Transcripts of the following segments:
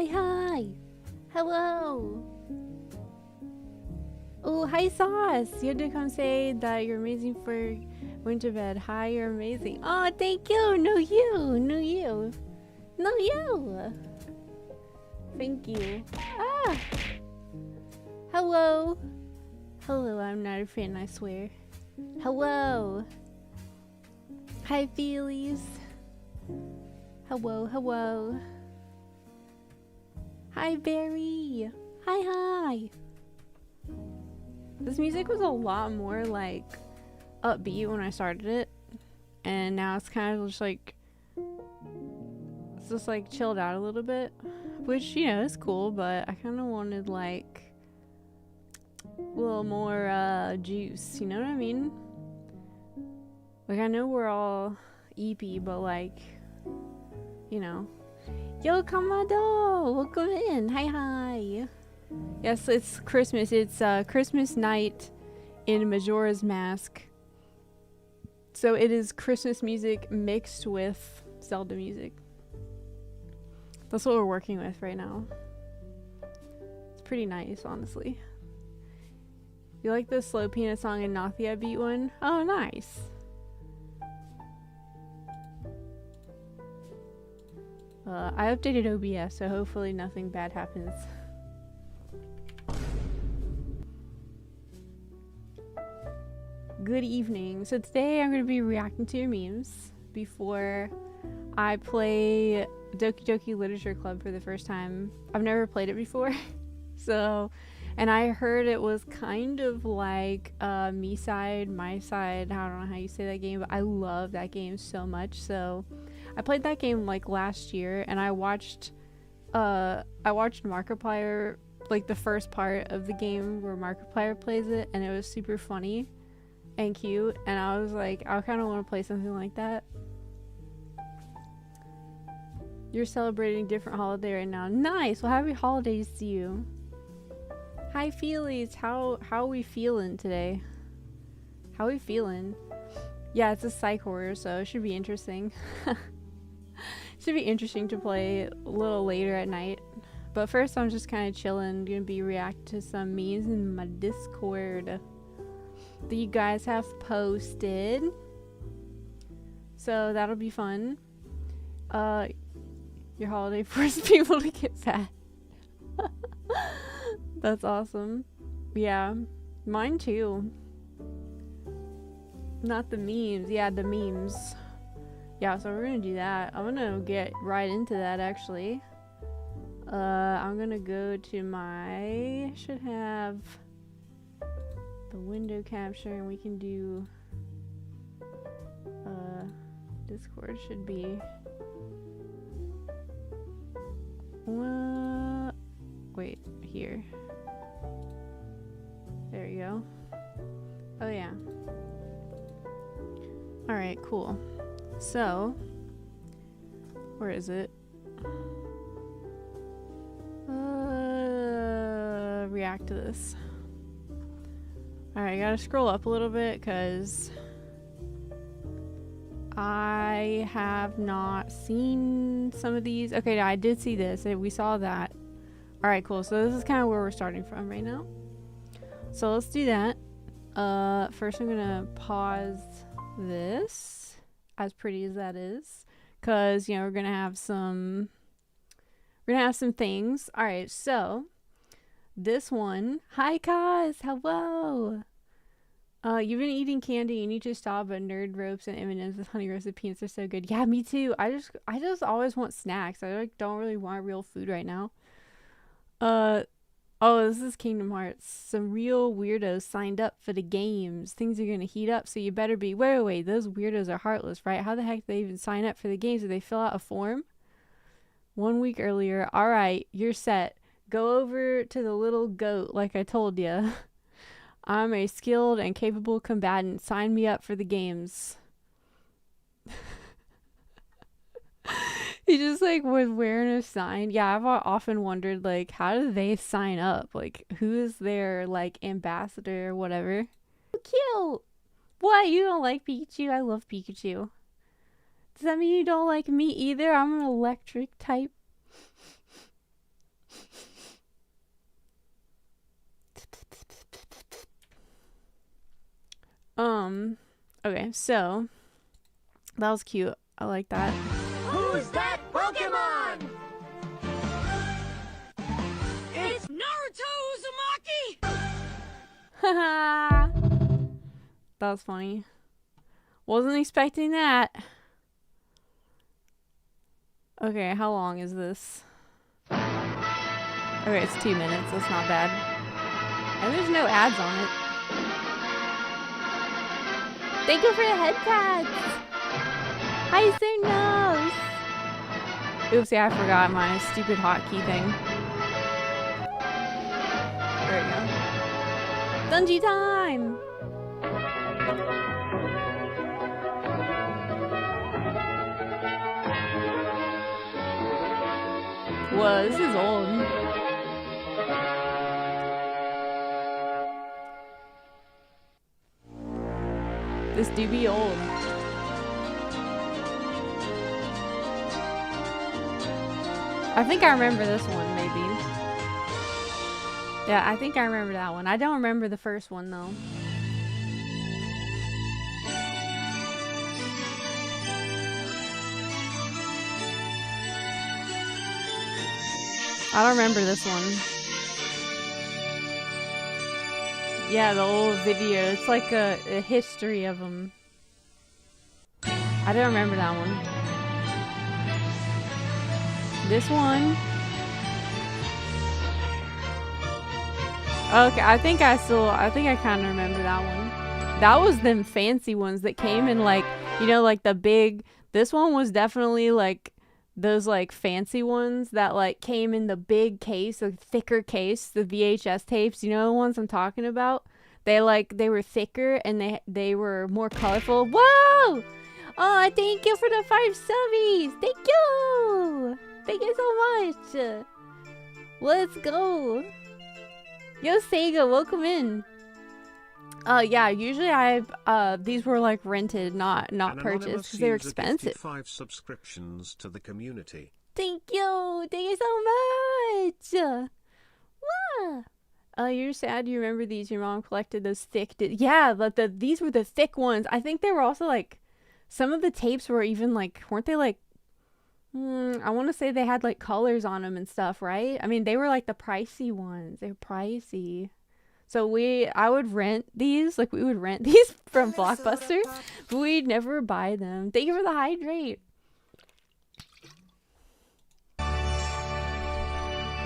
Hi. Hello. Oh, hi, Sauce. You had to come say that you're amazing for going to bed. Hi, you're amazing. Oh, thank you. No, you. No, you. No, you. Thank you. Ah. Hello. Hello, I'm not a fan, I swear. Hello. Hi, Feelies. Hello, hello. Hi, Barry. Hi. This music was a lot more like upbeat when I started it, and now it's kind of just like chilled out a little bit, which, you know, is cool, but I kind of wanted like a little more juice, you know what I mean? Like, I know we're all EP, but like, you know. Yo, Kamado! Welcome in. Hi. Yes, it's Christmas. It's Christmas night in Majora's Mask. So it is Christmas music mixed with Zelda music. That's what we're working with right now. It's pretty nice, honestly. You like the slow piano song and Nathia beat one? Oh, nice. I updated OBS, so hopefully nothing bad happens. Good evening. So today I'm going to be reacting to your memes before I play Doki Doki Literature Club for the first time. I've never played it before. So, and I heard it was kind of like me side, my side. I don't know how you say that game, but I love that game so much. So I played that game like last year, and I watched Markiplier, like the first part of the game where Markiplier plays it, and it was super funny and cute, and I was like, I kind of want to play something like that. You're celebrating a different holiday right now. Nice. Well, happy holidays to you. Hi, Feelies. How are we feeling today? How are we feeling? Yeah, it's a psych horror, so it should be interesting. Should be interesting to play a little later at night. But first, I'm just kind of chilling. Gonna be reacting to some memes in my Discord that you guys have posted. So that'll be fun. Your holiday forced people to get fat. That's awesome. Yeah, mine too. Not the memes. Yeah, the memes. Yeah, so we're gonna do that. I'm gonna get right into that, actually. I'm gonna go to my... should have the window capture, and we can do... Discord should be... wait, here. There you go. Oh, yeah. Alright, cool. So, where is it? React to this. Alright, I gotta scroll up a little bit because I have not seen some of these. Okay, I did see this. We saw that. Alright, cool. So this is kind of where we're starting from right now. So let's do that. First I'm gonna pause this, as pretty as that is, because, you know, we're gonna have some things. All right, so this one. Hi, Kaz. Hello. You've been eating candy. You need to stop. But nerd ropes and M&Ms with honey roasted peanuts are so good. Yeah, me too. I just always want snacks. I like don't really want real food right now. Oh, this is Kingdom Hearts. Some real weirdos signed up for the games. Things are gonna heat up, so you better be... Wait. Those weirdos are heartless, right? How the heck did they even sign up for the games? Did they fill out a form? 1 week earlier. Alright, you're set. Go over to the little goat like I told ya. I'm a skilled and capable combatant. Sign me up for the games. He just like was wearing a sign. Yeah, I've often wondered, like, how do they sign up? Like, who is their like ambassador or whatever? Cute. What? You don't like Pikachu? I love Pikachu. Does that mean you don't like me either? I'm an electric type. Okay, so that was cute. I like that. Who's that Pokemon? It's Naruto Uzumaki! Haha. That was funny. Wasn't expecting that. Okay, how long is this? Okay, it's 2 minutes. That's not bad. And there's no ads on it. Thank you for the head pats. Hi, Sir Nose. Oopsie, I forgot my stupid hotkey thing. There we go. Dungeon time. Whoa, this is old. This do be old. I think I remember this one, maybe. Yeah, I think I remember that one. I don't remember the first one, though. I don't remember this one. Yeah, the old video. It's like a history of them. I don't remember that one. This one. Okay, I think I kind of remember that one. That was them fancy ones that came in like, you know, like the big, this one was definitely like those like fancy ones that like came in the big case, the thicker case, the VHS tapes, you know the ones I'm talking about? They were thicker and they were more colorful. Whoa! Oh, thank you for the 5 subbies. Thank you. Thank you so much. Let's go. Yo, Sega, welcome in. Yeah, usually these were like rented, not purchased because they were expensive. 5 subscriptions to the community. Thank you so much. Wow. You're sad you remember these. Your mom collected those thick. Yeah, but these were the thick ones. I think they were also like, some of the tapes were even like, weren't they like? I want to say they had like colors on them and stuff, right? I mean, they were like the pricey ones. They were pricey. So I would rent these, like we would rent these from Blockbuster, but we'd never buy them. Thank you for the hydrate.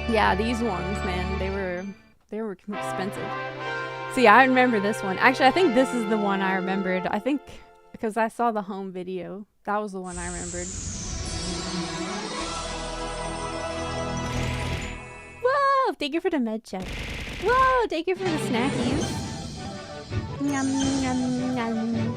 Yeah, these ones, man, they were expensive. So yeah, I remember this one. Actually, I think this is the one I remembered. I think because I saw the home video. That was the one I remembered. Whoa, thank you for the med check. Whoa, thank you for the snackies. Yum, yum, yum.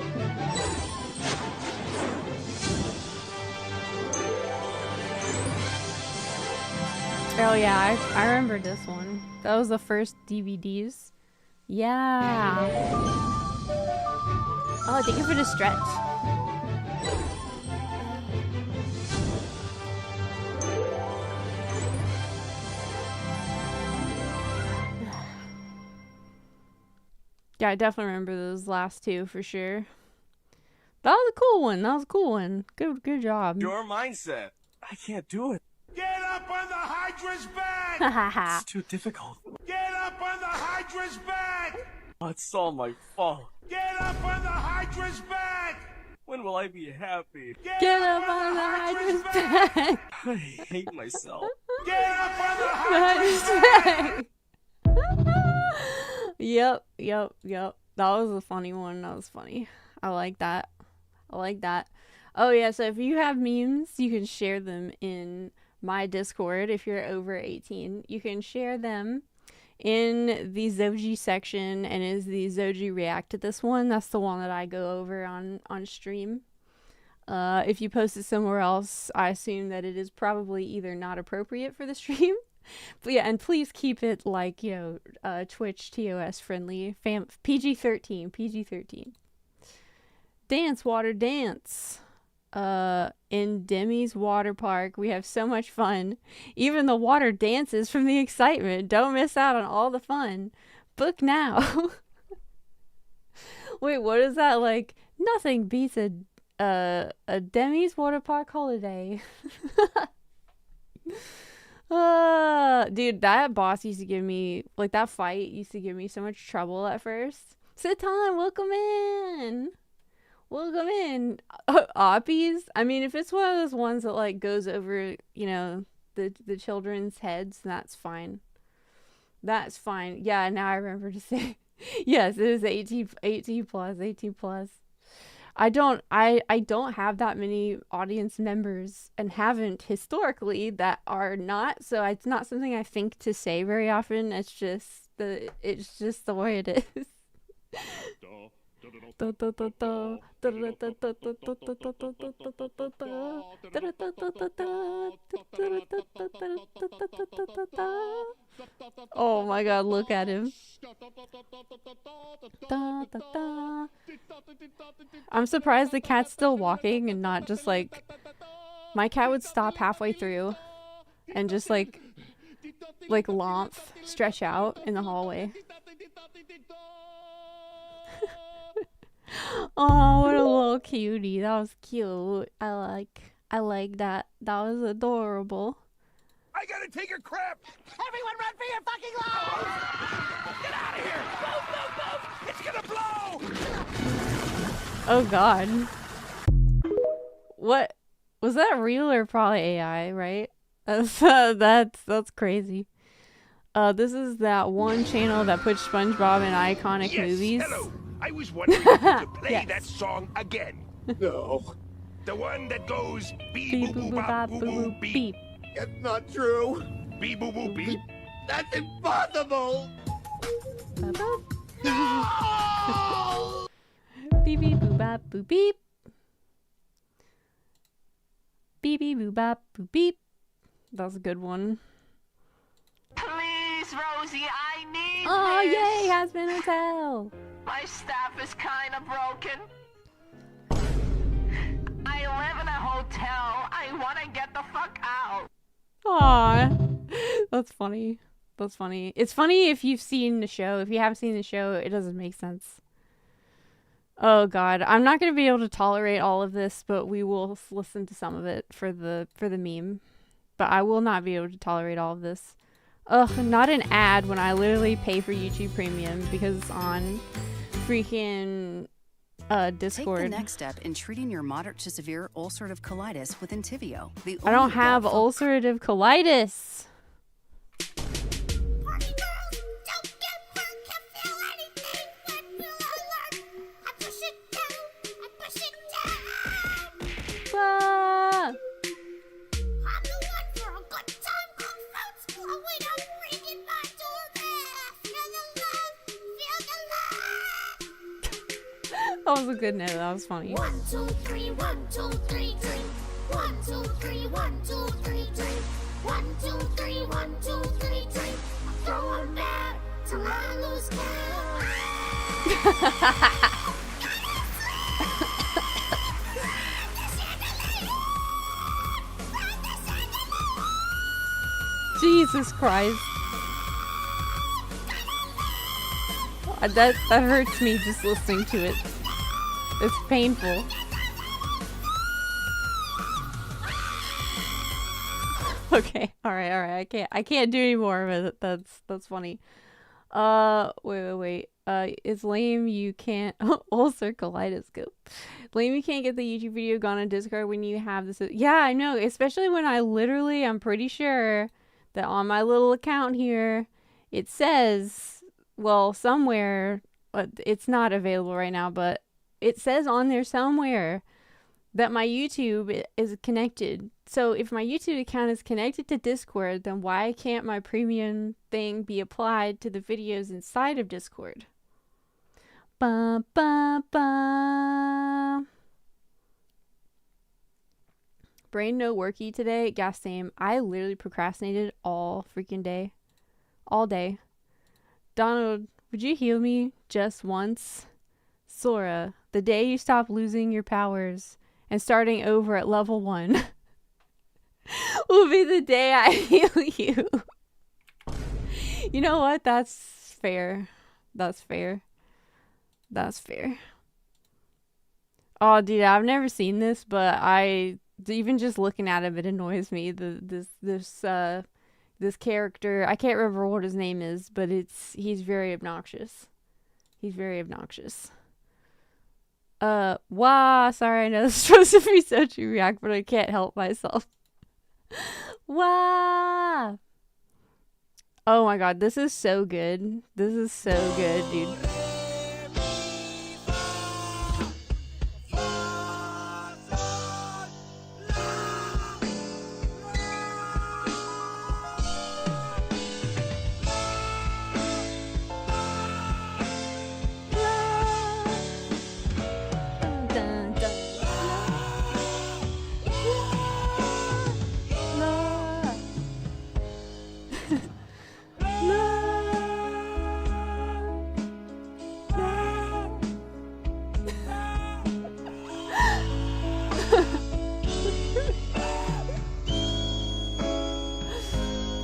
Oh yeah, I remember this one. That was the first DVDs. Yeah. Oh, thank you for the stretch. Yeah, I definitely remember those last two for sure. That was a cool one. That was a cool one. Good job. Your mindset. I can't do it. Get up on the Hydra's back! It's too difficult. Get up on the Hydra's back! It's all my fault. Get up on the Hydra's back! When will I be happy? Get up on the Hydra's back! I hate myself. Get up on the Hydra's back! Yep. That was a funny one. That was funny. I like that. Oh yeah, so if you have memes, you can share them in my Discord. If you're over 18, you can share them in the Zojie section, and is the Zojie react to this one. That's the one that I go over on stream. If you post it somewhere else, I assume that it is probably either not appropriate for the stream. But yeah, and please keep it like, you know, Twitch TOS friendly, PG-13. Dance, water, dance. In Demi's water park, we have so much fun. Even the water dances from the excitement. Don't miss out on all the fun. Book now. Wait, what is that like? Nothing beats a Demi's water park holiday. Dude, that boss used to give me like that fight used to give me so much trouble at first. Sitan, welcome in. Welcome in. Oppies. I mean, if it's one of those ones that like goes over, you know, the children's heads, that's fine. That's fine. Yeah, now I remember to say. Yes, it is 18 plus. I don't have that many audience members and haven't historically that are not, so it's not something I think to say very often. It's just the way it is. Oh my god, look at him. I'm surprised the cat's still walking and not just like... My cat would stop halfway through and just like lomp, stretch out in the hallway. Oh, what a little cutie. That was cute. I like that. That was adorable. I gotta take a crap! Everyone run for your fucking lives! Get out of here! Move! Move! Move! It's gonna blow! Oh god. What? Was that real or probably AI, right? That's crazy. This is that one channel that puts SpongeBob in iconic movies. Hello. I was wondering if you could play Yes. that song again. No, The one that goes bee Beep boo boop boo boop bop bop boo boo boop beep. beep. it's not true. Bee boo boo beep. That's impossible. Bop, bop. No! Beep beep boop bop boop beep. Beep beep boop bop boop beep. That was a good one. Please, Rosie, I need Oh this. yay, Hazbin Hotel. My staff is kind of broken. I live in a hotel. I want to get the fuck out. Aw, that's funny. That's funny. It's funny if you've seen the show. If you haven't seen the show, it doesn't make sense. Oh god, I'm not gonna be able to tolerate all of this, but we will listen to some of it for the meme. But I will not be able to tolerate all of this. Ugh, not an ad when I literally pay for YouTube Premium because it's on freaking Discord. Take the next step in treating your moderate to severe ulcerative colitis with Entyvio. The I don't only have well- ulcerative colitis. Party girls, don't get hurt, can't feel anything. When will I learn? I push it down, I push it down. Ah! I'm the one for a good time, good fruits blowing up, ringing my doorbell. Feel the love, feel the love. That was a good note. That was funny. 1, 2, 3, 1, 2, 3, drink. 1, 2, 3, 1, 2, 3, drink. 1, 2, 3, 1, 2, 3, drink. I throw 'em back till I lose count. Jesus Christ. That hurts me just listening to it. It's painful. Okay, alright. I can't do any more of it. That's funny. Wait. It's lame you can't ulcer colitis go. Lame you can't get the YouTube video gone on Discord when you have this. Yeah, I know. Especially when I'm pretty sure that on my little account here, it says, well, somewhere, it's not available right now, but it says on there somewhere that my YouTube is connected. So if my YouTube account is connected to Discord, then why can't my premium thing be applied to the videos inside of Discord? Ba ba ba. Brain no worky today. Gas same. I literally procrastinated all freaking day. All day. Donald, would you heal me just once? Sora, the day you stop losing your powers and starting over at level 1 will be the day I heal you. You know what? That's fair. That's fair. That's fair. Oh, dude, I've never seen this, but even just looking at him, it annoys me. This character, I can't remember what his name is, but he's very obnoxious. He's very obnoxious. Wah, sorry, I know this is supposed to be Sochi React, but I can't help myself. Wah! Oh my god, this is so good. This is so good, dude.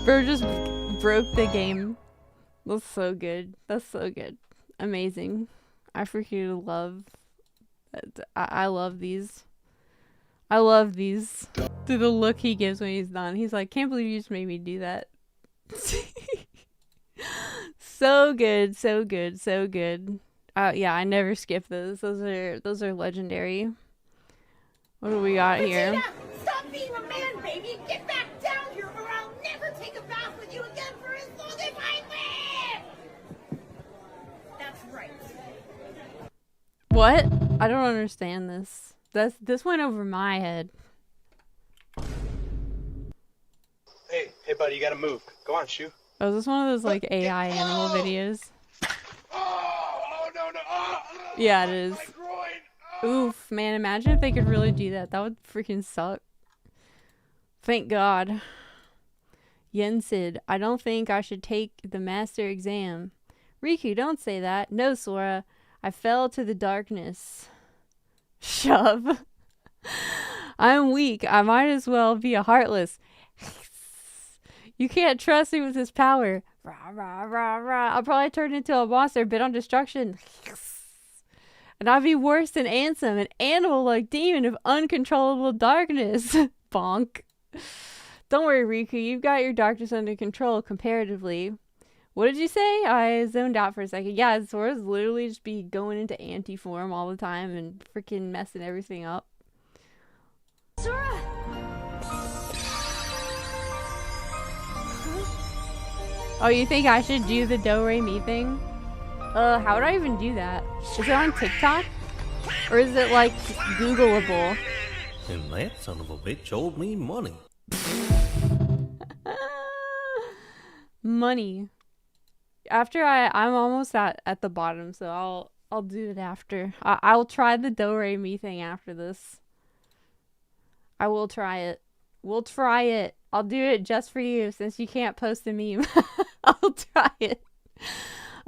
Bro just broke the game. That's so good. That's so good. Amazing. I freaking love. I love these. I love these. To the look he gives when he's done. He's like, can't believe you just made me do that. So good. So good. So good. Yeah, I never skip those. Those are legendary. What do we got here? Stop being a man, baby! Get back down here or I'll never take a bath with you again for as long as I live! That's right. What? I don't understand this. This went over my head. Hey, buddy, you gotta move. Go on, Shu. Oh, is this one of those like AI animal videos? Oh, no. Yeah, it is. Oof, man, imagine if they could really do that. That would freaking suck. Thank God. Yensid, I don't think I should take the master exam. Riku, don't say that. No, Sora. I fell to the darkness. Shove. I'm weak. I might as well be a heartless. You can't trust me with this power. Rah, rah, rah, rah. I'll probably turn into a monster bent on destruction. And I'd be worse than Ansem, an animal-like demon of uncontrollable darkness. Bonk. Don't worry, Riku. You've got your darkness under control, comparatively. What did you say? I zoned out for a second. Yeah, Sora's literally just be going into anti-form all the time and freaking messing everything up. Sora! Oh, you think I should do the Do-Re-Mi thing? How would I even do that? Is it on TikTok? Or is it, like, Googleable? And that son of a bitch owed me money. Money. After I'm almost at the bottom, so I'll do it after. I'll try the Do-Re-Mi thing after this. I will try it. We'll try it. I'll do it just for you since you can't post a meme. I'll try it.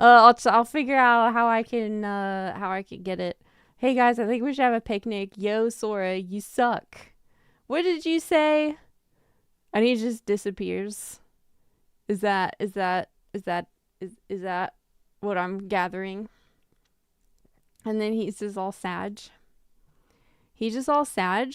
I'll figure out how I can get it. Hey guys, I think we should have a picnic. Yo, Sora, you suck. What did you say? And he just disappears. Is that what I'm gathering? And then he's just all sad. He's just all sad.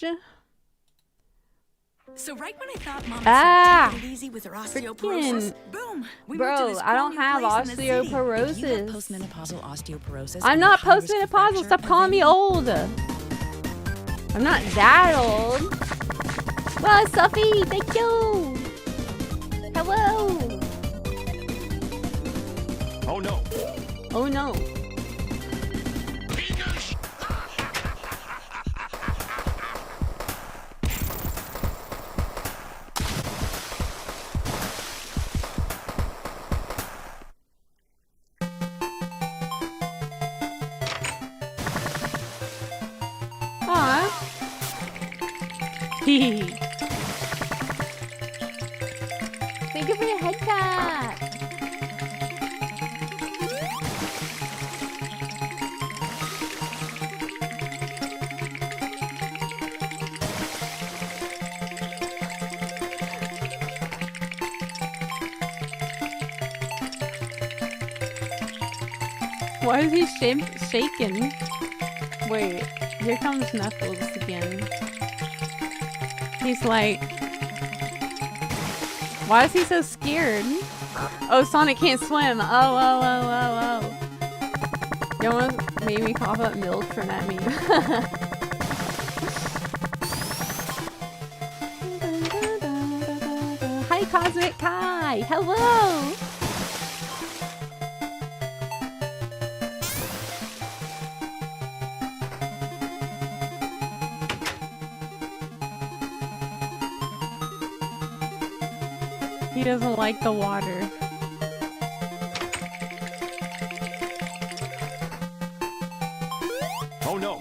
So right when I thought Mom said take it easy with her osteoporosis, boom, we moved to this I don't cool have new place in the city. osteoporosis. If you have postmenopausal osteoporosis, I'm and not you're high risk for postmenopausal. fracture, Stop calling me then- old. I'm not that old. Well, Sophie, thank you. Hello. Oh no. Oh no. Thank you for the head tap. Why is he shaking? Wait, here comes Knuckles again. He's like, why is he so scared? Oh, Sonic can't swim. Oh. You almost made me cough up milk from that meme. Hi, Cosmic Kai. Hello. He doesn't like the water. Oh no!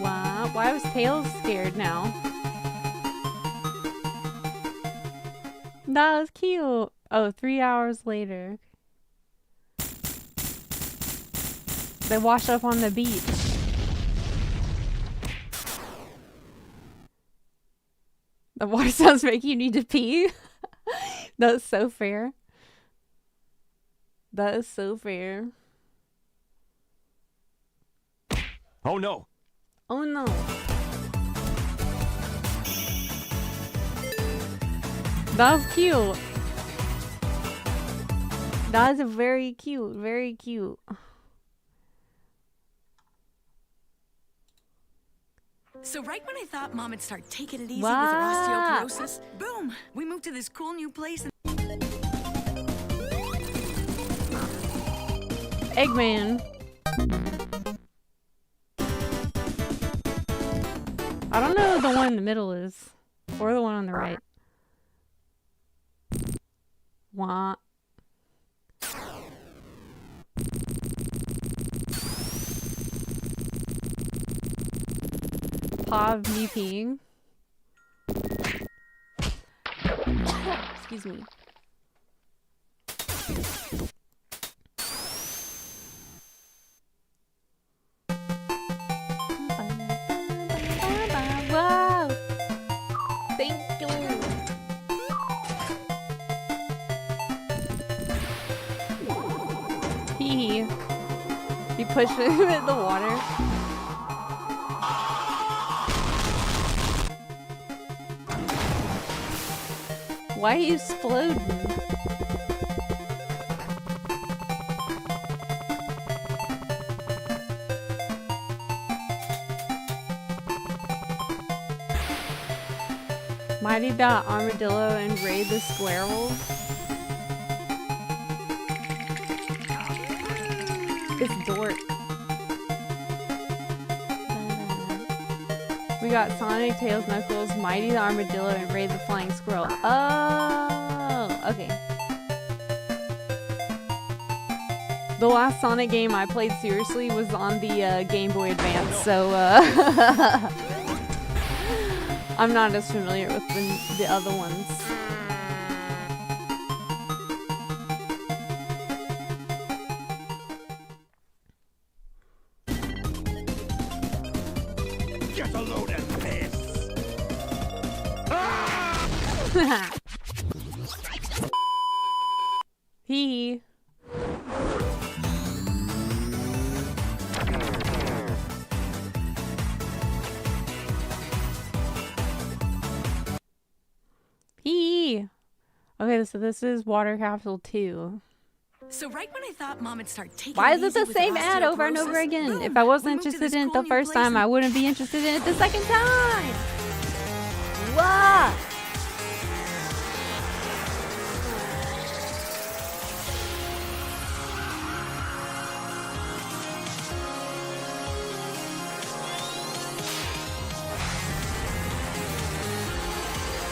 Wow, why was Tails scared now? That was cute. Oh, 3 hours later. They wash up on the beach. The water sounds make you need to pee. That's so fair. That is so fair. Oh no! Oh no. That was cute. That is very cute. Very cute. So right when I thought Mom would start taking it easy Wow. with her osteoporosis, boom! We moved to this cool new place and Eggman. I don't know who the one in the middle is. Or the one on the right. Wah. Paw of me peeing. Excuse me. Wow! Thank you! He pushed him in the water. Why are you exploding? Mighty Dot Armadillo and Raid the Squirrel. It's dork. We got Sonic, Tails, Knuckles, Mighty the Armadillo, and Raid the Flying Squirrel. Oh, okay. The last Sonic game I played seriously was on the Game Boy Advance, so I'm not as familiar with the other ones. Get a load of this! He. Okay, so this is Water Capsule 2. So right when I thought Mom would start taking Why it is it easy the with same her ad over and over osteoporosis, again? boom, If I wasn't we moved to interested this in it cool the new first place time, I wouldn't be interested in it the second time. Wow.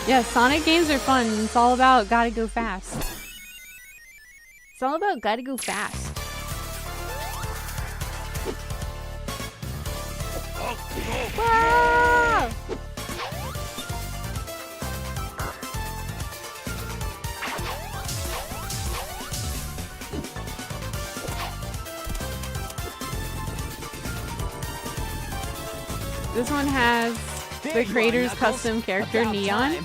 Yeah, Sonic games are fun. It's all about gotta go fast. It's all about gotta go fast. Wow! This one has the creator's custom character, Neon.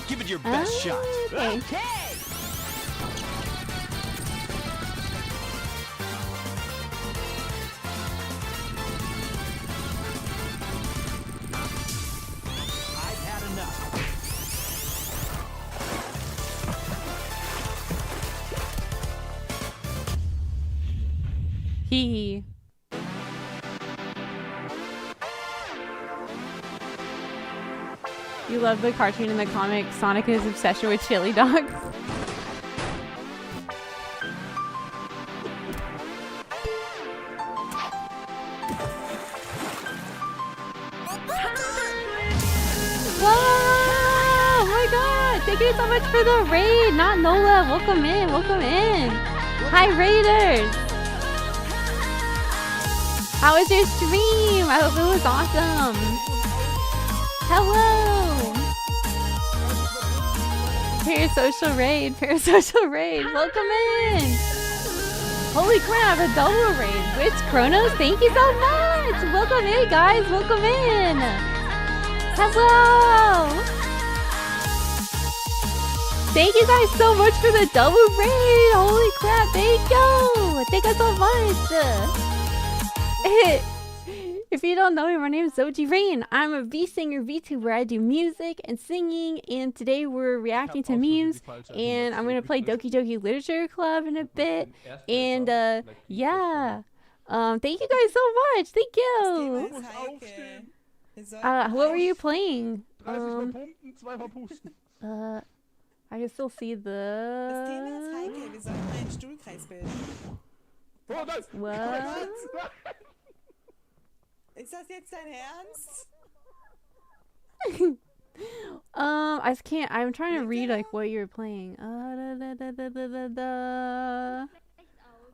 Give it your best shot. Okay. I've had enough. Hee hee. You love the cartoon and the comic Sonica's obsession with chili dogs. Whoa! Oh my god! Thank you so much for the raid! Not Nola! Welcome in! Welcome in! Hi Raiders! How was your stream? I hope it was awesome! Hello! Parasocial raid! Parasocial raid! Welcome in! Holy crap! A double raid! Which Chronos? Thank you so much! Welcome in guys! Welcome in! Hello! Thank you guys so much for the double raid! Holy crap! Thank you! Thank you so much! If you don't know me, my name is Zojie Rain. I'm a V-singer, VTuber. I do music and singing, and today we're reacting to memes, and I'm going to play Doki Doki Literature Club in a bit, and yeah. Thank you guys so much! Thank you! What were you playing? I can still see the... What? Ist das jetzt dein Ernst? I can't. I'm trying to read like what you're playing. I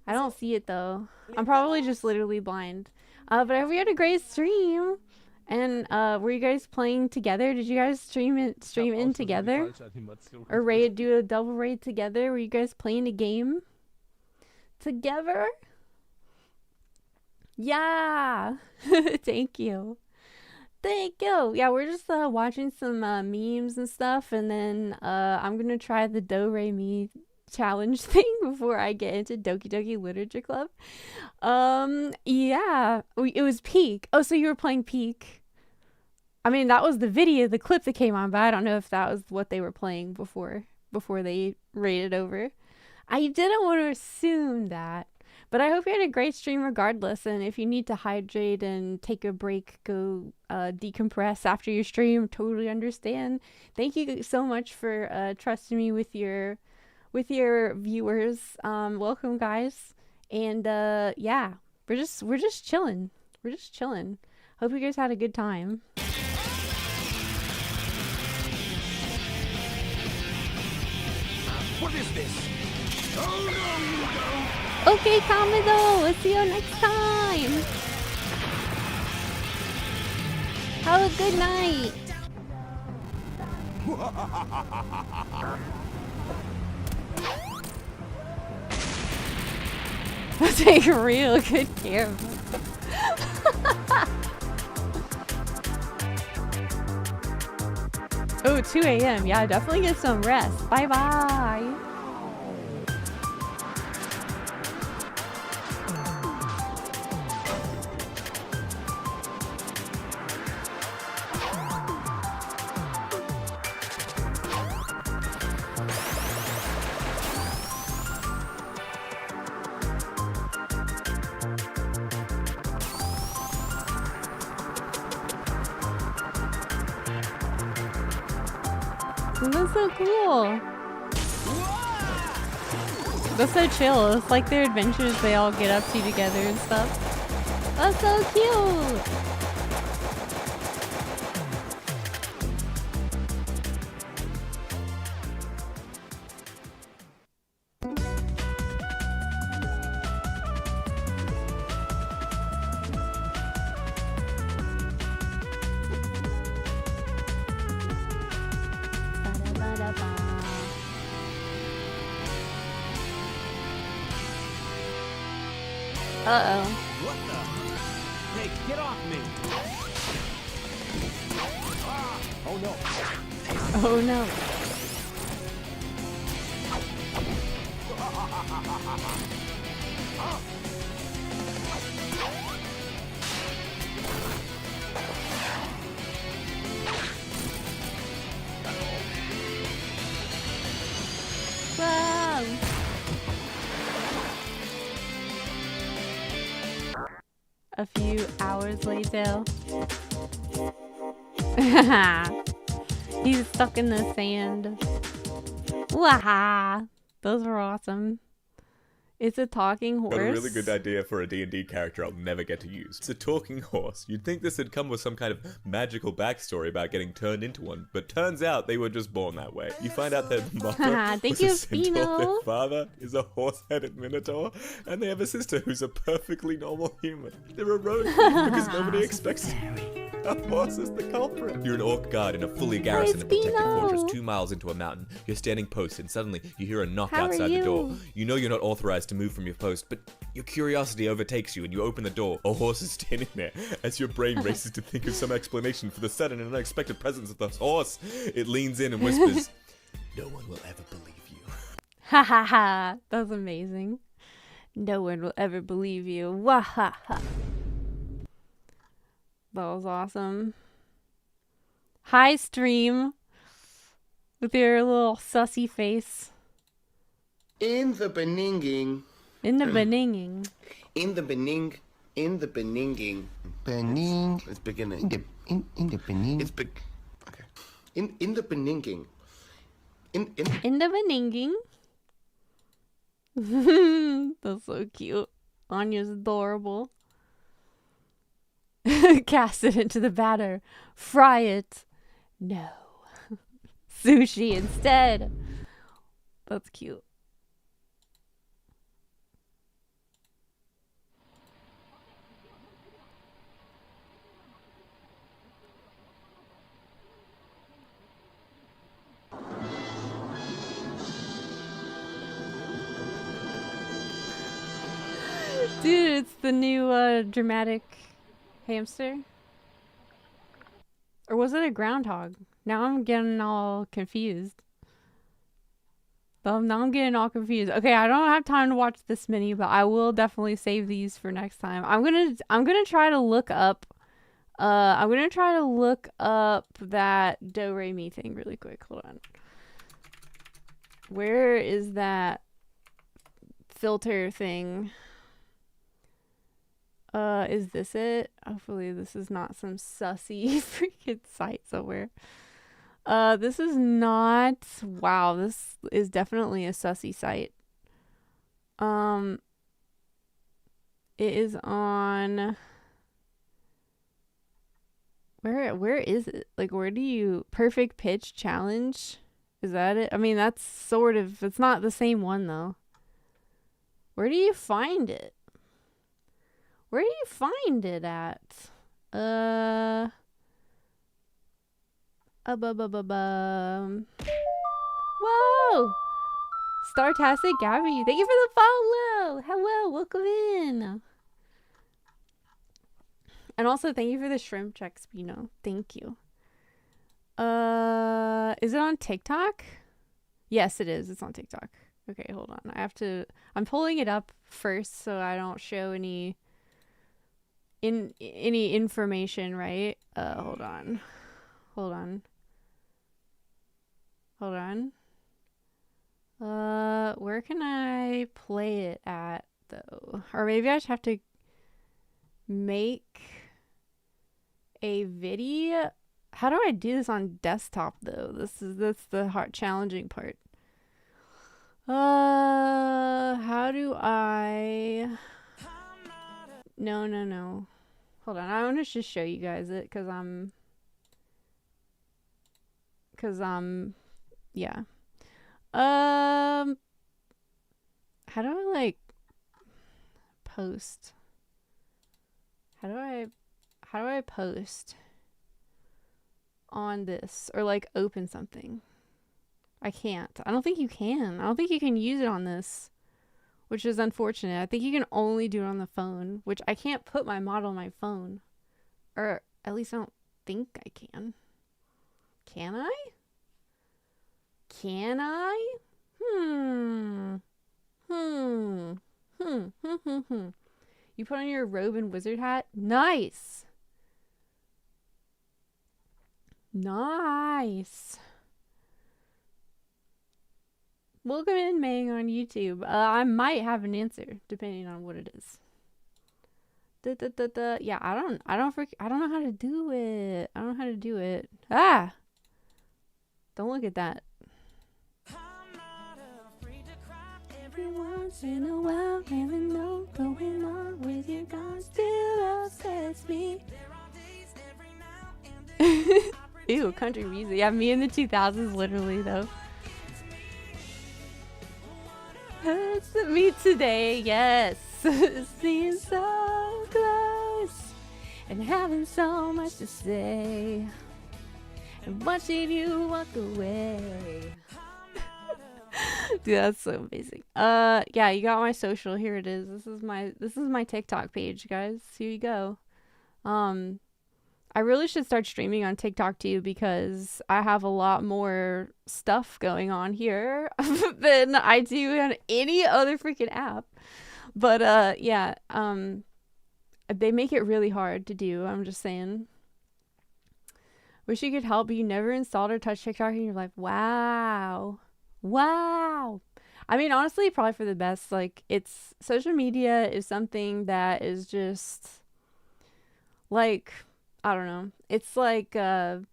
don't see it though. I'm probably just literally blind. But I hope you had a great stream. And were you guys playing together? Did you guys stream in together? Or do a double raid together? Were you guys playing a game together? Yeah. Thank you. Thank you. Yeah, we're just watching some memes and stuff, and then I'm gonna try the Do Re Mi challenge thing before I get into Doki Doki Literature Club. Yeah, it was Peak. Oh, so you were playing Peak. I mean, that was the video, the clip that came on, but I don't know if that was what they were playing before they raided over. I didn't want to assume that. But I hope you had a great stream regardless, and if you need to hydrate and take a break, go decompress after your stream, totally understand. Thank you so much for trusting me with your viewers. Welcome guys, and yeah, we're just chilling. We're just chilling. Hope you guys had a good time. What is this? Oh no, you don't! Okay, Commodore, we'll see you next time. Have a good night. I'll take real good care of it. Oh, 2 a.m. Yeah, definitely get some rest. Bye-bye. That's so cool. That's so chill. It's like their adventures they all get up to together and stuff. That's so cute. Uh-oh. What the? Hey, get off me! Oh no. Oh no. Wow. A few hours later. He's stuck in the sand. Waha! Those were awesome. It's a talking horse. Got a really good idea for a D&D character I'll never get to use. It's a talking horse. You'd think this had come with some kind of magical backstory about getting turned into one, but turns out they were just born that way. You find out their mother was a centaur, their father is a horse-headed minotaur, and they have a sister who's a perfectly normal human. They're a road thief because nobody expects a horse is the culprit. You're an orc guard in a fully garrisoned and protected fortress 2 miles into a mountain. You're standing posted, and suddenly you hear a knock outside the door. You know you're not authorized to move from your post, but your curiosity overtakes you and you open the door. A horse is standing there. As your brain races to think of some explanation for the sudden and unexpected presence of this horse, it leans in and whispers, "No one will ever believe you." Ha ha ha. That's amazing. No one will ever believe you. Wah ha ha. That was awesome. Hi, stream. With your little sussy face. In the beninging. In the beninging. In the bening. In the beninging. Bening. It's beginning. In the bening. It's big. Okay. In the beninging. In the beninging. That's so cute. Anya's adorable. Cast it into the batter. Fry it. No. Sushi instead. That's cute. Dude, it's the new dramatic hamster. Or was it a groundhog? Now I'm getting all confused. Now I'm getting all confused. Okay, I don't have time to watch this many, but I will definitely save these for next time. I'm gonna try to look up that do re mi thing really quick. Hold on. Where is that filter thing? Is this it? Hopefully this is not some sussy freaking site somewhere. This is not. Wow, this is definitely a sussy site. It is on. Where is it? Like, where do you perfect pitch challenge? Is that it? I mean, that's sort of. It's not the same one though. Where do you find it? Where do you find it at? Whoa! Startastic Gabby, thank you for the follow! Hello, welcome in! And also, thank you for the shrimp check, Spino. Thank you. Is it on TikTok? Yes, it is. It's on TikTok. Okay, hold on. I'm pulling it up first so I don't show any information, right? Hold on. Where can I play it at though? Or maybe I just have to make a video. How do I do this on desktop though? That's the challenging part. How do I? No. Hold on. I want to just show you guys it because yeah. How do I like post? How do I post on this or like open something? I can't. I don't think you can. I don't think you can use it on this, which is unfortunate. I think you can only do it on the phone, which I can't put my model on my phone, or at least I don't think I can. Can I? Can I? You put on your robe and wizard hat? Nice. Nice. Welcome in, Mang, on YouTube. I might have an answer depending on what it is. Yeah, I don't know how to do it. I don't know how to do it. Ah! Don't look at that. Every once in a while, never know going on with your God still upsets me. Ew, country music. Yeah, me in the 2000s, literally, though. Hurts me today, yes. Seeing so close and having so much to say and watching you walk away. Dude, that's so amazing. Yeah, you got my social. Here it is. This is my TikTok page, guys. Here you go. I really should start streaming on TikTok too, because I have a lot more stuff going on here than I do on any other freaking app. But yeah, they make it really hard to do. I'm just saying. Wish you could help, but you never installed or touched TikTok, and you're like, wow. Wow. I mean, honestly, probably for the best. Like, it's social media is something that is just like, I don't know. It's like I'm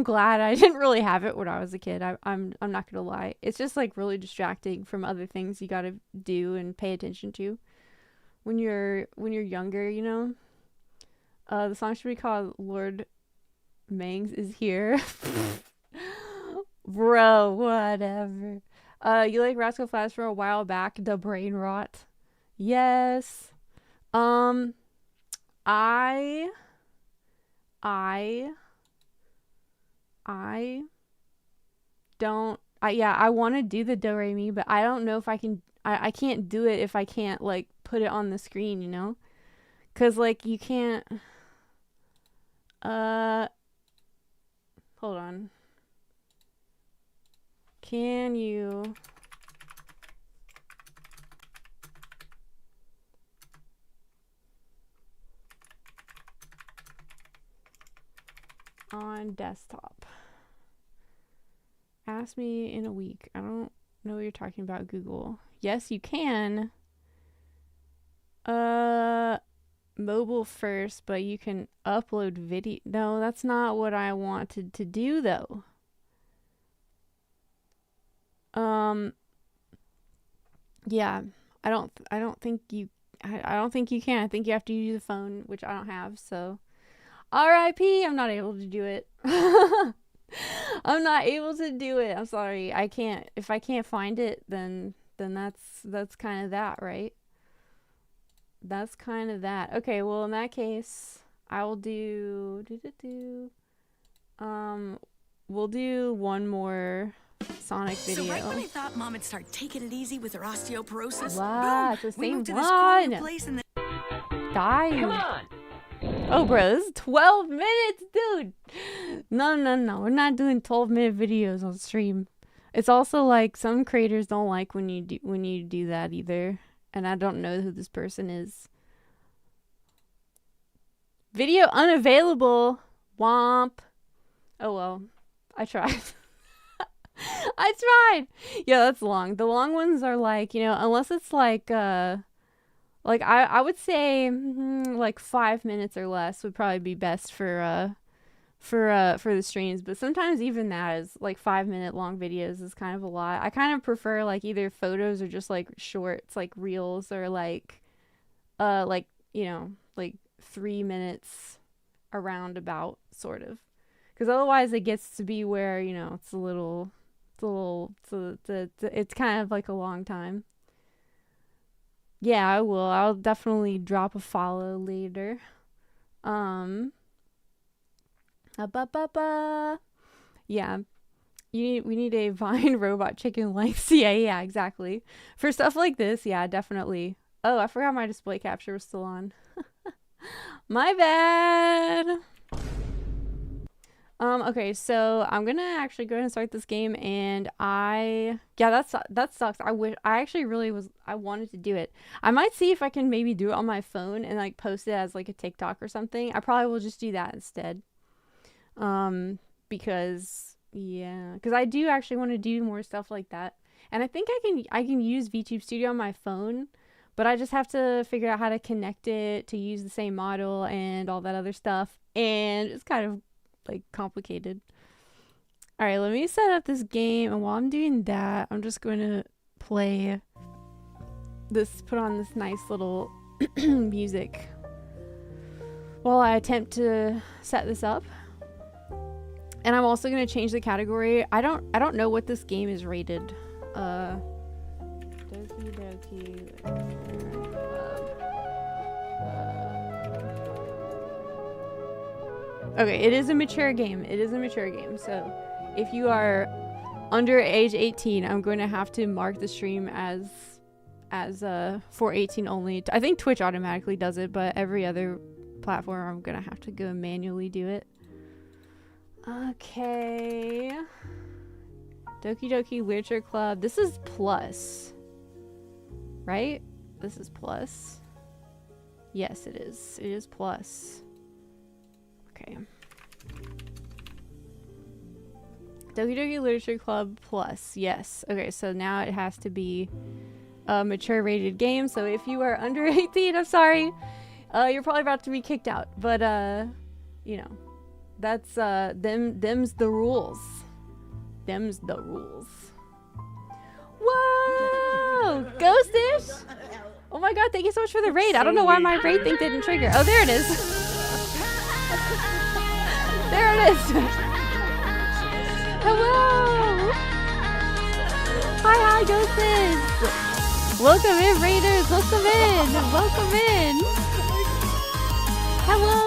glad I didn't really have it when I was a kid. I'm not gonna lie. It's just like really distracting from other things you gotta do and pay attention to when you're younger, you know. The song should be called Lord Mangs is Here. Bro, whatever. You like Rascal Flatts from a while back, the brain rot. Yes. I don't, yeah, I want to do the do re mi, but I don't know if I can. I can't do it if I can't like put it on the screen, you know, cause like you can't. Hold on. Can you? On desktop. Ask me in a week. I don't know what you're talking about, Google. Yes, you can. Mobile first, but you can upload video. No, that's not what I wanted to do though. Yeah, I don't think you can. I think you have to use a phone, which I don't have, so RIP, I'm not able to do it. I'm not able to do it. I'm sorry. I can't. If I can't find it, then that's kind of that, right? That's kind of that. Okay, well, in that case, I will do we'll do one more Sonic video. So right when I thought Mom would start taking it easy with her osteoporosis, wow, boom, it's the we same moved to this cool new one. place in the Die. Come on. Oh, bro, this is 12 minutes, dude. No. We're not doing 12-minute videos on stream. It's also like some creators don't like when you do that either. And I don't know who this person is. Video unavailable. Womp. Oh, well. I tried. I tried. Yeah, that's long. The long ones are like, you know, unless it's like I would say like 5 minutes or less would probably be best for the streams, but sometimes even that is like 5 minute long videos is kind of a lot. I kind of prefer like either photos or just like shorts, like reels, or like you know, like 3 minutes around about, sort of, because otherwise it gets to be where, you know, it's kind of like a long time. Yeah, I will. I'll definitely drop a follow later. Yeah. We need a Vine robot chicken lengths. Yeah, exactly. For stuff like this, yeah, definitely. Oh, I forgot my display capture was still on. My bad. Okay, so I'm gonna actually go ahead and start this game, and that sucks. I wanted to do it. I might see if I can maybe do it on my phone and like post it as like a TikTok or something. I probably will just do that instead. Because I do actually want to do more stuff like that, and I think I can use VTube Studio on my phone, but I just have to figure out how to connect it to use the same model and all that other stuff, and it's kind of like complicated. All right, let me set up this game, and while I'm doing that, I'm just going to put on this nice little music while I attempt to set this up. And I'm also going to change the category. I don't know what this game is rated. Doki. Okay, it is a mature game. So if you are under age 18, I'm going to have to mark the stream as for 18 only. I think Twitch automatically does it, but every other platform I'm going to have to go and manually do it. Okay. Doki Literature Club. This is plus. Right? This is plus. Yes, it is. It is plus. Okay. Doki Literature Club plus. Yes. Okay, so now it has to be a mature rated game. So if you are under 18, I'm sorry. You're probably about to be kicked out. But you know, that's them's the rules. Them's the rules. Whoa! Ghostish! Oh my god, thank you so much for the raid. I don't know why my raid thing didn't trigger. Oh, there it is. There it is. Hello! Hi, Ghostish! Welcome in, raiders! Welcome in! Welcome in! Hello!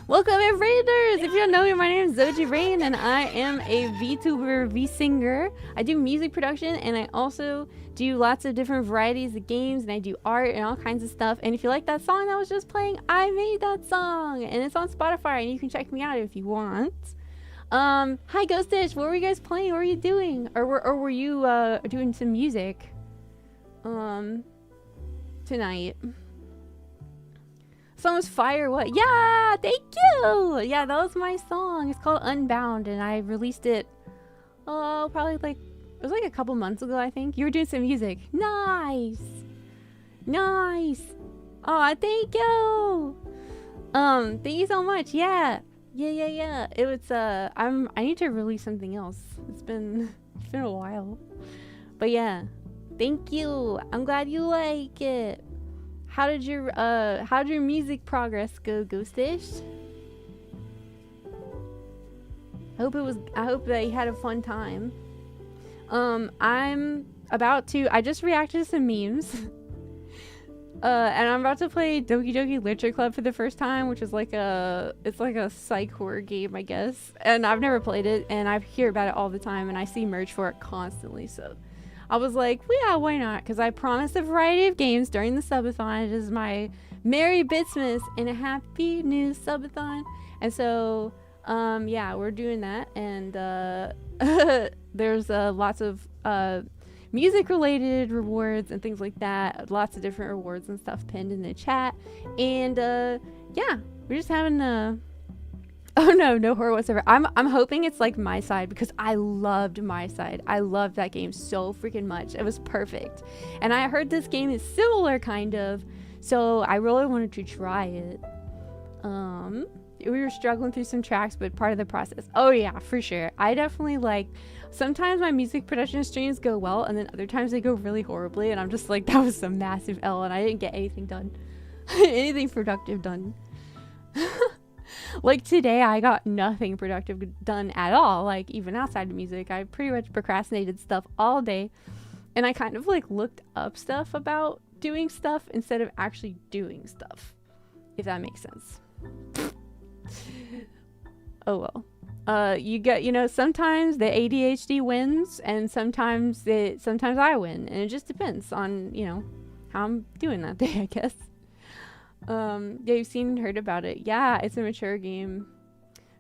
Welcome in, raiders! If you don't know me, my name is Zojie Rain, and I am a VTuber, V-singer. I do music production, and I also do lots of different varieties of games, and I do art and all kinds of stuff. And if you like that song that was just playing, I made that song, and it's on Spotify, and you can check me out if you want. Hi, Ghostish! What were you guys playing? What were you doing? Or were you doing some music tonight? Song was fire. What? Yeah, thank you. Yeah, that was my song. It's called Unbound, and I released it probably like it was like a couple months ago, I think. You were doing some music. Nice. Oh, thank you. Thank you so much. Yeah. It was I need to release something else. It's been a while. But yeah. Thank you. I'm glad you like it. How did your music progress go, Ghostish? I hope that you had a fun time. I just reacted to some memes. And I'm about to play Doki Literature Club for the first time, which is it's like a psych horror game, I guess. And I've never played it, and I hear about it all the time, and I see merch for it constantly, so I was like, well, yeah, why not? Because I promised a variety of games during the subathon. It is my Merry Bitsmas and a Happy New Subathon. And so, yeah, we're doing that. And there's lots of music-related rewards and things like that. Lots of different rewards and stuff pinned in the chat. And, yeah, we're just having a... Oh no horror whatsoever. I'm hoping it's like My Side, because I loved My Side. I loved that game so freaking much. It was perfect. And I heard this game is similar kind of, so I really wanted to try it. We were struggling through some tracks, but part of the process. Oh yeah, for sure. I definitely like, sometimes my music production streams go well, and then other times they go really horribly, and I'm just like, that was some massive L, and I didn't get anything done. Anything productive done. Like today, I got nothing productive done at all. Like even outside of music, I pretty much procrastinated stuff all day, and I kind of like looked up stuff about doing stuff instead of actually doing stuff, if that makes sense. Oh well. You get, sometimes the ADHD wins, and sometimes I win, and it just depends on how I'm doing that day, I guess. Yeah, you've seen and heard about it. Yeah, it's a mature game.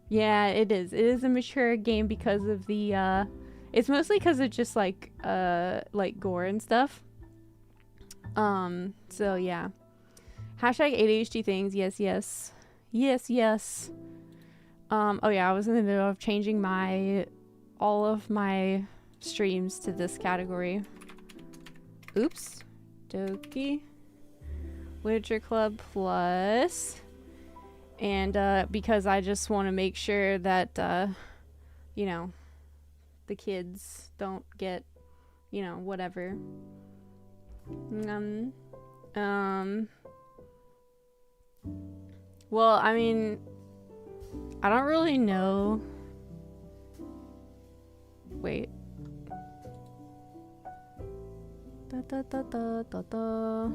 Yeah, it is. It is a mature game because of the, it's mostly because of just, like gore and stuff. So, yeah. Hashtag ADHD things. Yes, yes. Yes, yes. Oh, yeah, I was in the middle of changing all of my streams to this category. Oops. Doki. Literature Club Plus. And because I just want to make sure that, you know, the kids don't get, you know, whatever. Well, I mean, I don't really know. Wait. Da da da da da da.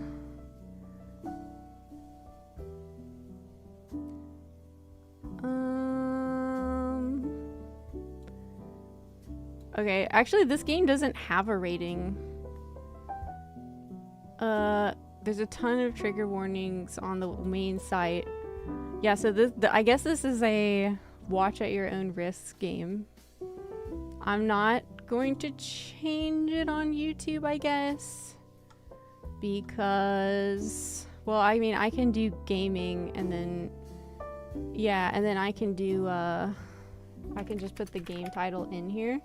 Okay, actually this game doesn't have a rating. There's a ton of trigger warnings on the main site. Yeah, so I guess this is a watch at your own risk game. I'm not going to change it on YouTube, I guess, because, well, I mean, I can do gaming and then, yeah, and then I can do, I can just put the game title in here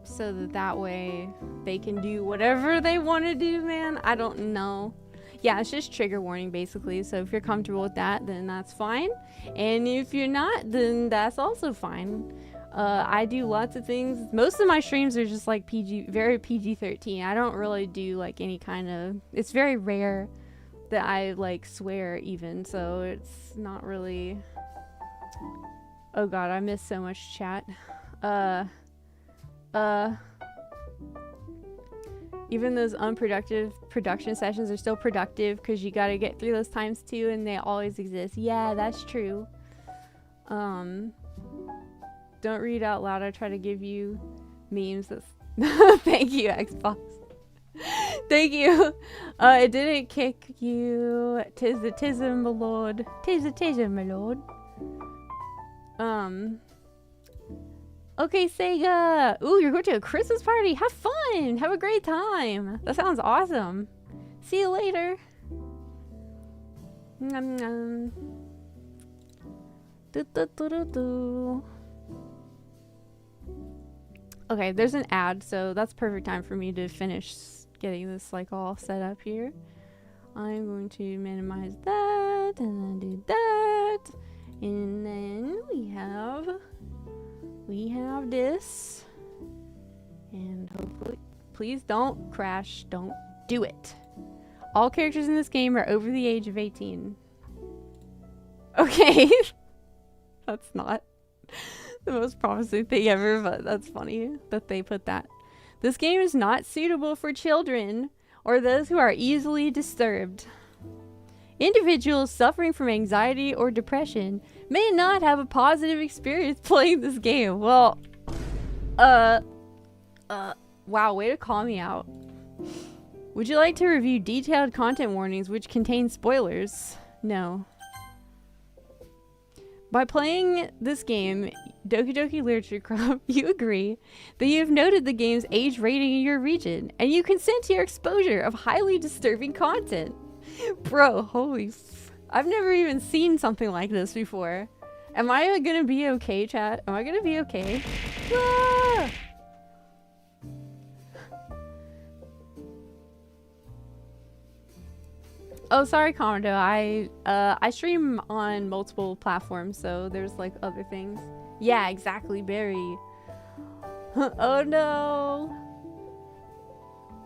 so that way they can do whatever they want to do, man. I don't know. Yeah, it's just trigger warning basically, so if you're comfortable with that, then that's fine, and if you're not, then that's also fine. I do lots of things. Most of my streams are just like very PG-13. I don't really do like any kind of, it's very rare that I like swear even, so it's not really, oh god, I miss so much chat. Even those unproductive production sessions are still productive because you gotta get through those times too, and they always exist. Yeah, that's true. Don't read out loud. I try to give you memes. That's thank you, Xbox. Thank you. It didn't kick you. Tis a my lord. Tis a my lord. Okay, Sega. Ooh, you're going to a Christmas party. Have fun. Have a great time. That sounds awesome. See you later. Nom nom. Do, do, do, do, do. Okay, there's an ad, so that's perfect time for me to finish getting this like all set up here. I'm going to minimize that and then do that. And then we have this, and hopefully, please don't crash, don't do it. All characters in this game are over the age of 18. Okay. That's not the most promising thing ever, but that's funny that they put that. This game is not suitable for children or those who are easily disturbed. Individuals suffering from anxiety or depression may not have a positive experience playing this game. Well, wow, way to call me out. Would you like to review detailed content warnings which contain spoilers? No. By playing this game, Doki Doki Literature Club, you agree that you have noted the game's age rating in your region, and you consent to your exposure of highly disturbing content. Bro, holy I've never even seen something like this before. Am I gonna be okay, chat? Am I gonna be okay? Ah! Oh, sorry, Commando. I stream on multiple platforms, so there's like other things. Yeah, exactly, Barry. Oh no.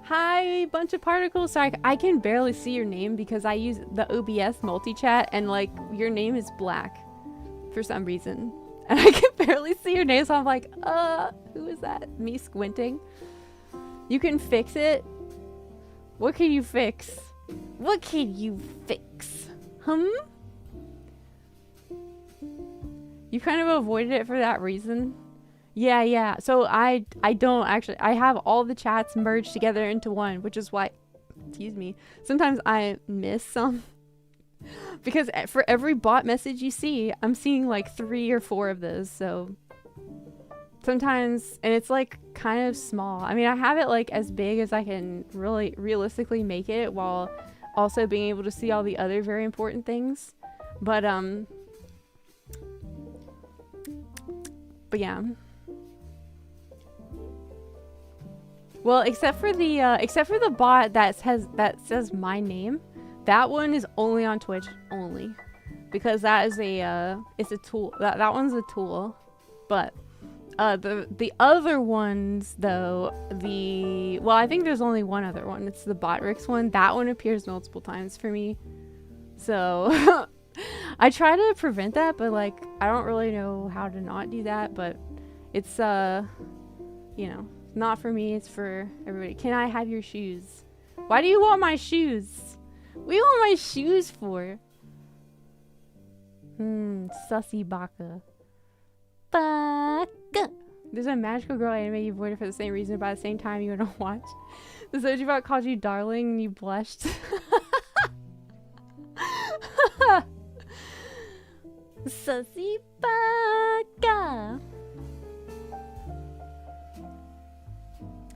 Hi, bunch of particles. Sorry, I can barely see your name because I use the OBS multi-chat and like your name is black for some reason. And I can barely see your name, so I'm like, who is that? Me squinting. You can fix it? What can you fix? What can you fix? You kind of avoided it for that reason? Yeah. So I don't actually, I have all the chats merged together into one, which is why tease me. Sometimes I miss some. Because for every bot message you see, I'm seeing like 3 or 4 of those. So sometimes, and it's like kind of small. I mean, I have it like as big as I can really realistically make it while also being able to see all the other very important things. But yeah. Well, except for the bot that says my name. That one is only on Twitch only, because that is it's a tool. That one's a tool, but the other ones though, well, I think there's only one other one. It's the Botrix one. That one appears multiple times for me, so I try to prevent that, but like I don't really know how to not do that. But it's you know, not for me. It's for everybody. Can I have your shoes? Why do you want my shoes? What do you want my shoes for? Sussy Baka. Baka. There's a magical girl anime you avoided for the same reason, but at the same time you don't watch. The Zojie bot called you darling and you blushed. Sussy Baka.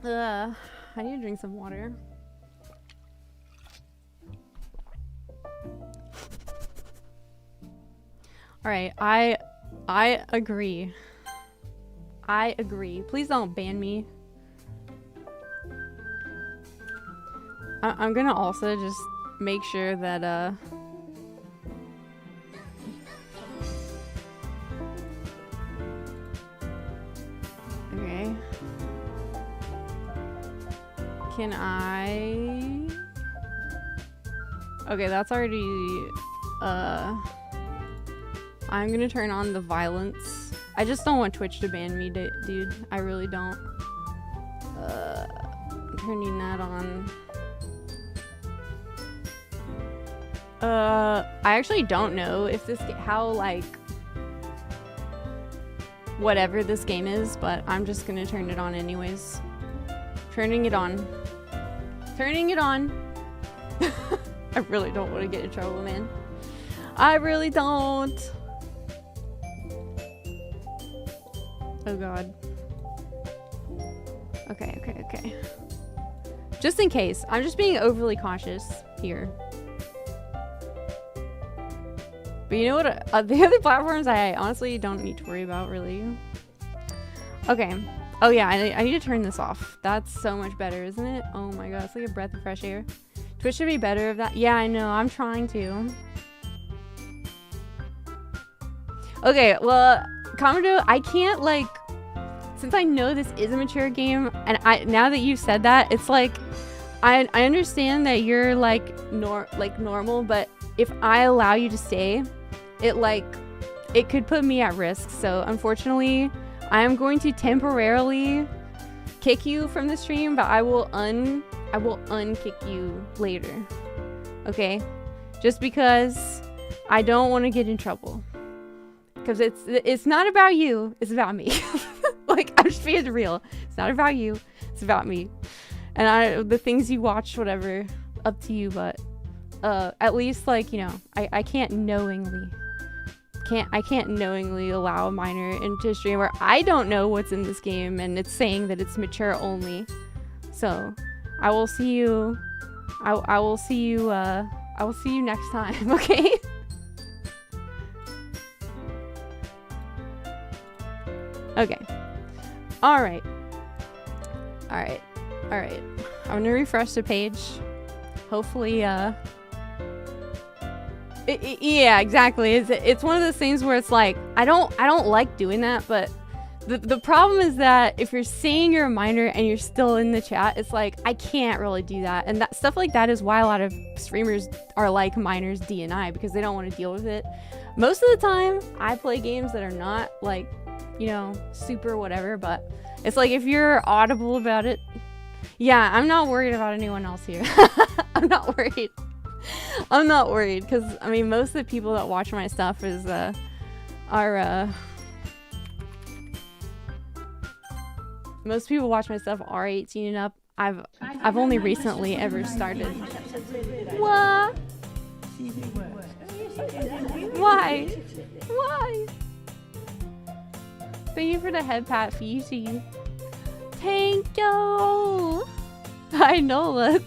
I need to drink some water. Alright, I agree. I agree. Please don't ban me. I'm gonna also just make sure that, okay. Can I... Okay, that's already, I'm gonna turn on the violence. I just don't want Twitch to ban me, dude. I really don't. I'm turning that on. I actually don't know if how, like, whatever this game is, but I'm just gonna turn it on anyways. Turning it on. Turning it on. I really don't want to get in trouble, man. I really don't. Oh god. Okay. Just in case. I'm just being overly cautious here. But you know what? The other platforms I honestly don't need to worry about, really. Okay. Oh yeah, I need to turn this off. That's so much better, isn't it? Oh my god, it's like a breath of fresh air. Twitch should be better of that. Yeah, I know. I'm trying to. Okay, well, Commodore, I can't, like, since I know this is a mature game, and now that you've said that, it's like, I understand that you're like normal, but if I allow you to stay, it could put me at risk. So unfortunately, I am going to temporarily kick you from the stream, but I will unkick you later. Okay? Just because I don't want to get in trouble. Because it's not about you, it's about me. Like, I'm just being real. It's not about you, it's about me. And the things you watch, whatever, up to you, but at least, like, you know, I can't knowingly allow a minor into a stream where I don't know what's in this game and it's saying that it's mature only. So I will see you I will see you next time, okay? Okay. Alright. I'm gonna refresh the page. Hopefully, yeah, exactly. It's one of those things where it's like, I don't like doing that, but the problem is that if you're saying you're a minor and you're still in the chat, it's like, I can't really do that. And that stuff like that is why a lot of streamers are like minors DNI, because they don't want to deal with it. Most of the time, I play games that are not, like, you know, super whatever, but it's like, if you're audible about it, yeah, I'm not worried about anyone else here. I'm not worried. Because, I mean, most of the people that watch my stuff most people watch my stuff are 18 and up. I've only recently ever started. What? Why? Why? Thank you for the head pat, Fiji. Thank you. I know that.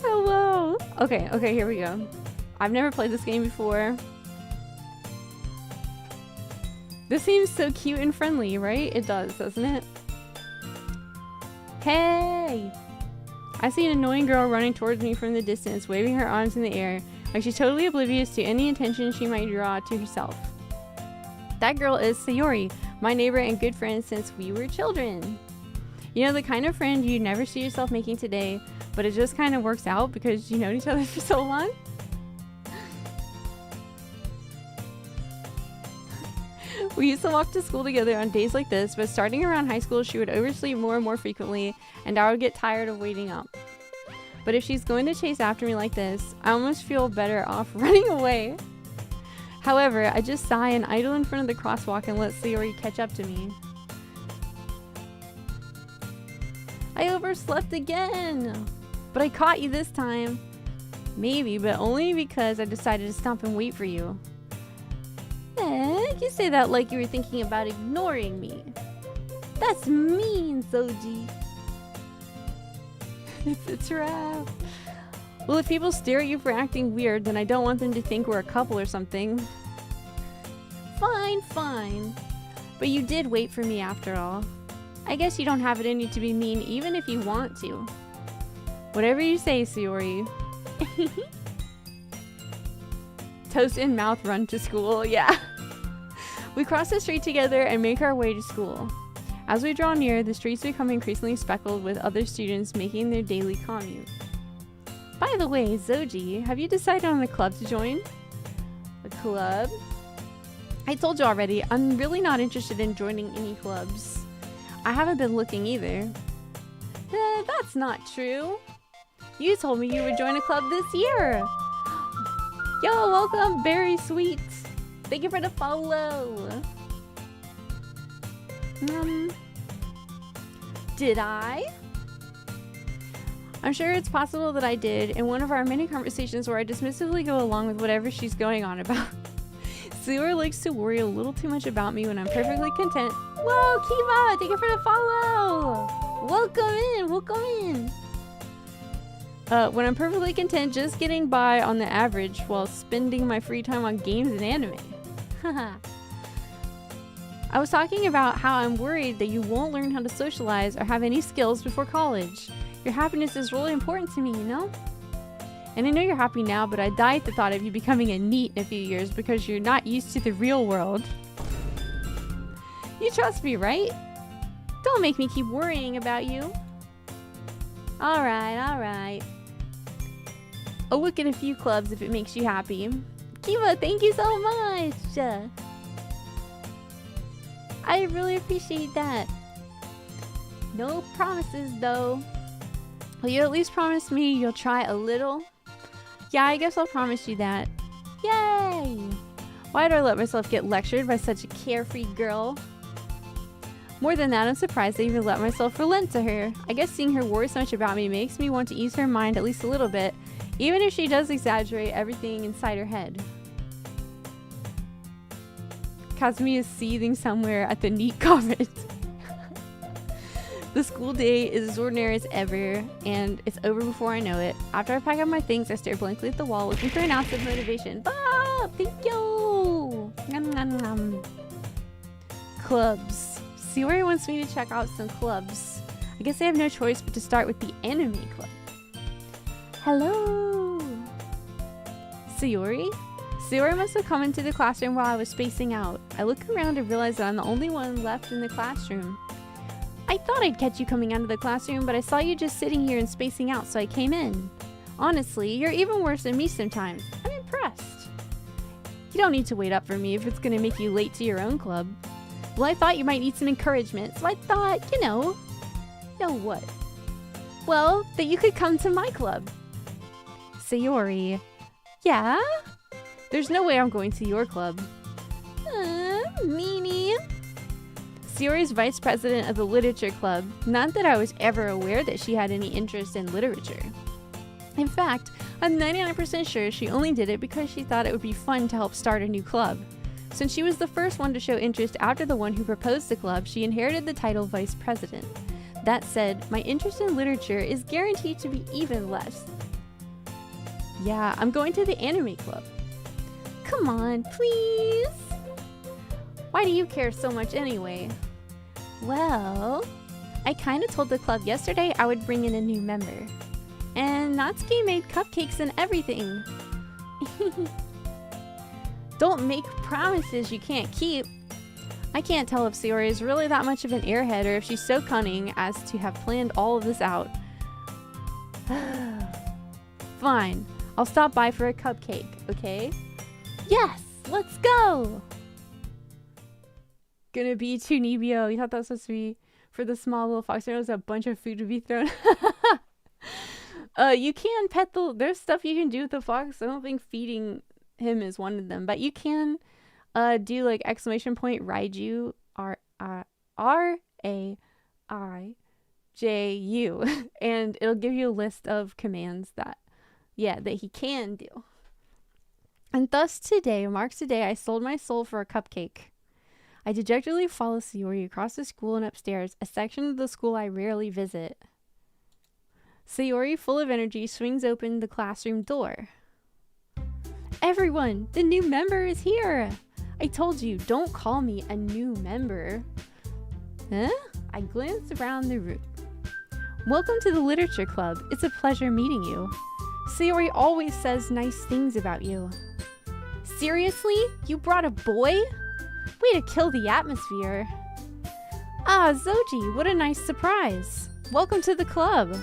Hello. Okay, here we go. I've never played this game before. This seems so cute and friendly, right? It does, doesn't it? Hey! I see an annoying girl running towards me from the distance, waving her arms in the air, like she's totally oblivious to any attention she might draw to herself. That girl is Sayori, my neighbor and good friend since we were children. You know, the kind of friend you never see yourself making today, but it just kind of works out because you know each other for so long. We used to walk to school together on days like this, but starting around high school, she would oversleep more and more frequently, and I would get tired of waiting up. But if she's going to chase after me like this, I almost feel better off running away. However, I just sigh and idle in front of the crosswalk and let Sayori catch up to me. I overslept again! But I caught you this time. Maybe, but only because I decided to stop and wait for you. You say that like you were thinking about ignoring me. That's mean, Zojie. It's rough. Well, if people stare at you for acting weird, then I don't want them to think we're a couple or something. Fine. But you did wait for me after all. I guess you don't have it in you to be mean even if you want to. Whatever you say, Sayori. Toast in mouth, run to school. Yeah. We cross the street together and make our way to school. As we draw near, the streets become increasingly speckled with other students making their daily commute. By the way, Zojie, have you decided on a club to join? A club? I told you already, I'm really not interested in joining any clubs. I haven't been looking either. That's not true. You told me you would join a club this year. Yo, welcome, Very Sweet. Thank you for the follow. Did I? I'm sure it's possible that I did in one of our many conversations where I dismissively go along with whatever she's going on about. Sayori likes to worry a little too much about me when I'm perfectly content. Whoa, Kiva, thank you for the follow. Welcome in. When I'm perfectly content just getting by on the average while spending my free time on games and anime. I was talking about how I'm worried that you won't learn how to socialize or have any skills before college. Your happiness is really important to me, you know? And I know you're happy now, but I die at the thought of you becoming a NEET in a few years because you're not used to the real world. You trust me, right? Don't make me keep worrying about you. Alright. I'll look at a few clubs if it makes you happy. Kiva, thank you so much! I really appreciate that. No promises, though. Will you at least promise me you'll try a little? Yeah, I guess I'll promise you that. Yay! Why do I let myself get lectured by such a carefree girl? More than that, I'm surprised I even let myself relent to her. I guess seeing her worry so much about me makes me want to ease her mind at least a little bit, even if she does exaggerate everything inside her head. Kazumi is seething somewhere at the NEET comment. The school day is as ordinary as ever, and it's over before I know it. After I pack up my things, I stare blankly at the wall, looking for an ounce of motivation. Ah, thank you! Nom, nom, nom. Clubs. Sayori wants me to check out some clubs. I guess I have no choice but to start with the anime club. Hello! Sayori? Sayori must have come into the classroom while I was spacing out. I look around and realize that I'm the only one left in the classroom. I thought I'd catch you coming out of the classroom, but I saw you just sitting here and spacing out, so I came in. Honestly, you're even worse than me sometimes. I'm impressed. You don't need to wait up for me if it's going to make you late to your own club. Well, I thought you might need some encouragement, so I thought, you know what? Well, that you could come to my club. Sayori. Yeah? There's no way I'm going to your club. Meanie. Sayori's vice president of the literature club. Not that I was ever aware that she had any interest in literature. In fact, I'm 99% sure she only did it because she thought it would be fun to help start a new club. Since she was the first one to show interest after the one who proposed the club, she inherited the title vice president. That said, my interest in literature is guaranteed to be even less. Yeah, I'm going to the anime club. Come on, please. Why do you care so much anyway? Well, I kind of told the club yesterday I would bring in a new member. And Natsuki made cupcakes and everything. Don't make promises you can't keep. I can't tell if Sayori is really that much of an airhead or if she's so cunning as to have planned all of this out. Fine, I'll stop by for a cupcake, okay? Yes, let's go! Gonna be Chunibyo. You thought that was supposed to be for the small little fox. There was a bunch of food to be thrown. You can pet there's stuff you can do with the fox. I don't think feeding him is one of them, but you can do like exclamation point Raiju RAIJU and it'll give you a list of commands that he can do. And thus today marks the day I sold my soul for a cupcake. I dejectedly follow Sayori across the school and upstairs, a section of the school I rarely visit. Sayori, full of energy, swings open the classroom door. Everyone, the new member is here! I told you, don't call me a new member. Huh? I glance around the room. Welcome to the literature club. It's a pleasure meeting you. Sayori always says nice things about you. Seriously? You brought a boy? Way to kill the atmosphere. Ah, Zojie, what a nice surprise. Welcome to the club.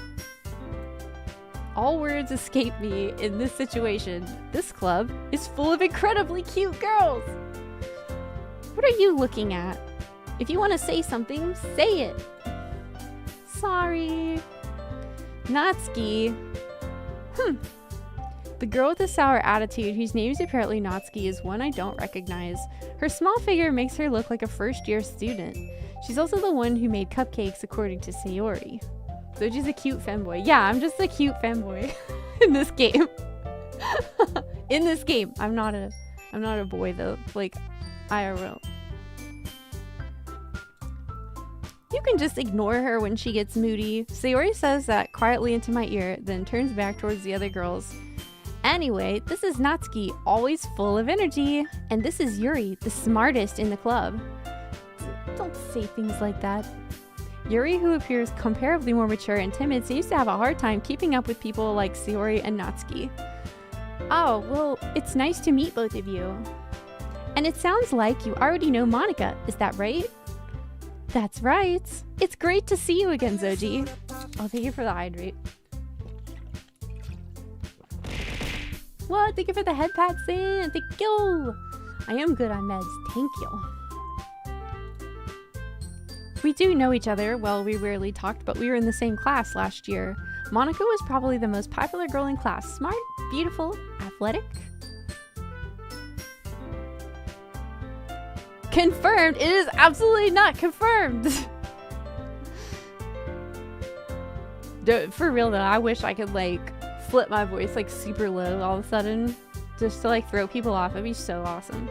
All words escape me in this situation. This club is full of incredibly cute girls. What are you looking at? If you want to say something, say it. Sorry. Natsuki. The girl with the sour attitude, whose name is apparently Natsuki, is one I don't recognize. Her small figure makes her look like a first-year student. She's also the one who made cupcakes, according to Sayori. Zojie's a cute femboy. Yeah, I'm just a cute femboy in this game. In this game, I'm not a boy though. Like IRL. You can just ignore her when she gets moody. Sayori says that quietly into my ear, then turns back towards the other girls. Anyway, this is Natsuki, always full of energy. And this is Yuri, the smartest in the club. Don't say things like that. Yuri, who appears comparably more mature and timid, seems to have a hard time keeping up with people like Sayori and Natsuki. Oh, well, it's nice to meet both of you. And it sounds like you already know Monica, is that right? That's right. It's great to see you again, Zojie. Oh, thank you for the hydrate. What? Thank you for the head pats in. Thank you. I am good on meds. Thank you. We do know each other. Well, we rarely talked, but we were in the same class last year. Monica was probably the most popular girl in class. Smart, beautiful, athletic. Confirmed! It is absolutely not confirmed! For real though, I wish I could like flip my voice like super low all of a sudden. Just to like throw people off. It'd be so awesome.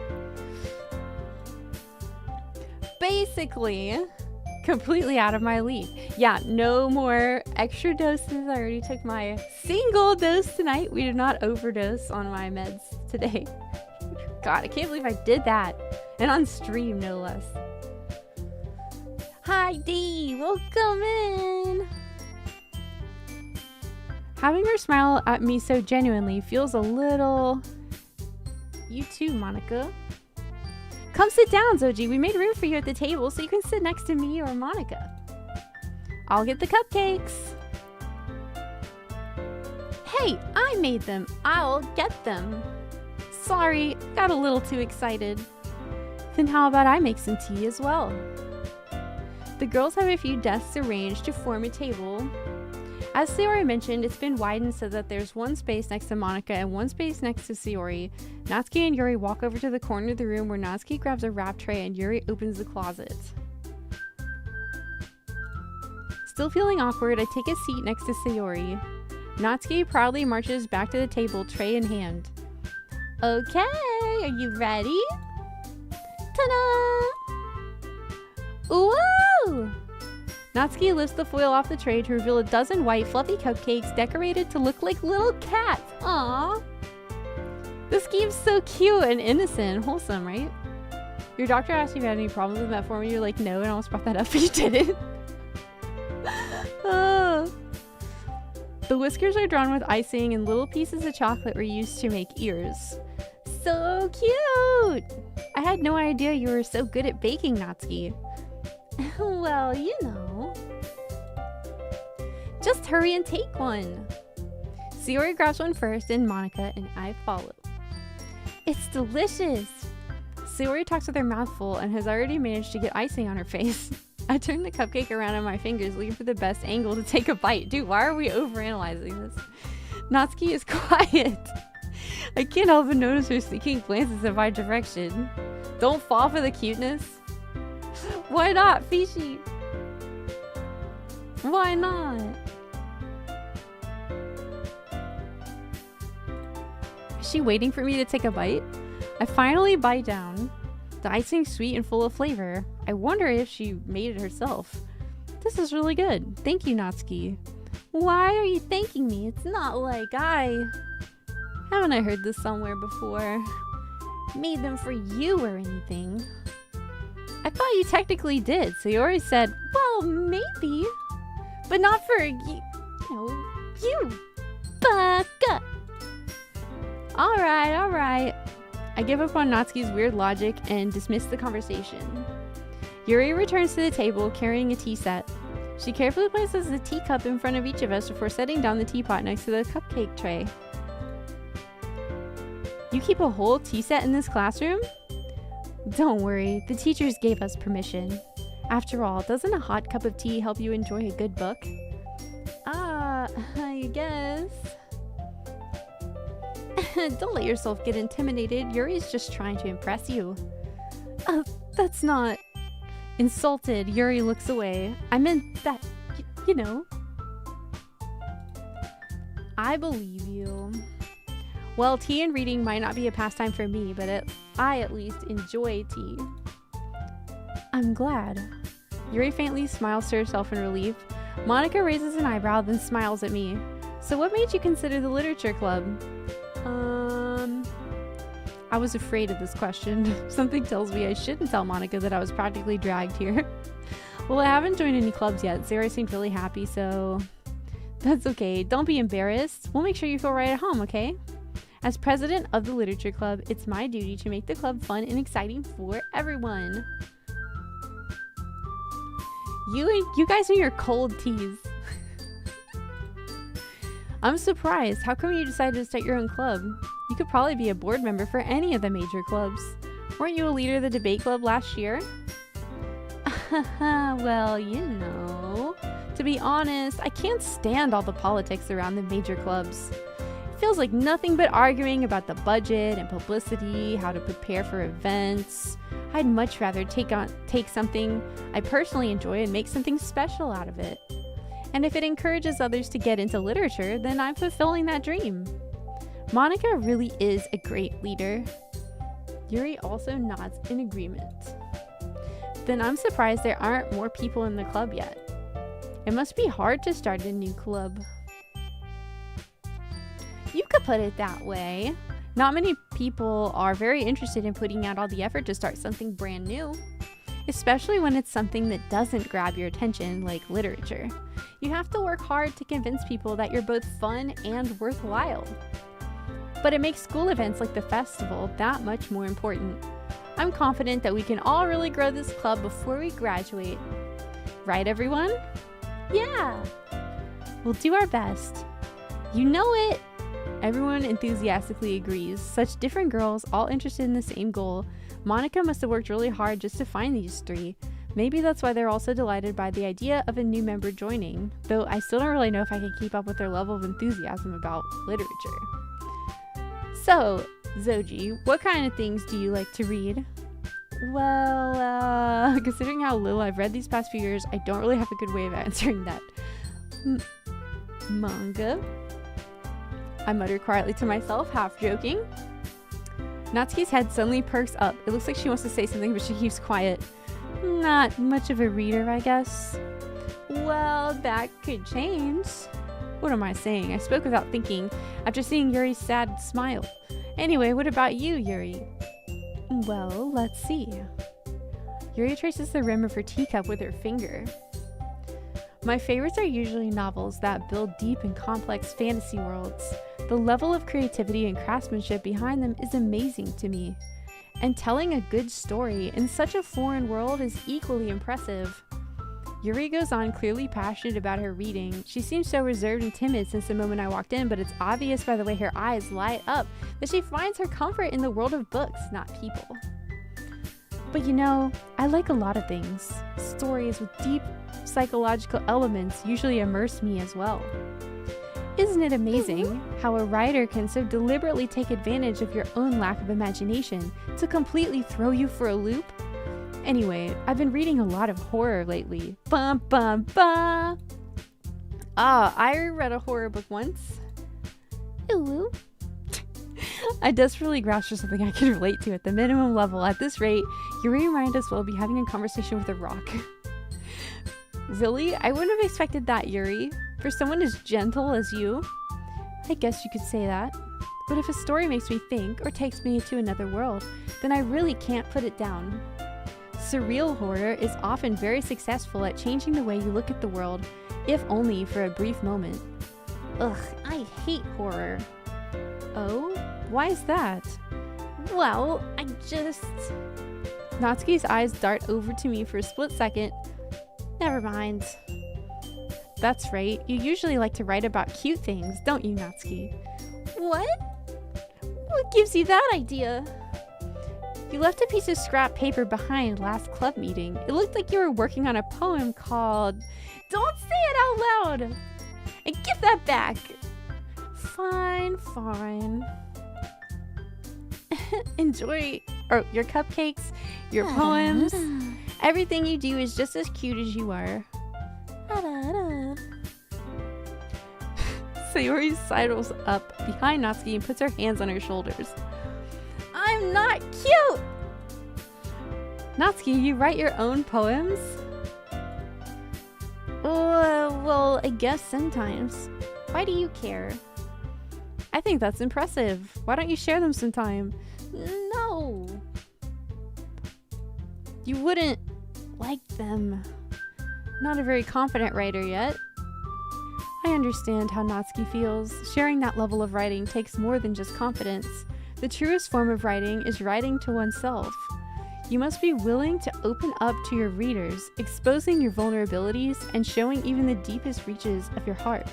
Basically, completely out of my league. Yeah, no more extra doses. I already took my single dose tonight. We did not overdose on my meds today. God, I can't believe I did that. And on stream, no less. Hi, D. Welcome in. Having her smile at me so genuinely feels a little... You too, Monica. Come sit down, Zojie. We made room for you at the table so you can sit next to me or Monica. I'll get the cupcakes. Hey, I made them. I'll get them. Sorry, got a little too excited. Then how about I make some tea as well? The girls have a few desks arranged to form a table. As Sayori mentioned, it's been widened so that there's one space next to Monica and one space next to Sayori. Natsuki and Yuri walk over to the corner of the room where Natsuki grabs a wrap tray and Yuri opens the closet. Still feeling awkward, I take a seat next to Sayori. Natsuki proudly marches back to the table, tray in hand. Okay, are you ready? Ta-da! Woo! Natsuki lifts the foil off the tray to reveal a dozen white, fluffy cupcakes decorated to look like little cats. Aww! This game's so cute and innocent and wholesome, right? Your doctor asked you if you had any problems with metformin, you're like, no, and I almost brought that up, but you didn't. The whiskers are drawn with icing and little pieces of chocolate were used to make ears. So cute! I had no idea you were so good at baking, Natsuki. Well, you know. Just hurry and take one. Sayori grabs one first, and Monica and I follow. It's delicious! Sayori talks with her mouth full and has already managed to get icing on her face. I turn the cupcake around on my fingers, looking for the best angle to take a bite. Dude, why are we overanalyzing this? Natsuki is quiet. I can't help but notice her sneaking glances in my direction. Don't fall for the cuteness. Why not, Fishy? Why not? Is she waiting for me to take a bite? I finally bite down. The icing's sweet and full of flavor. I wonder if she made it herself. This is really good. Thank you, Natsuki. Why are you thanking me? It's not like haven't I heard this somewhere before? Made them for you or anything. I thought you technically did. Sayori said, well, maybe. But not for you. You. Baka. Alright. I give up on Natsuki's weird logic and dismiss the conversation. Yuri returns to the table carrying a tea set. She carefully places the teacup in front of each of us before setting down the teapot next to the cupcake tray. You keep a whole tea set in this classroom? Don't worry, the teachers gave us permission. After all, doesn't a hot cup of tea help you enjoy a good book? I guess. Don't let yourself get intimidated. Yuri's just trying to impress you. That's not... Insulted, Yuri looks away. I meant that, you know. I believe you. Well, tea and reading might not be a pastime for me, but I at least enjoy tea. I'm glad. Yuri faintly smiles to herself in relief. Monica raises an eyebrow, then smiles at me. So what made you consider the literature club? I was afraid of this question. Something tells me I shouldn't tell Monica that I was practically dragged here. Well, I haven't joined any clubs yet. Sarah seemed really happy, so... That's okay. Don't be embarrassed. We'll make sure you feel right at home, okay? As president of the literature club, it's my duty to make the club fun and exciting for everyone. You guys are your cold teas. I'm surprised. How come you decided to start your own club? You could probably be a board member for any of the major clubs. Weren't you a leader of the debate club last year? Well, you know. To be honest, I can't stand all the politics around the major clubs. It feels like nothing but arguing about the budget and publicity, how to prepare for events. I'd much rather take something I personally enjoy and make something special out of it. And if it encourages others to get into literature, then I'm fulfilling that dream. Monica really is a great leader. Yuri also nods in agreement. Then I'm surprised there aren't more people in the club yet. It must be hard to start a new club. You could put it that way. Not many people are very interested in putting out all the effort to start something brand new. Especially when it's something that doesn't grab your attention, like literature. You have to work hard to convince people that you're both fun and worthwhile. But it makes school events like the festival that much more important. I'm confident that we can all really grow this club before we graduate. Right, everyone? Yeah! We'll do our best. You know it! Everyone enthusiastically agrees. Such different girls, all interested in the same goal. Monica must have worked really hard just to find these three. Maybe that's why they're also delighted by the idea of a new member joining, though I still don't really know if I can keep up with their level of enthusiasm about literature. So, Zojie, what kind of things do you like to read? Well, considering how little I've read these past few years, I don't really have a good way of answering that. Manga? I muttered quietly to myself, half joking. Natsuki's head suddenly perks up. It looks like she wants to say something, but she keeps quiet. Not much of a reader, I guess. Well, that could change. What am I saying? I spoke without thinking, after seeing Yuri's sad smile. Anyway, what about you, Yuri? Well, let's see. Yuri traces the rim of her teacup with her finger. My favorites are usually novels that build deep and complex fantasy worlds. The level of creativity and craftsmanship behind them is amazing to me. And telling a good story in such a foreign world is equally impressive. Yuri goes on, clearly passionate about her reading. She seems so reserved and timid since the moment I walked in, but it's obvious by the way her eyes light up that she finds her comfort in the world of books, not people. But you know, I like a lot of things. Stories with deep psychological elements usually immerse me as well. Isn't it amazing how a writer can so deliberately take advantage of your own lack of imagination to completely throw you for a loop? Anyway, I've been reading a lot of horror lately. Bum bum bum! I read a horror book once. Ooh. I desperately grasped for something I could relate to at the minimum level. At this rate, Yuri might as well be having a conversation with a rock. Really? I wouldn't have expected that, Yuri. For someone as gentle as you? I guess you could say that. But if a story makes me think or takes me into another world, then I really can't put it down. Surreal horror is often very successful at changing the way you look at the world, if only for a brief moment. Ugh, I hate horror. Oh? Why is that? Well, I just... Natsuki's eyes dart over to me for a split second. Never mind. That's right, you usually like to write about cute things, don't you, Natsuki? What? What gives you that idea? You left a piece of scrap paper behind last club meeting. It looked like you were working on a poem called... Don't say it out loud! And give that back! Fine, fine. Enjoy your cupcakes, your poems. Everything you do is just as cute as you are. Sayori sidles up behind Natsuki and puts her hands on her shoulders. I'm not cute! Natsuki, you write your own poems? Well, I guess sometimes. Why do you care? I think that's impressive. Why don't you share them sometime? No. You wouldn't like them. Not a very confident writer yet. I understand how Natsuki feels. Sharing that level of writing takes more than just confidence. The truest form of writing is writing to oneself. You must be willing to open up to your readers, exposing your vulnerabilities and showing even the deepest reaches of your heart.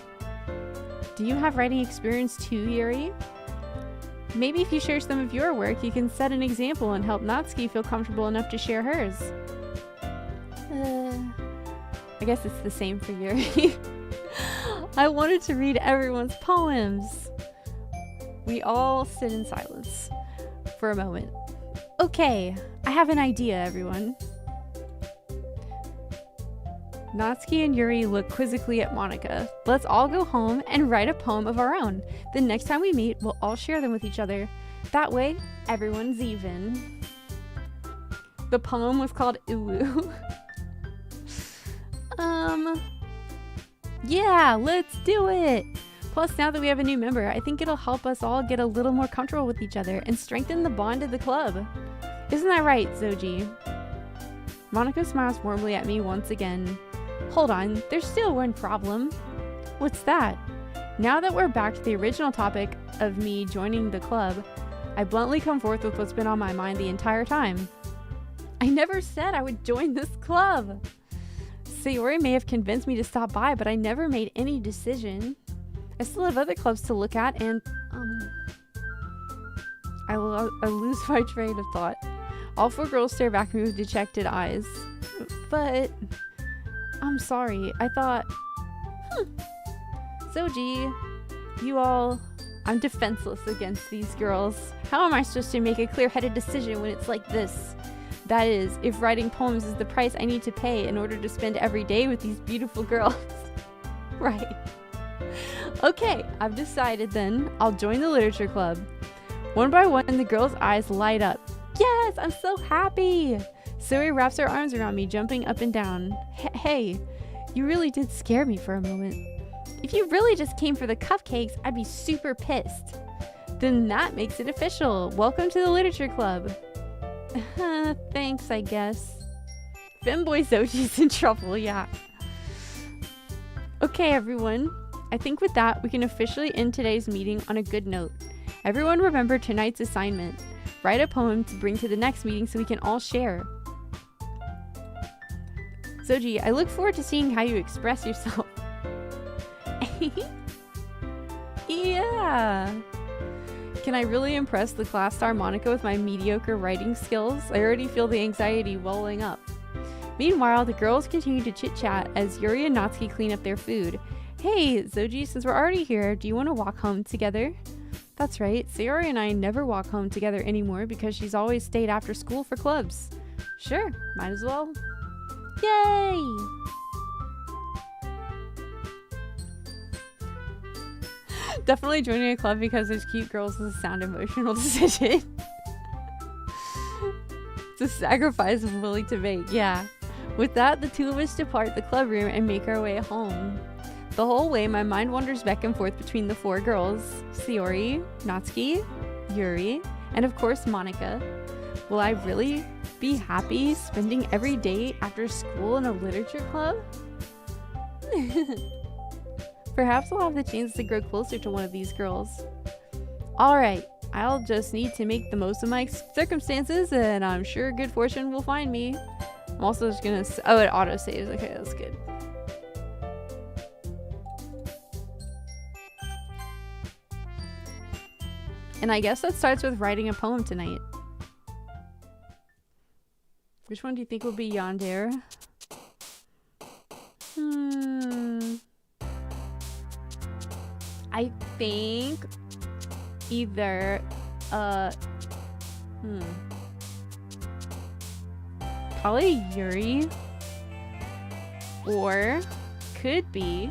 Do you have writing experience too, Yuri? Maybe if you share some of your work, you can set an example and help Natsuki feel comfortable enough to share hers. I guess it's the same for Yuri. I wanted to read everyone's poems. We all sit in silence for a moment. Okay, I have an idea, everyone. Natsuki and Yuri look quizzically at Monika. Let's all go home and write a poem of our own. The next time we meet, we'll all share them with each other. That way, everyone's even. The poem was called Uwu. Yeah, let's do it! Plus, now that we have a new member, I think it'll help us all get a little more comfortable with each other and strengthen the bond of the club. Isn't that right, Zojie? Monika smiles warmly at me once again. Hold on, there's still one problem. What's that? Now that we're back to the original topic of me joining the club, I bluntly come forth with what's been on my mind the entire time. I never said I would join this club! Sayori may have convinced me to stop by, but I never made any decision. I still have other clubs to look at, and, I lose my train of thought. All four girls stare back at me with dejected eyes. But, I'm sorry, I thought, Zojie, I'm defenseless against these girls. How am I supposed to make a clear-headed decision when it's like this? That is, if writing poems is the price I need to pay in order to spend every day with these beautiful girls. Right. Okay, I've decided then. I'll join the literature club. One by one, the girls' eyes light up. Yes, I'm so happy. Zoe wraps her arms around me, jumping up and down. Hey, you really did scare me for a moment. If you really just came for the cupcakes, I'd be super pissed. Then that makes it official. Welcome to the literature club. Thanks, I guess. Femboy Zojie's in trouble, yeah. Okay, everyone. I think with that, we can officially end today's meeting on a good note. Everyone remember tonight's assignment. Write a poem to bring to the next meeting so we can all share. Zojie, I look forward to seeing how you express yourself. Yeah. Can I really impress the class star Monica with my mediocre writing skills? I already feel the anxiety welling up. Meanwhile, the girls continue to chit-chat as Yuri and Natsuki clean up their food. Hey, Zojie, since we're already here, do you want to walk home together? That's right, Sayori and I never walk home together anymore because she's always stayed after school for clubs. Sure, might as well. Yay! Definitely joining a club because there's cute girls is a sound emotional decision. It's a sacrifice I'm willing to make, yeah. With that, the two of us depart the club room and make our way home. The whole way, my mind wanders back and forth between the four girls, Sayori, Natsuki, Yuri, and of course Monica. Will I really be happy spending every day after school in a literature club? Perhaps I'll have the chance to grow closer to one of these girls. Alright, I'll just need to make the most of my circumstances, and I'm sure good fortune will find me. I'm also just gonna... Oh, it auto-saves. Okay, that's good. And I guess that starts with writing a poem tonight. Which one do you think will be Yandere? I think either probably Yuri, or could be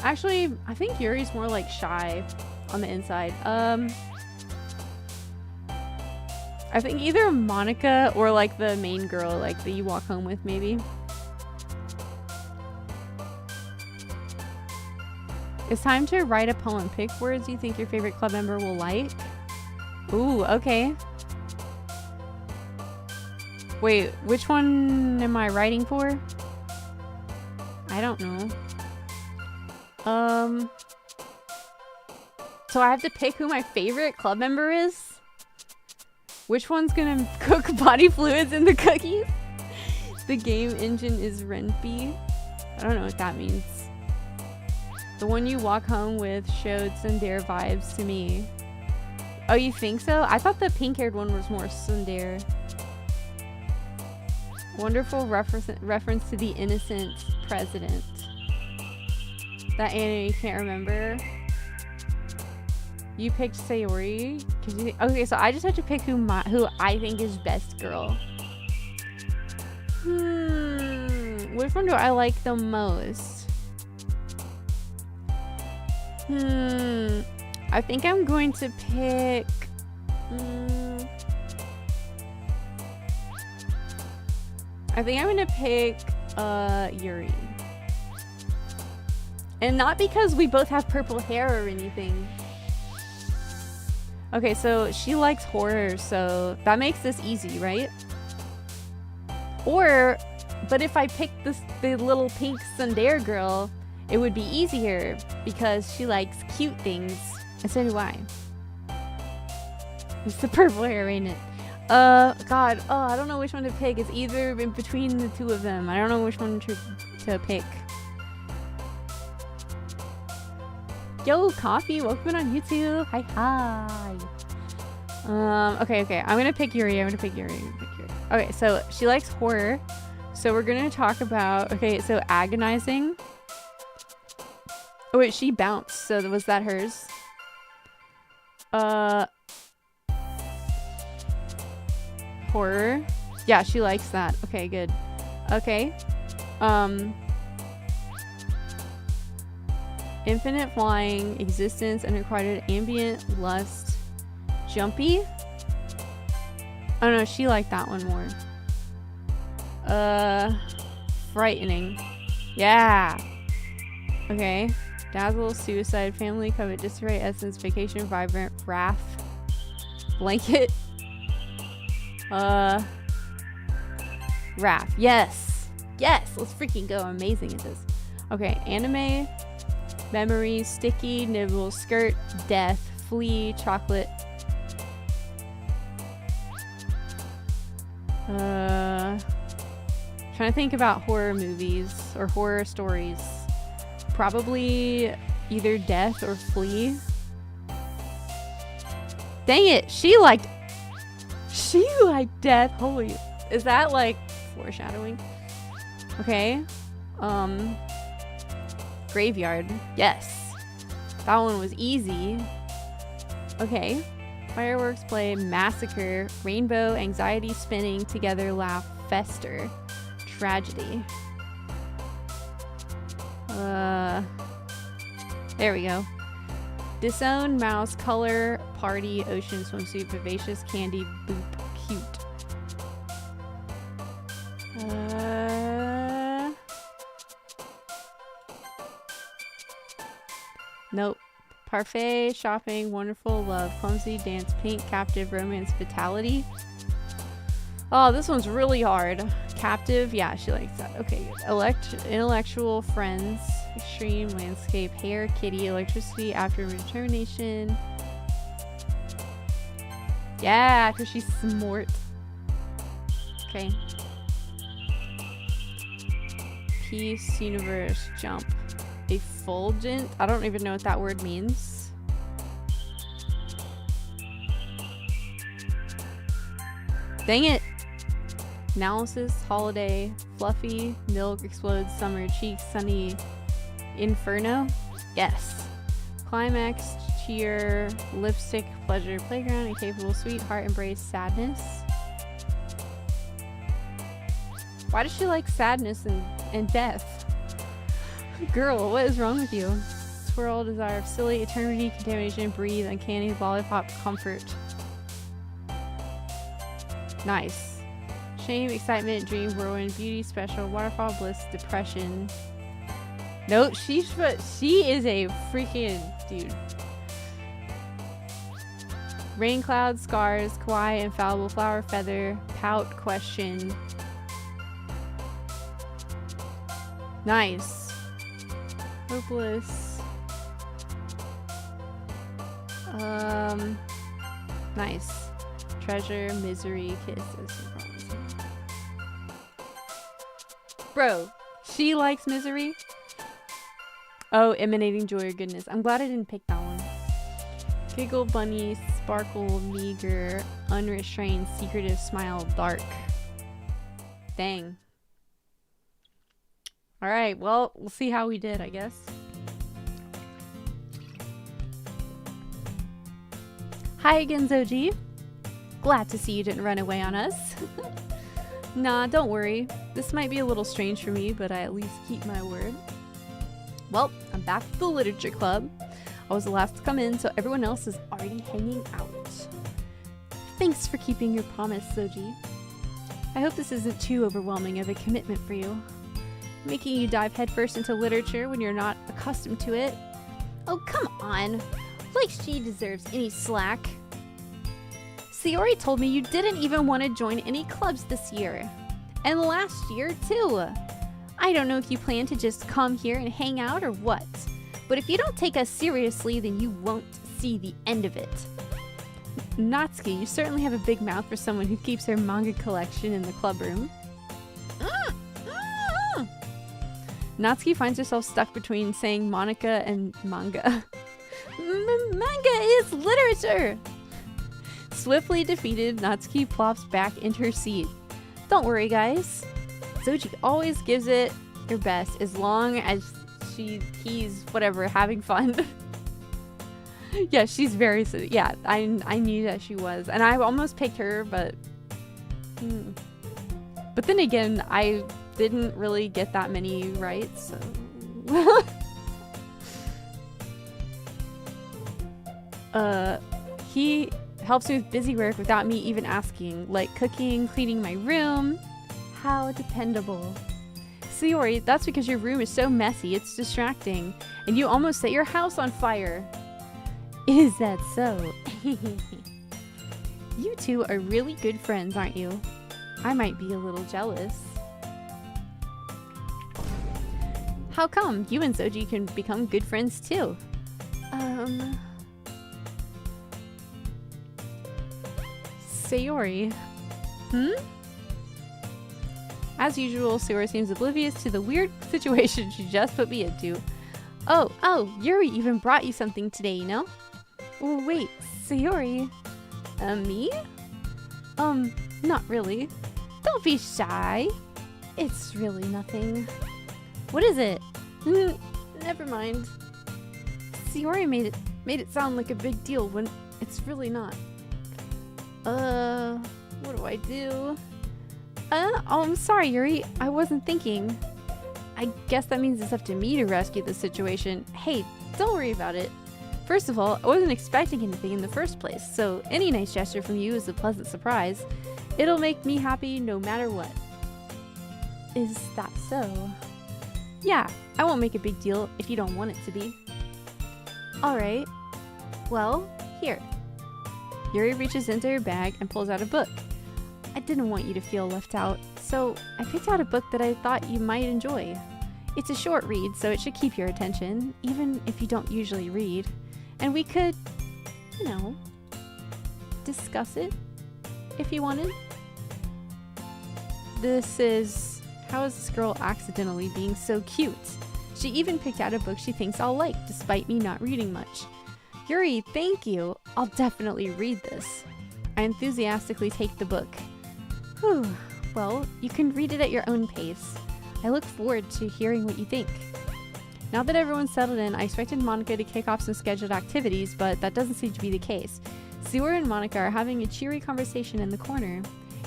actually I think Yuri's more like shy on the inside. I think either Monica or like the main girl, like that you walk home with, maybe. It's time to write a poem. Pick words you think your favorite club member will like. Ooh, okay. Wait, which one am I writing for? I don't know. So I have to pick who my favorite club member is? Which one's gonna cook body fluids in the cookies? The game engine is Renpy. I don't know what that means. The one you walk home with showed tsundere vibes to me. Oh, you think so? I thought the pink-haired one was more tsundere. Wonderful reference to the innocent president. That anime you can't remember. You picked Sayori. Okay, so I just have to pick who I think is best girl. Which one do I like the most? I think I'm going to pick... I think I'm going to pick Yuri. And not because we both have purple hair or anything. Okay, so she likes horror, so that makes this easy, right? Or, but if I pick the little pink tsundere girl, it would be easier because she likes cute things, and so do I. It's the purple hair, ain't it? God, I don't know which one to pick. It's either in between the two of them. I don't know which one to pick. Yo, Coffee, welcome on YouTube. Hi. Okay. I'm gonna pick Yuri. Okay, so she likes horror. So we're gonna talk about, okay, so agonizing. Oh wait, she bounced. So was that hers? Horror. Yeah, she likes that. Okay, good. Okay. Infinite flying, existence, unrequited ambient, lust, jumpy. Oh no, she liked that one more. Frightening. Yeah. Okay. Dazzle, suicide, family, covet, disarray, essence, vacation, vibrant, wrath, blanket. Wrath. Yes. Yes. Let's freaking go. I'm amazing at this. Okay. Anime, memory, sticky, nibble, skirt, death, flea, chocolate. Trying to think about horror movies or horror stories. Probably either death or flea. Dang it, she liked death. Holy, is that like foreshadowing? Okay. Graveyard. Yes. That one was easy. Okay. Fireworks, play, massacre, rainbow, anxiety, spinning, together, laugh, fester, tragedy. There we go. Disown, mouse, color, party, ocean, swimsuit, vivacious, candy, boop, cute. Nope. Parfait, shopping, wonderful, love, clumsy, dance, pink, captive, romance, vitality. Oh, this one's really hard. Captive, yeah, she likes that. Okay, good. Intellectual, friends, extreme, landscape, hair, kitty, electricity, after determination. Yeah, because she's smart. Okay. Peace, universe, jump. Effulgent? I don't even know what that word means. Dang it! Analysis, holiday, fluffy, milk, explodes, summer, cheeks, sunny, inferno. Yes. Climax, cheer, lipstick, pleasure, playground, incapable, sweetheart, embrace, sadness. Why does she like sadness and death? Girl, what is wrong with you? Swirl, desire, silly, eternity, contamination, breathe, uncanny, lollipop, comfort. Nice. Shame, excitement, dream, whirlwind, beauty, special, waterfall, bliss, depression. Nope, she is a freaking dude. Rain cloud, scars, kawaii, infallible, flower, feather, pout, question. Nice. Hopeless. Nice. Treasure, misery, kisses. Bro, she likes misery. Oh, emanating joy or goodness. I'm glad I didn't pick that one. Giggle, bunny, sparkle, meager, unrestrained, secretive, smile, dark. Dang. Alright, well, we'll see how we did, I guess. Hi again, Zojie. Glad to see you didn't run away on us. Nah, don't worry. This might be a little strange for me, but I at least keep my word. Well, I'm back at the literature club. I was the last to come in, so everyone else is already hanging out. Thanks for keeping your promise, Zojie. I hope this isn't too overwhelming of a commitment for you. Making you dive headfirst into literature when you're not accustomed to it. Oh, come on. Like she deserves any slack. Sayori told me you didn't even want to join any clubs this year. And last year, too. I don't know if you plan to just come here and hang out or what. But if you don't take us seriously, then you won't see the end of it. Natsuki, you certainly have a big mouth for someone who keeps her manga collection in the club room. Natsuki finds herself stuck between saying Monica and manga. Manga is literature! Swiftly defeated, Natsuki plops back into her seat. Don't worry, guys. Zojie always gives it her best as long as he's whatever, having fun. Yeah, she's very, yeah, I knew that she was. And I almost picked her, but But then again, I didn't really get that many right, so... He helps me with busy work without me even asking, like cooking, cleaning my room. How dependable. Sayori, that's because your room is so messy, it's distracting, and you almost set your house on fire. Is that so? You two are really good friends, aren't you? I might be a little jealous. How come? You and Zojie can become good friends too. Sayori. As usual, Sayori seems oblivious to the weird situation she just put me into. Oh, Yuri even brought you something today, you know? Oh, wait, Sayori. Me? Not really. Don't be shy. It's really nothing. What is it? Never mind. Sayori made it sound like a big deal when it's really not. What do I do? I'm sorry, Yuri. I wasn't thinking. I guess that means it's up to me to rescue the situation. Hey, don't worry about it. First of all, I wasn't expecting anything in the first place, so any nice gesture from you is a pleasant surprise. It'll make me happy no matter what. Is that so? Yeah, I won't make a big deal if you don't want it to be. Alright. Well, here. Yuri reaches into her bag and pulls out a book. I didn't want you to feel left out, so I picked out a book that I thought you might enjoy. It's a short read, so it should keep your attention, even if you don't usually read. And we could, you know, discuss it, if you wanted. This is... How is this girl accidentally being so cute? She even picked out a book she thinks I'll like, despite me not reading much. Yuri, thank you! I'll definitely read this. I enthusiastically take the book. Whew. Well, you can read it at your own pace. I look forward to hearing what you think. Now that everyone's settled in, I expected Monica to kick off some scheduled activities, but that doesn't seem to be the case. Sayori and Monica are having a cheery conversation in the corner.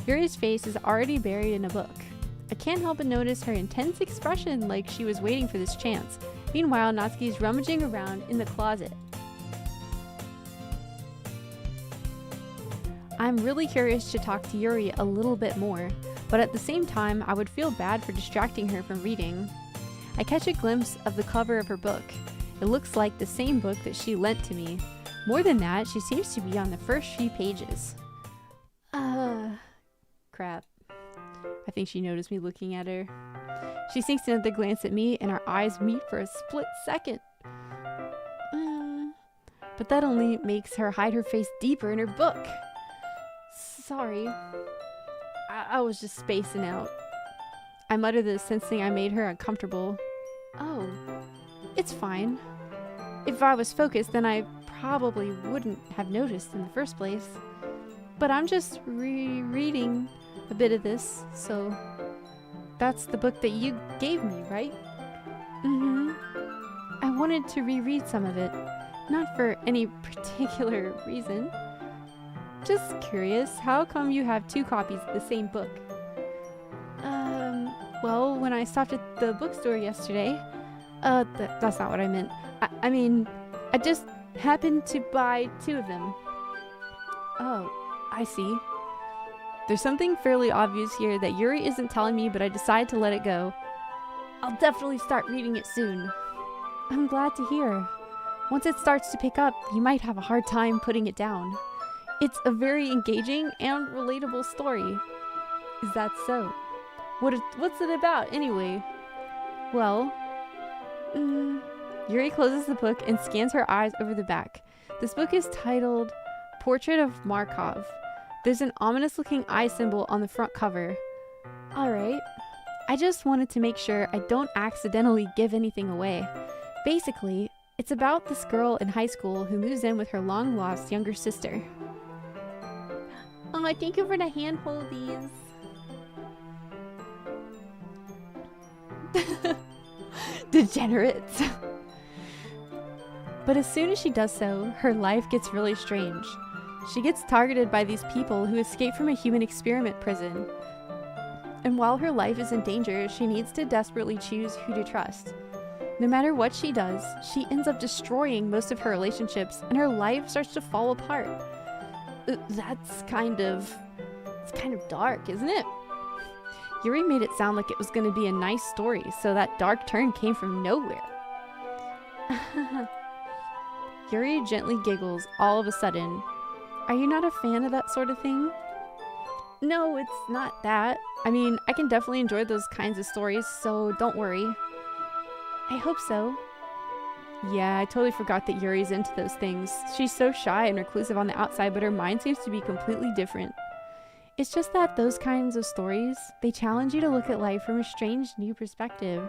Yuri's face is already buried in a book. I can't help but notice her intense expression, like she was waiting for this chance. Meanwhile, Natsuki's rummaging around in the closet. I'm really curious to talk to Yuri a little bit more, but at the same time, I would feel bad for distracting her from reading. I catch a glimpse of the cover of her book. It looks like the same book that she lent to me. More than that, she seems to be on the first few pages. Crap. I think she noticed me looking at her. She sinks another glance at me, and our eyes meet for a split second. But that only makes her hide her face deeper in her book. Sorry. I was just spacing out. I mutter this, sensing I made her uncomfortable. Oh, it's fine. If I was focused, then I probably wouldn't have noticed in the first place. But I'm just rereading a bit of this, so that's the book that you gave me, right? I wanted to reread some of it, not for any particular reason. Just curious, how come you have two copies of the same book? Well, when I stopped at the bookstore yesterday, that's not what I meant. I mean, I just happened to buy two of them. Oh, I see. There's something fairly obvious here that Yuri isn't telling me, but I decide to let it go. I'll definitely start reading it soon. I'm glad to hear. Once it starts to pick up, you might have a hard time putting it down. It's a very engaging and relatable story. Is that so? What's it about, anyway? Well, Yuri closes the book and scans her eyes over the back. This book is titled Portrait of Markov. There's an ominous-looking eye symbol on the front cover. Alright. I just wanted to make sure I don't accidentally give anything away. Basically, it's about this girl in high school who moves in with her long-lost younger sister. Oh, thank you for the hand-holdies. Degenerates. But as soon as she does so, her life gets really strange. She gets targeted by these people who escape from a human experiment prison. And while her life is in danger, she needs to desperately choose who to trust. No matter what she does, she ends up destroying most of her relationships, and her life starts to fall apart. It's kind of dark, isn't it? Yuri made it sound like it was going to be a nice story, so that dark turn came from nowhere. Yuri gently giggles all of a sudden. Are you not a fan of that sort of thing? No, it's not that. I mean, I can definitely enjoy those kinds of stories, so don't worry. I hope so. Yeah, I totally forgot that Yuri's into those things. She's so shy and reclusive on the outside, but her mind seems to be completely different. It's just that those kinds of stories, they challenge you to look at life from a strange new perspective.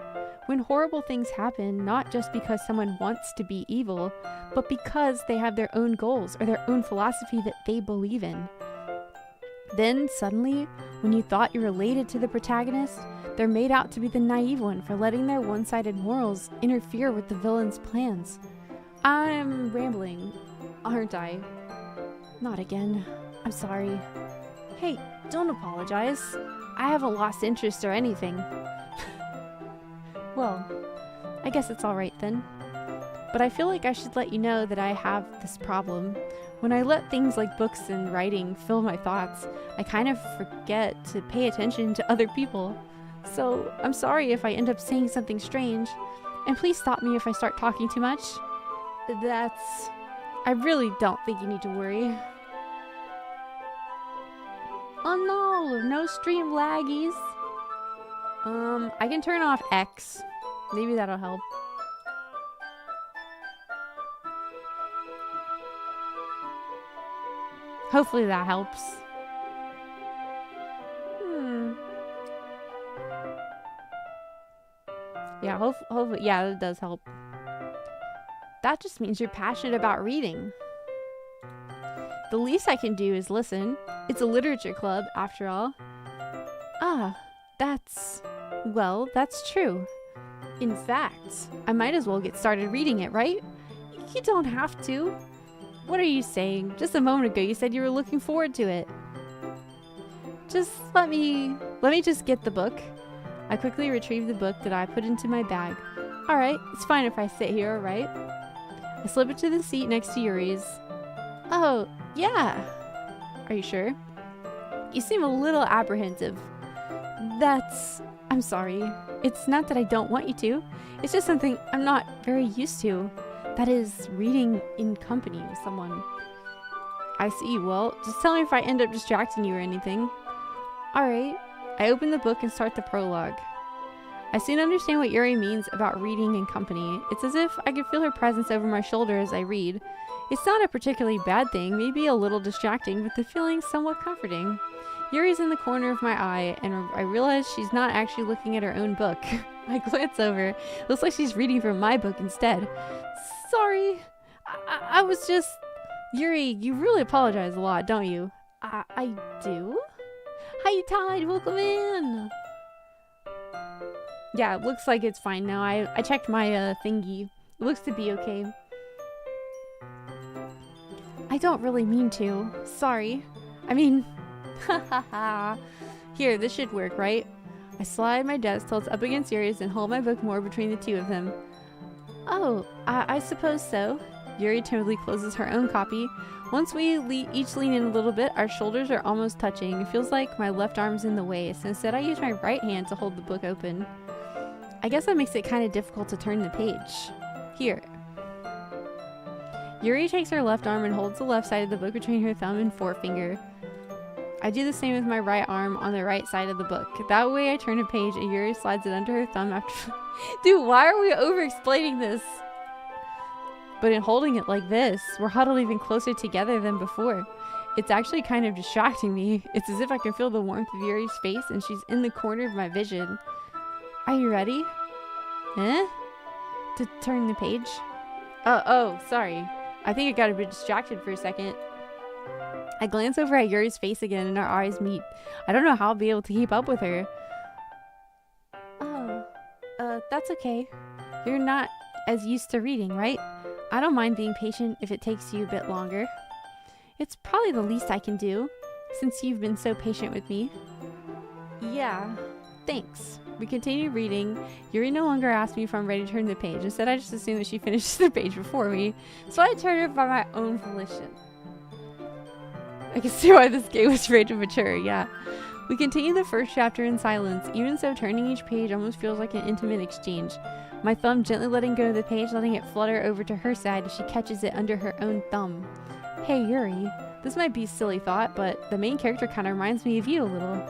When horrible things happen, not just because someone wants to be evil, but because they have their own goals or their own philosophy that they believe in. Then, suddenly, when you thought you related to the protagonist, they're made out to be the naive one for letting their one-sided morals interfere with the villain's plans. I'm rambling, aren't I? Not again. I'm sorry. Hey, don't apologize. I haven't lost interest or anything. Well, I guess it's alright then. But I feel like I should let you know that I have this problem. When I let things like books and writing fill my thoughts, I kind of forget to pay attention to other people. So I'm sorry if I end up saying something strange, and please stop me if I start talking too much. I really don't think you need to worry. Oh no, no stream laggies. I can turn off X. Maybe that'll help. Hopefully that helps. Yeah, hopefully, yeah, that does help. That just means you're passionate about reading. The least I can do is listen. It's a literature club, after all. Ah, that's true. In fact, I might as well get started reading it, right? You don't have to. What are you saying? Just a moment ago you said you were looking forward to it. Just let me just get the book. I quickly retrieve the book that I put into my bag. Alright, it's fine if I sit here, alright? I slip it to the seat next to Yuri's. Oh, yeah. Are you sure? You seem a little apprehensive. I'm sorry. It's not that I don't want you to. It's just something I'm not very used to. That is, reading in company with someone. I see. Well, just tell me if I end up distracting you or anything. Alright. I open the book and start the prologue. I soon understand what Yuri means about reading in company. It's as if I could feel her presence over my shoulder as I read. It's not a particularly bad thing, maybe a little distracting, but the feeling's somewhat comforting. Yuri's in the corner of my eye, and I realize she's not actually looking at her own book. I glance over. Looks like she's reading from my book instead. Sorry. I was just... Yuri, you really apologize a lot, don't you? I do? Hi, Tide. Welcome in. Yeah, it looks like it's fine now. I checked my thingy. It looks to be okay. I don't really mean to. Sorry. I mean... Here, this should work, right? I slide my desk till it's up against Yuri's and hold my book more between the two of them. Oh, I suppose so. Yuri timidly closes her own copy. Once we each lean in a little bit, our shoulders are almost touching. It feels like my left arm's in the way, so instead I use my right hand to hold the book open. I guess that makes it kind of difficult to turn the page. Here. Yuri takes her left arm and holds the left side of the book between her thumb and forefinger. I do the same with my right arm on the right side of the book. That way I turn a page and Yuri slides it under her thumb after... Dude, why are we over-explaining this? But in holding it like this, we're huddled even closer together than before. It's actually kind of distracting me. It's as if I can feel the warmth of Yuri's face and she's in the corner of my vision. Are you ready? Huh? To turn the page? Oh, sorry. I think I got a bit distracted for a second. I glance over at Yuri's face again and our eyes meet. I don't know how I'll be able to keep up with her. Oh, that's okay. You're not as used to reading, right? I don't mind being patient if it takes you a bit longer. It's probably the least I can do, since you've been so patient with me. Yeah, thanks. We continue reading. Yuri no longer asks me if I'm ready to turn the page. Instead, I just assume that she finishes the page before me, so I turn it by my own volition. I can see why this game was rated mature, yeah. We continue the first chapter in silence. Even so, turning each page almost feels like an intimate exchange. My thumb gently letting go of the page, letting it flutter over to her side as she catches it under her own thumb. Hey, Yuri. This might be a silly thought, but the main character kind of reminds me of you a little.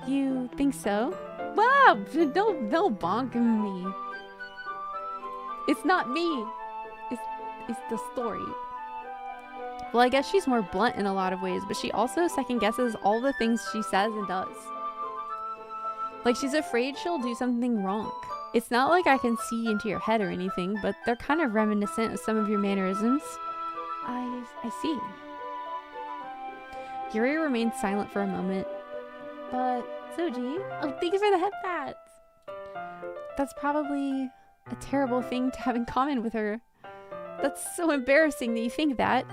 You think so? Wow! Don't bonk me. It's not me. It's the story. Well, I guess she's more blunt in a lot of ways, but she also second guesses all the things she says and does. Like, she's afraid she'll do something wrong. It's not like I can see into your head or anything, but they're kind of reminiscent of some of your mannerisms. I see. Yuri remains silent for a moment. But, Zojie, oh, thank you for the head pats! That's probably a terrible thing to have in common with her. That's so embarrassing that you think that.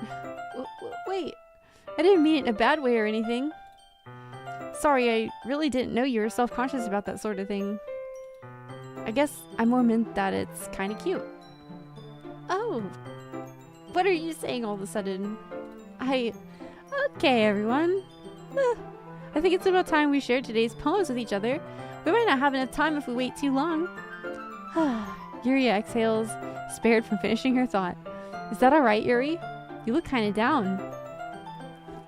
Wait, I didn't mean it in a bad way or anything. Sorry, I really didn't know you were self-conscious about that sort of thing. I guess I more meant that it's kind of cute. Oh, what are you saying all of a sudden? Okay, everyone. I think it's about time we shared today's poems with each other. We might not have enough time if we wait too long. Yuri exhales, spared from finishing her thought. Is that alright, Yuri? You look kind of down.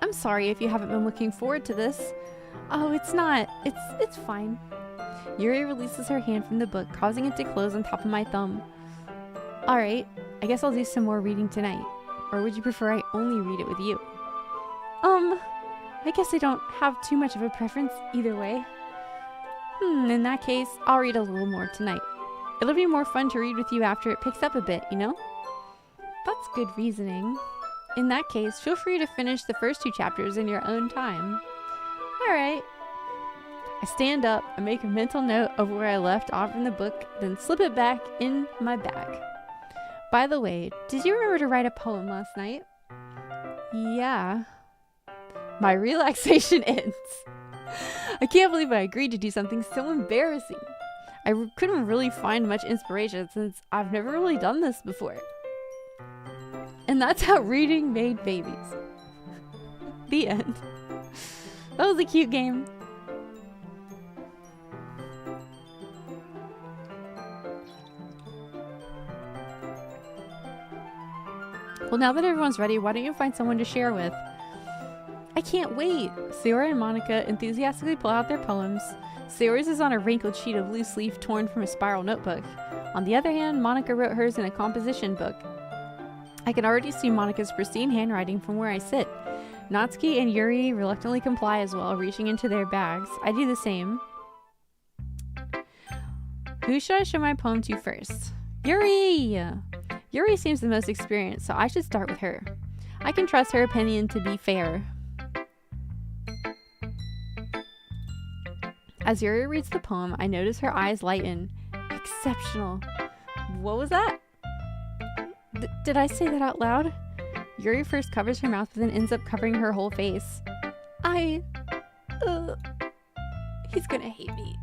I'm sorry if you haven't been looking forward to this. Oh, it's not. It's fine. Yuri releases her hand from the book, causing it to close on top of my thumb. Alright, I guess I'll do some more reading tonight. Or would you prefer I only read it with you? I guess I don't have too much of a preference either way. In that case, I'll read a little more tonight. It'll be more fun to read with you after it picks up a bit, you know? That's good reasoning. In that case, feel free to finish the first 2 chapters in your own time. Alright. I stand up and make a mental note of where I left off in the book, then slip it back in my bag. By the way, did you remember to write a poem last night? Yeah. My relaxation ends. I can't believe I agreed to do something so embarrassing. I couldn't really find much inspiration since I've never really done this before. And that's how reading made babies. The end. That was a cute game. Well, now that everyone's ready, why don't you find someone to share with? I can't wait! Sayori and Monica enthusiastically pull out their poems. Sayori's is on a wrinkled sheet of loose leaf torn from a spiral notebook. On the other hand, Monica wrote hers in a composition book. I can already see Monica's pristine handwriting from where I sit. Natsuki and Yuri reluctantly comply as well, reaching into their bags. I do the same. Who should I show my poem to first? Yuri! Yuri seems the most experienced, so I should start with her. I can trust her opinion to be fair. As Yuri reads the poem, I notice her eyes lighten. Exceptional. What was that? Did I say that out loud? Yuri first covers her mouth, but then ends up covering her whole face. He's gonna hate me.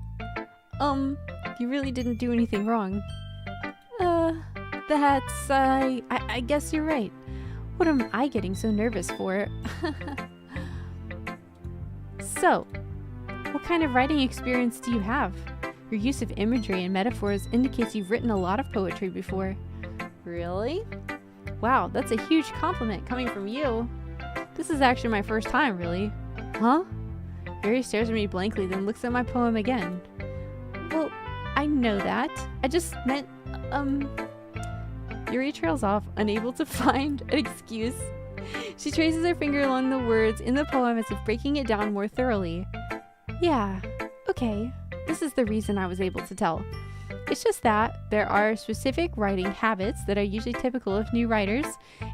You really didn't do anything wrong. I guess you're right. What am I getting so nervous for? So, what kind of writing experience do you have? Your use of imagery and metaphors indicates you've written a lot of poetry before. Really? Wow, that's a huge compliment coming from you. This is actually my first time, really. Huh? Yuri stares at me blankly, then looks at my poem again. Well, I know that. I just meant, Yuri trails off, unable to find an excuse. She traces her finger along the words in the poem as if breaking it down more thoroughly. Yeah, okay. This is the reason I was able to tell. It's just that there are specific writing habits that are usually typical of new writers,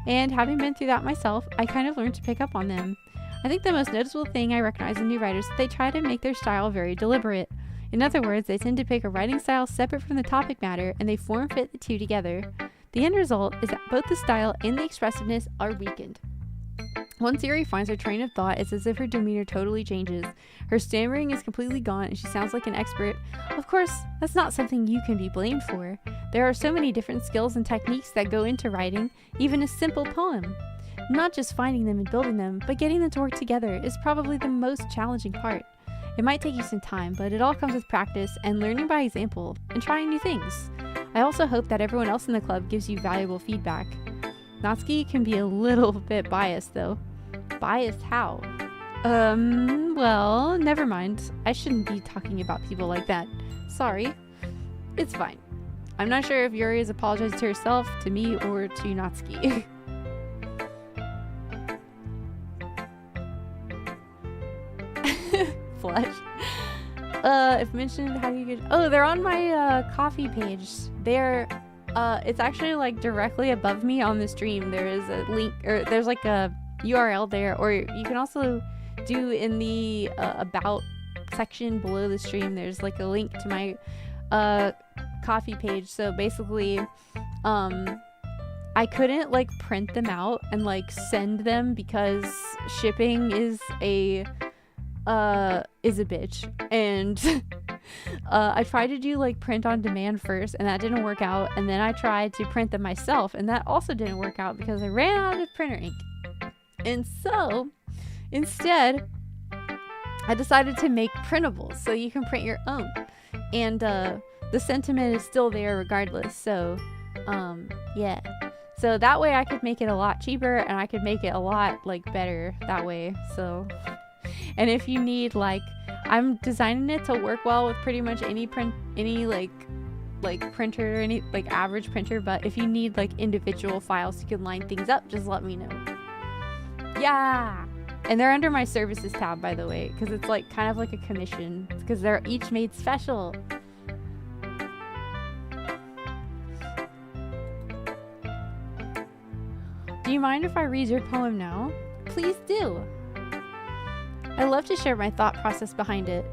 and having been through that myself, I kind of learned to pick up on them. I think the most noticeable thing I recognize in new writers is that they try to make their style very deliberate. In other words, they tend to pick a writing style separate from the topic matter, and they form fit the two together. The end result is that both the style and the expressiveness are weakened. Once Yuri finds her train of thought, it's as if her demeanor totally changes. Her stammering is completely gone and she sounds like an expert. Of course, that's not something you can be blamed for. There are so many different skills and techniques that go into writing, even a simple poem. Not just finding them and building them, but getting them to work together is probably the most challenging part. It might take you some time, but it all comes with practice and learning by example and trying new things. I also hope that everyone else in the club gives you valuable feedback. Natsuki can be a little bit biased though. Biased how? Well, never mind. I shouldn't be talking about people like that. Sorry. It's fine. I'm not sure if Yuri is apologizing to herself, to me, or to Natsuki. Flush. If mentioned, how do you get... Oh, they're on my coffee page. They're... it's actually like directly above me on the stream. There is a link, or there's like a URL there, or you can also do in the about section below the stream, there's like a link to my coffee page. So basically I couldn't like print them out and like send them because shipping is a bitch, and I tried to do like print on demand first and that didn't work out, and then I tried to print them myself and that also didn't work out because I ran out of printer ink. And so instead I decided to make printables so you can print your own, and the sentiment is still there regardless. So yeah, so that way I could make it a lot cheaper and I could make it a lot like better that way. So, and if you need like, I'm designing it to work well with pretty much any like printer, or any like average printer, but if you need like individual files you can line things up, just let me know. Yeah, and they're under my services tab, by the way, because it's like kind of like a commission because they're each made special. Do you mind if I read your poem now? Please do. I love to share my thought process behind it.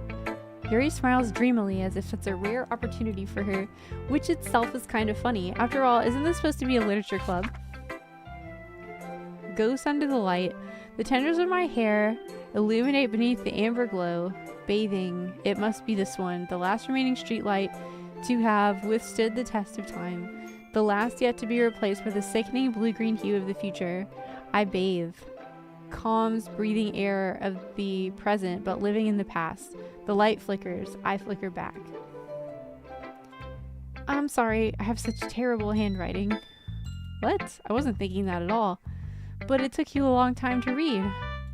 Yuri smiles dreamily as if it's a rare opportunity for her, which itself is kind of funny. After all, isn't this supposed to be a literature club? Ghosts under the light, the tendrils of my hair illuminate beneath the amber glow. Bathing, it must be this one, the last remaining streetlight to have withstood the test of time. The last yet to be replaced with the sickening blue-green hue of the future. I bathe. Calms, breathing air of the present, but living in the past. The light flickers. I flicker back. I'm sorry, I have such terrible handwriting. What? I wasn't thinking that at all. But it took you a long time to read.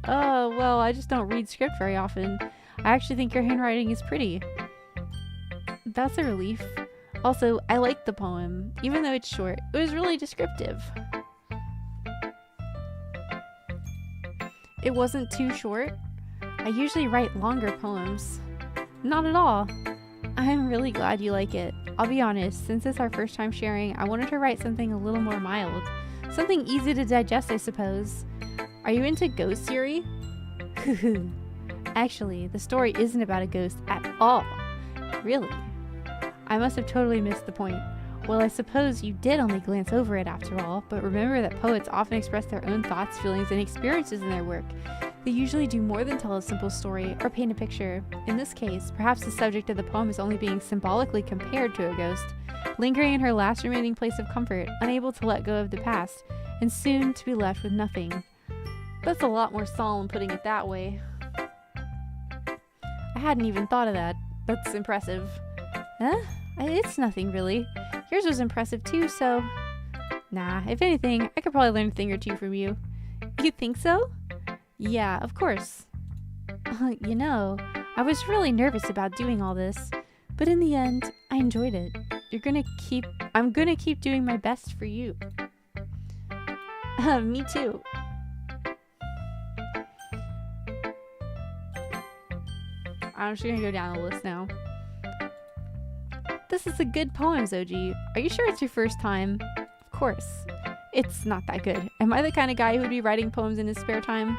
Oh, well, I just don't read script very often. I actually think your handwriting is pretty. That's a relief. Also, I liked the poem, even though it's short. It was really descriptive. It wasn't too short. I usually write longer poems. Not at all. I'm really glad you like it. I'll be honest, since it's our first time sharing, I wanted to write something a little more mild. Something easy to digest, I suppose. Are you into ghosts, Yuri? Actually, the story isn't about a ghost at all. Really? I must have totally missed the point. Well, I suppose you did only glance over it after all, but remember that poets often express their own thoughts, feelings, and experiences in their work. They usually do more than tell a simple story or paint a picture. In this case, perhaps the subject of the poem is only being symbolically compared to a ghost, lingering in her last remaining place of comfort, unable to let go of the past, and soon to be left with nothing. That's a lot more solemn putting it that way. I hadn't even thought of that. That's impressive. Huh? It's nothing really. Yours was impressive too, so... Nah, if anything, I could probably learn a thing or two from you. You think so? Yeah, of course. You know, I was really nervous about doing all this, but in the end, I enjoyed it. I'm gonna keep doing my best for you. Me too. I'm just gonna go down the list now. This is a good poem, Zojie. Are you sure it's your first time? Of course. It's not that good. Am I the kind of guy who would be writing poems in his spare time?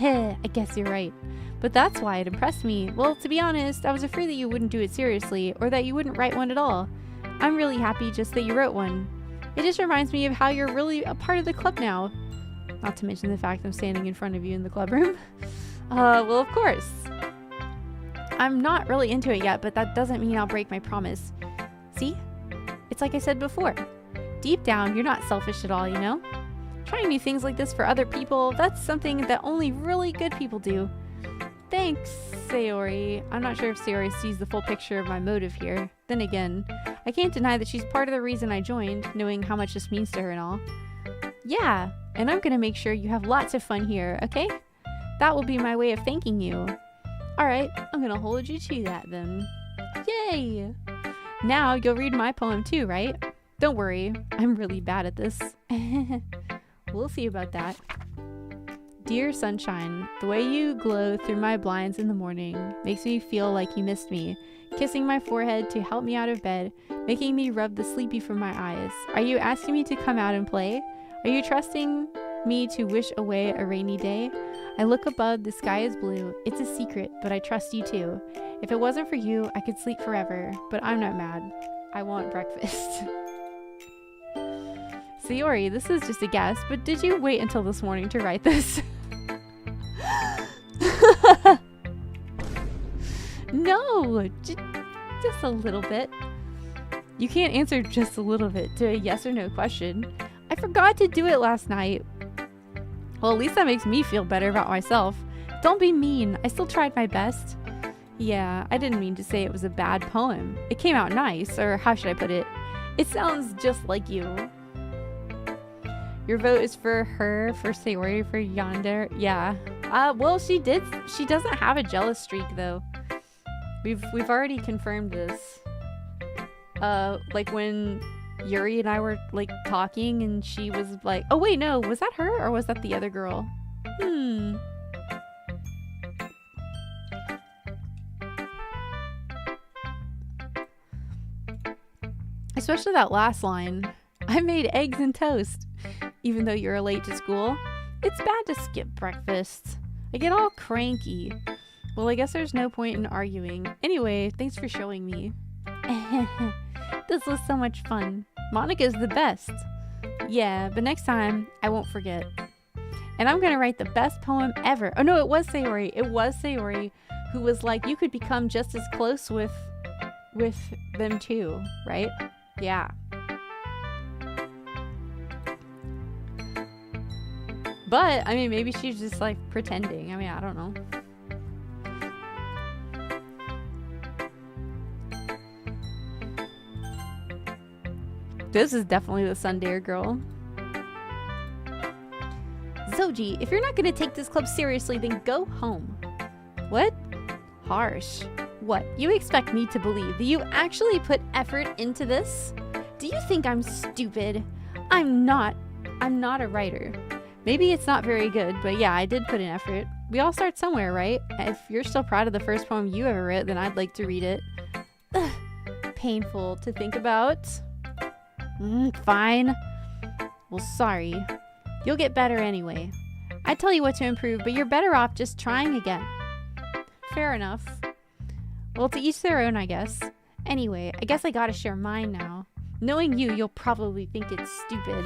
I guess you're right. But that's why it impressed me. Well, to be honest, I was afraid that you wouldn't do it seriously, or that you wouldn't write one at all. I'm really happy just that you wrote one. It just reminds me of how you're really a part of the club now. Not to mention the fact I'm standing in front of you in the club room. Well, of course. I'm not really into it yet, but that doesn't mean I'll break my promise. See? It's like I said before. Deep down, you're not selfish at all, you know? Trying new things like this for other people, that's something that only really good people do. Thanks, Sayori. I'm not sure if Sayori sees the full picture of my motive here. Then again, I can't deny that she's part of the reason I joined, knowing how much this means to her and all. Yeah, and I'm gonna make sure you have lots of fun here, okay? That will be my way of thanking you. Alright, I'm gonna hold you to that then. Yay! Now you'll read my poem too, right? Don't worry, I'm really bad at this. We'll see about that. Dear sunshine, the way you glow through my blinds in the morning makes me feel like you missed me, kissing my forehead to help me out of bed, making me rub the sleepy from my eyes. Are you asking me to come out and play? Are you trusting me to wish away a rainy day? I look above, the sky is blue. It's a secret, but I trust you too. If it wasn't for you, I could sleep forever, but I'm not mad. I want breakfast. Sayori, this is just a guess, but did you wait until this morning to write this? No, just a little bit. You can't answer just a little bit to a yes or no question. I forgot to do it last night. Well, at least that makes me feel better about myself. Don't be mean. I still tried my best. Yeah, I didn't mean to say it was a bad poem. It came out nice, or how should I put it? It sounds just like you. Your vote is for her, for Sayori, for Yonder. Yeah. Well, she doesn't have a jealous streak though. We've already confirmed this. Like when Yuri and I were like talking and she was like, oh wait, no, was that her or was that the other girl? Especially that last line. I made eggs and toast. Even though you're late to school, it's bad to skip breakfast. I get all cranky. Well, I guess there's no point in arguing. Anyway, thanks for showing me. This was so much fun. Monica's the best. Yeah, but next time, I won't forget. And I'm gonna write the best poem ever. Oh no, it was Sayori. It was Sayori who was like, you could become just as close with them too, right? Yeah. But, I mean, maybe she's just, like, pretending. I mean, I don't know. This is definitely the Sundare girl. Zojie, if you're not gonna take this club seriously, then go home. What? Harsh. What? You expect me to believe that you actually put effort into this? Do you think I'm stupid? I'm not a writer. Maybe it's not very good, but yeah, I did put in effort. We all start somewhere, right? If you're still proud of the first poem you ever wrote, then I'd like to read it. Ugh, painful to think about. Fine. Well, sorry. You'll get better anyway. I tell you what to improve, but you're better off just trying again. Fair enough. Well, to each their own, I guess. Anyway, I guess I gotta share mine now. Knowing you, you'll probably think it's stupid.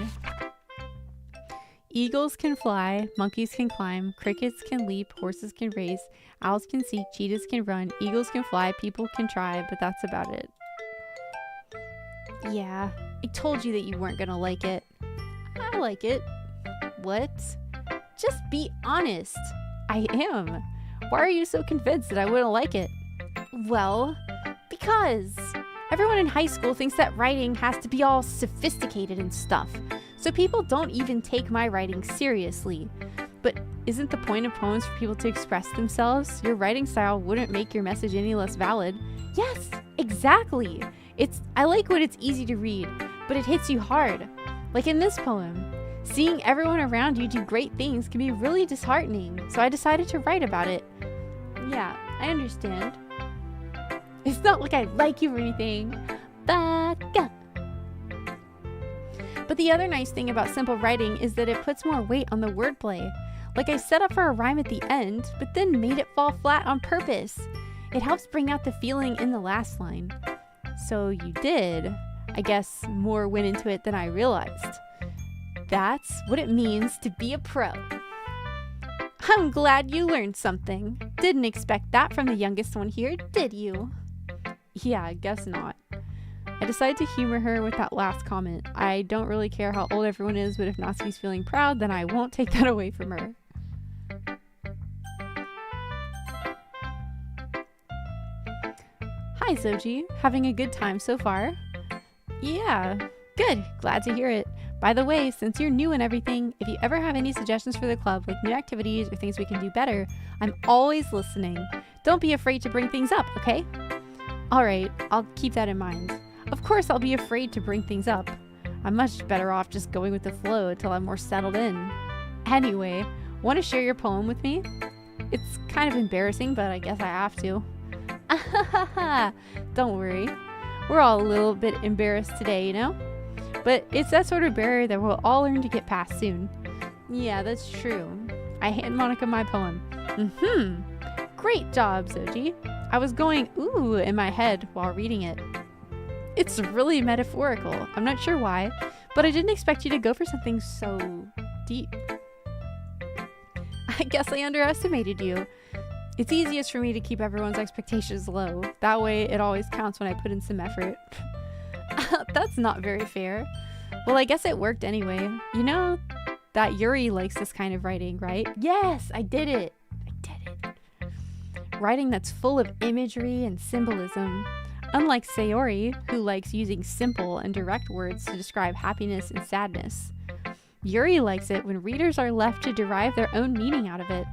Eagles can fly, monkeys can climb, crickets can leap, horses can race, owls can seek, cheetahs can run, eagles can fly, people can try, but that's about it. Yeah, I told you that you weren't gonna like it. I like it. What? Just be honest. I am. Why are you so convinced that I wouldn't like it? Well, because everyone in high school thinks that writing has to be all sophisticated and stuff. So people don't even take my writing seriously. But isn't the point of poems for people to express themselves? Your writing style wouldn't make your message any less valid. Yes, exactly. I like when it's easy to read, but it hits you hard. Like in this poem. Seeing everyone around you do great things can be really disheartening, so I decided to write about it. Yeah, I understand. It's not like I like you or anything. Baka. But the other nice thing about simple writing is that it puts more weight on the wordplay. Like I set up for a rhyme at the end, but then made it fall flat on purpose. It helps bring out the feeling in the last line. So you did. I guess more went into it than I realized. That's what it means to be a pro. I'm glad you learned something. Didn't expect that from the youngest one here, did you? Yeah, I guess not. I decided to humor her with that last comment. I don't really care how old everyone is, but if Natsuki's feeling proud, then I won't take that away from her. Hi, Zojie. Having a good time so far? Yeah, good. Glad to hear it. By the way, since you're new and everything, if you ever have any suggestions for the club, like new activities or things we can do better, I'm always listening. Don't be afraid to bring things up, okay? Alright, I'll keep that in mind. Of course I'll be afraid to bring things up. I'm much better off just going with the flow until I'm more settled in. Anyway, want to share your poem with me? It's kind of embarrassing, but I guess I have to. Don't worry. We're all a little bit embarrassed today, you know? But it's that sort of barrier that we'll all learn to get past soon. Yeah, that's true. I hand Monica my poem. Great job, Zojie. I was going ooh in my head while reading it. It's really metaphorical. I'm not sure why, but I didn't expect you to go for something so deep. I guess I underestimated you. It's easiest for me to keep everyone's expectations low. That way it always counts when I put in some effort. That's not very fair. Well, I guess it worked anyway. You know that Yuri likes this kind of writing, right? Yes, I did it. Writing that's full of imagery and symbolism. Unlike Sayori, who likes using simple and direct words to describe happiness and sadness. Yuri likes it when readers are left to derive their own meaning out of it.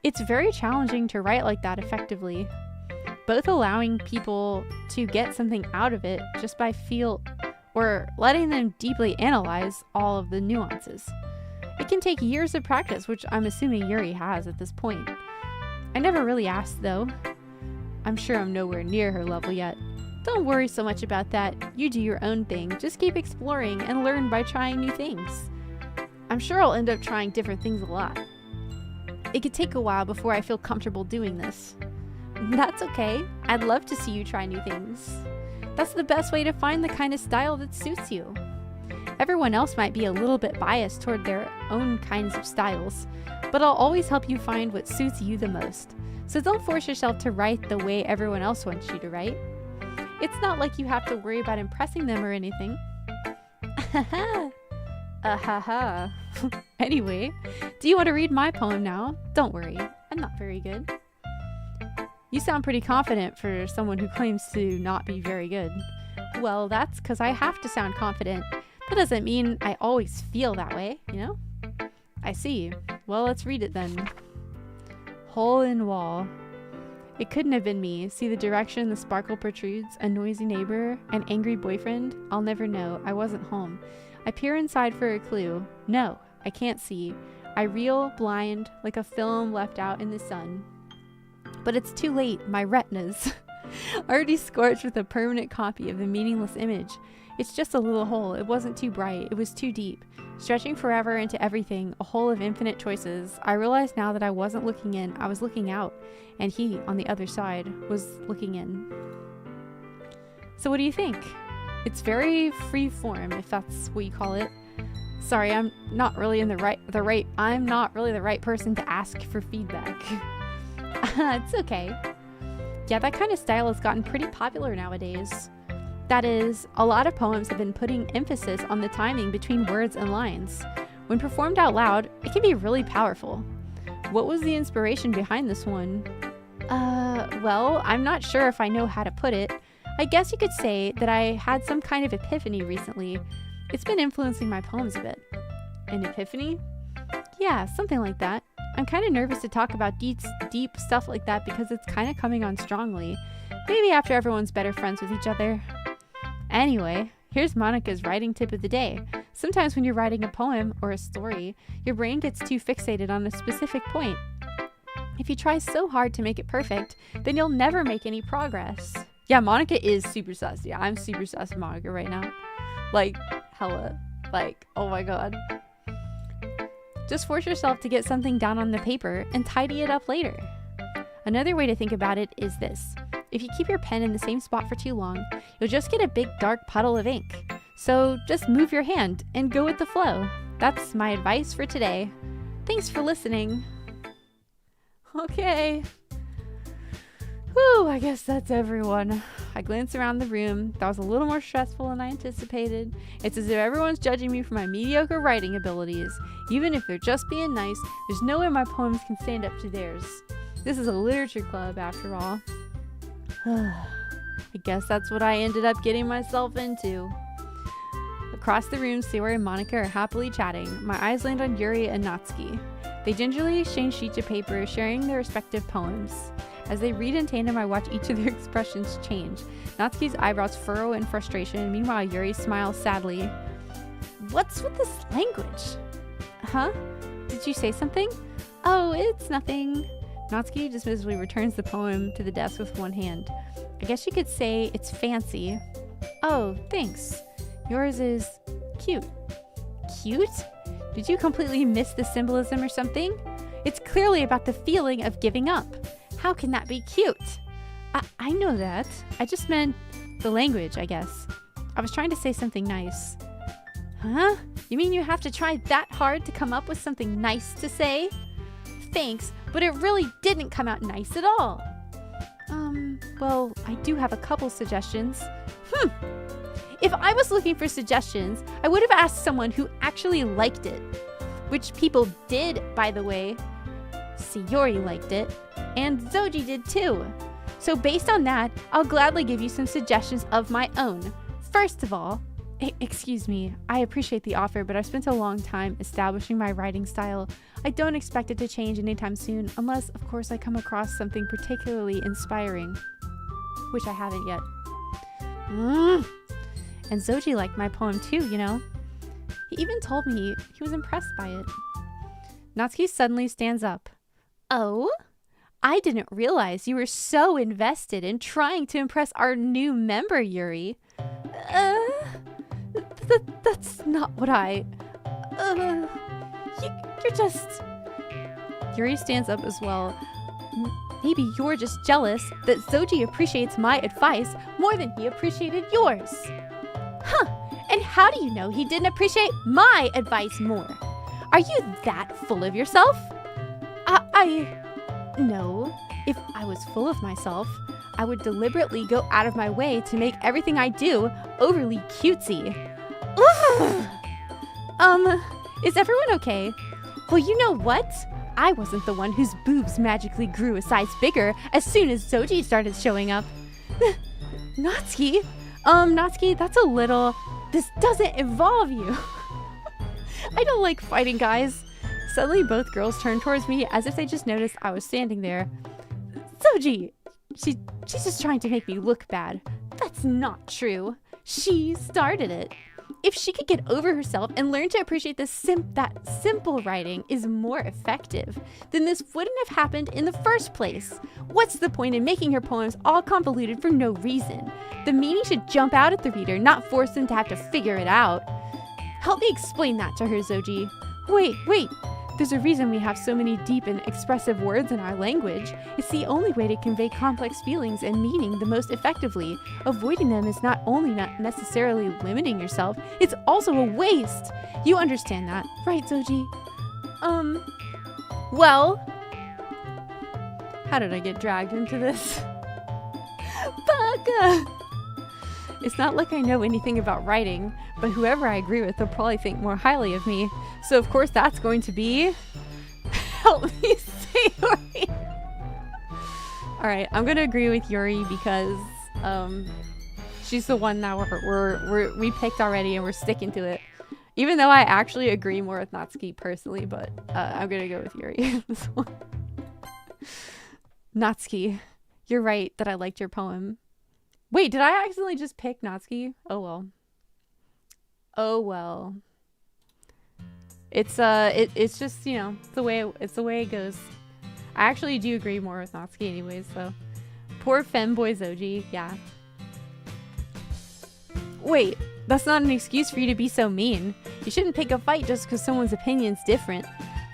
It's very challenging to write like that effectively, both allowing people to get something out of it just by feel or letting them deeply analyze all of the nuances. It can take years of practice, which I'm assuming Yuri has at this point. I never really asked though. I'm sure I'm nowhere near her level yet. Don't worry so much about that. You do your own thing. Just keep exploring and learn by trying new things. I'm sure I'll end up trying different things a lot. It could take a while before I feel comfortable doing this. That's okay. I'd love to see you try new things. That's the best way to find the kind of style that suits you. Everyone else might be a little bit biased toward their own kinds of styles, but I'll always help you find what suits you the most. So don't force yourself to write the way everyone else wants you to write. It's not like you have to worry about impressing them or anything. Anyway, do you want to read my poem now? Don't worry, I'm not very good. You sound pretty confident for someone who claims to not be very good. Well, that's because I have to sound confident. That doesn't mean I always feel that way, you know? I see. Well, let's read it then. Hole in wall. It couldn't have been me. See the direction the sparkle protrudes, a noisy neighbor, an angry boyfriend? I'll never know. I wasn't home. I peer inside for a clue. No, I can't see. I reel blind like a film left out in the sun. But it's too late. My retinas. Already scorched with a permanent copy of the meaningless image. It's just a little hole. It wasn't too bright. It was too deep. Stretching forever into everything, a hole of infinite choices. I realized now that I wasn't looking in, I was looking out. And he, on the other side, was looking in. So what do you think? It's very free form, if that's what you call it. Sorry, I'm not really the right person to ask for feedback. It's okay. Yeah, that kind of style has gotten pretty popular nowadays. That is, a lot of poems have been putting emphasis on the timing between words and lines. When performed out loud, it can be really powerful. What was the inspiration behind this one? Well, I'm not sure if I know how to put it. I guess you could say that I had some kind of epiphany recently. It's been influencing my poems a bit. An epiphany? Yeah, something like that. I'm kind of nervous to talk about deep stuff like that because it's kind of coming on strongly. Maybe after everyone's better friends with each other. Anyway, here's Monica's writing tip of the day. Sometimes when you're writing a poem or a story, your brain gets too fixated on a specific point. If you try so hard to make it perfect, then you'll never make any progress. Yeah, Monica is super sus. Yeah, I'm super sus Monica right now. Like, hella. Like, oh my god. Just force yourself to get something down on the paper and tidy it up later. Another way to think about it is this. If you keep your pen in the same spot for too long, you'll just get a big dark puddle of ink. So just move your hand and go with the flow. That's my advice for today. Thanks for listening. Okay. Whew, I guess that's everyone. I glance around the room. That was a little more stressful than I anticipated. It's as if everyone's judging me for my mediocre writing abilities. Even if they're just being nice, there's no way my poems can stand up to theirs. This is a literature club, after all. I guess that's what I ended up getting myself into. Across the room, Sayori and Monica are happily chatting. My eyes land on Yuri and Natsuki. They gingerly exchange sheets of paper, sharing their respective poems. As they read in tandem, I watch each of their expressions change. Natsuki's eyebrows furrow in frustration. Meanwhile, Yuri smiles sadly. What's with this language? Huh? Did you say something? Oh, it's nothing. Natsuki dismissively returns the poem to the desk with one hand. I guess you could say it's fancy. Oh, thanks. Yours is cute. Cute? Did you completely miss the symbolism or something? It's clearly about the feeling of giving up. How can that be cute? I know that. I just meant the language, I guess. I was trying to say something nice. Huh? You mean you have to try that hard to come up with something nice to say? Thanks, but it really didn't come out nice at all. Well, I do have a couple suggestions. If I was looking for suggestions, I would have asked someone who actually liked it. Which people did, by the way. Sayori liked it, and Zojie did too. So based on that, I'll gladly give you some suggestions of my own. First of all, excuse me, I appreciate the offer, but I've spent a long time establishing my writing style. I don't expect it to change anytime soon, unless, of course, I come across something particularly inspiring. Which I haven't yet. And Zojie liked my poem too, you know. He even told me he was impressed by it. Natsuki suddenly stands up. Oh? I didn't realize you were so invested in trying to impress our new member, Yuri. That's not what I... You're just... Yuri stands up as well. Maybe you're just jealous that Zojie appreciates my advice more than he appreciated yours. Huh, and how do you know he didn't appreciate my advice more? Are you that full of yourself? No. If I was full of myself, I would deliberately go out of my way to make everything I do overly cutesy. Is everyone okay? Well, you know what? I wasn't the one whose boobs magically grew a size bigger as soon as Zojie started showing up. Natsuki? Natsuki, that's a little... This doesn't involve you. I don't like fighting guys. Suddenly, both girls turned towards me as if they just noticed I was standing there. Zojie! She's just trying to make me look bad. That's not true. She started it. If she could get over herself and learn to appreciate that simple writing is more effective, then this wouldn't have happened in the first place. What's the point in making her poems all convoluted for no reason? The meaning should jump out at the reader, not force them to have to figure it out. Help me explain that to her, Zojie. Wait. There's a reason we have so many deep and expressive words in our language. It's the only way to convey complex feelings and meaning the most effectively. Avoiding them is not only not necessarily limiting yourself, it's also a waste. You understand that, right, Zojie? Well... How did I get dragged into this? Baka! It's not like I know anything about writing, but whoever I agree with will probably think more highly of me. So of course that's going to be... Help me, Sayori! Alright, I'm gonna agree with Yuri because she's the one that we picked already and we're sticking to it. Even though I actually agree more with Natsuki personally, but I'm gonna go with Yuri. This one. Natsuki, you're right that I liked your poem. Wait, did I accidentally just pick Natsuki? Oh well. Oh well. It's just, you know, it's the way it goes. I actually do agree more with Natsuki anyways, so. Poor femboy Zojie, yeah. Wait, that's not an excuse for you to be so mean. You shouldn't pick a fight just because someone's opinion's different.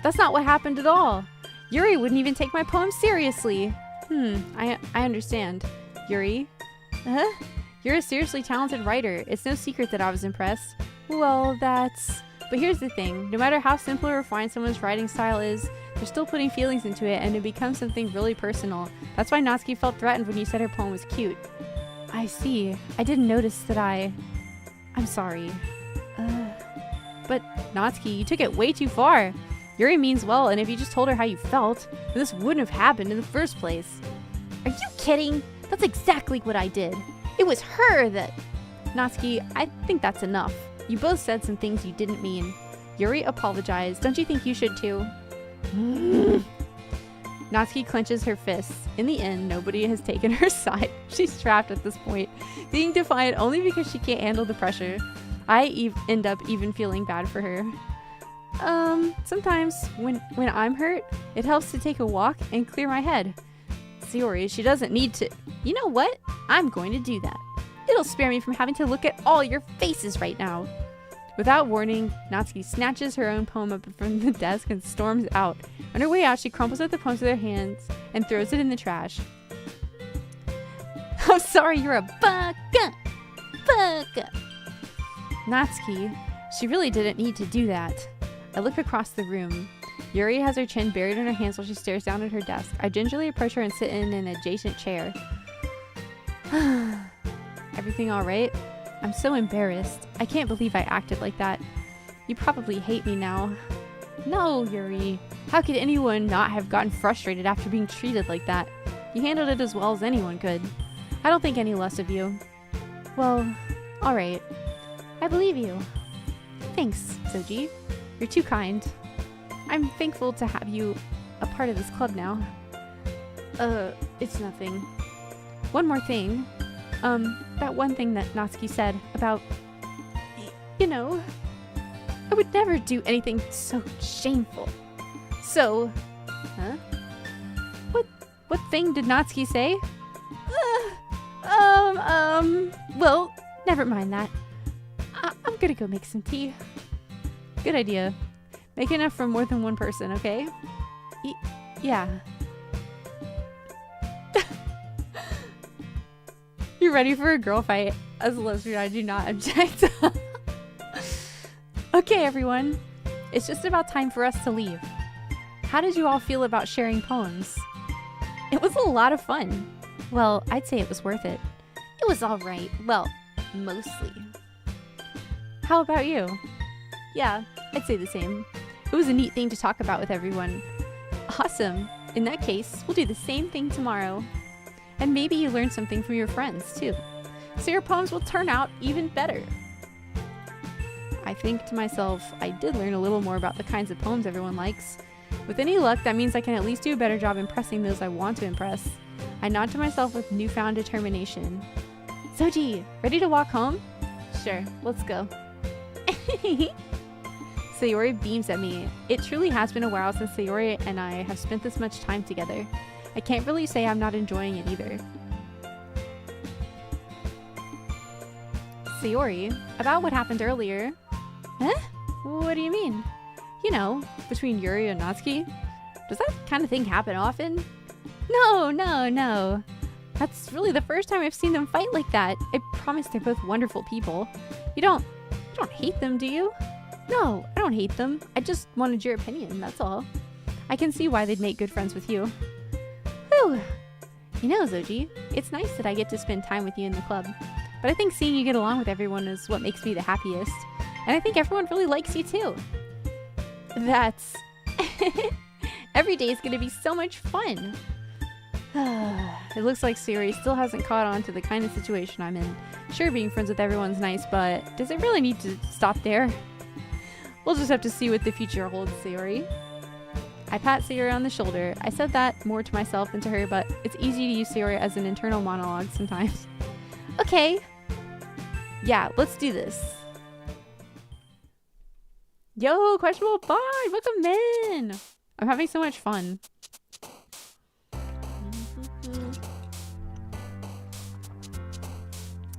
That's not what happened at all. Yuri wouldn't even take my poem seriously. I understand. Yuri? You're a seriously talented writer. It's no secret that I was impressed. Well, that's... But here's the thing, no matter how simple or refined someone's writing style is, they're still putting feelings into it and it becomes something really personal. That's why Natsuki felt threatened when you said her poem was cute. I see. I didn't notice that I'm sorry. But Natsuki, you took it way too far. Yuri means well, and if you just told her how you felt, then this wouldn't have happened in the first place. Are you kidding? That's exactly what I did. It was her that... Natsuki, I think that's enough. You both said some things you didn't mean. Yuri apologized. Don't you think you should too? Natsuki clenches her fists. In the end, nobody has taken her side. She's trapped at this point, being defiant only because she can't handle the pressure. I end up even feeling bad for her. Sometimes when I'm hurt, it helps to take a walk and clear my head. Sayori, she doesn't need to. You know what? I'm going to do that. It'll spare me from having to look at all your faces right now. Without warning, Natsuki snatches her own poem up from the desk and storms out. On her way out, she crumples up the poems with her hands and throws it in the trash. I'm sorry, you're a baka! Baka! Natsuki, she really didn't need to do that. I look across the room. Yuri has her chin buried in her hands while she stares down at her desk. I gingerly approach her and sit in an adjacent chair. Everything all right? I'm so embarrassed. I can't believe I acted like that. You probably hate me now. No, Yuri. How could anyone not have gotten frustrated after being treated like that? You handled it as well as anyone could. I don't think any less of you. Well, alright. I believe you. Thanks, Zojie. You're too kind. I'm thankful to have you a part of this club now. It's nothing. One more thing. That one thing that Natsuki said about, you know, I would never do anything so shameful. So, huh? What thing did Natsuki say? Well, never mind that. I'm gonna go make some tea. Good idea. Make enough for more than one person, okay? Yeah. You ready for a girl fight? As a lesbian, I do not object. Okay, everyone. It's just about time for us to leave. How did you all feel about sharing poems? It was a lot of fun. Well, I'd say it was worth it. It was alright. Well, mostly. How about you? Yeah, I'd say the same. It was a neat thing to talk about with everyone. Awesome. In that case, we'll do the same thing tomorrow. And maybe you learn something from your friends, too. So your poems will turn out even better. I think to myself, I did learn a little more about the kinds of poems everyone likes. With any luck, that means I can at least do a better job impressing those I want to impress. I nod to myself with newfound determination. Zojie, ready to walk home? Sure, let's go. Sayori beams at me. It truly has been a while since Sayori and I have spent this much time together. I can't really say I'm not enjoying it either. Sayori, about what happened earlier. Huh? What do you mean? You know, between Yuri and Natsuki. Does that kind of thing happen often? No. That's really the first time I've seen them fight like that. I promise they're both wonderful people. You don't hate them, do you? No, I don't hate them. I just wanted your opinion, that's all. I can see why they'd make good friends with you. Whew. You know, Zojie, it's nice that I get to spend time with you in the club. But I think seeing you get along with everyone is what makes me the happiest. And I think everyone really likes you too. That's... Every day is going to be so much fun. It looks like Sayori still hasn't caught on to the kind of situation I'm in. Sure, being friends with everyone's nice, but does it really need to stop there? We'll just have to see what the future holds, Sayori. I pat Sayori on the shoulder. I said that more to myself than to her, but it's easy to use Sayori as an internal monologue sometimes. Okay. Yeah, let's do this. Yo, Questionable Bye! Welcome in! I'm having so much fun.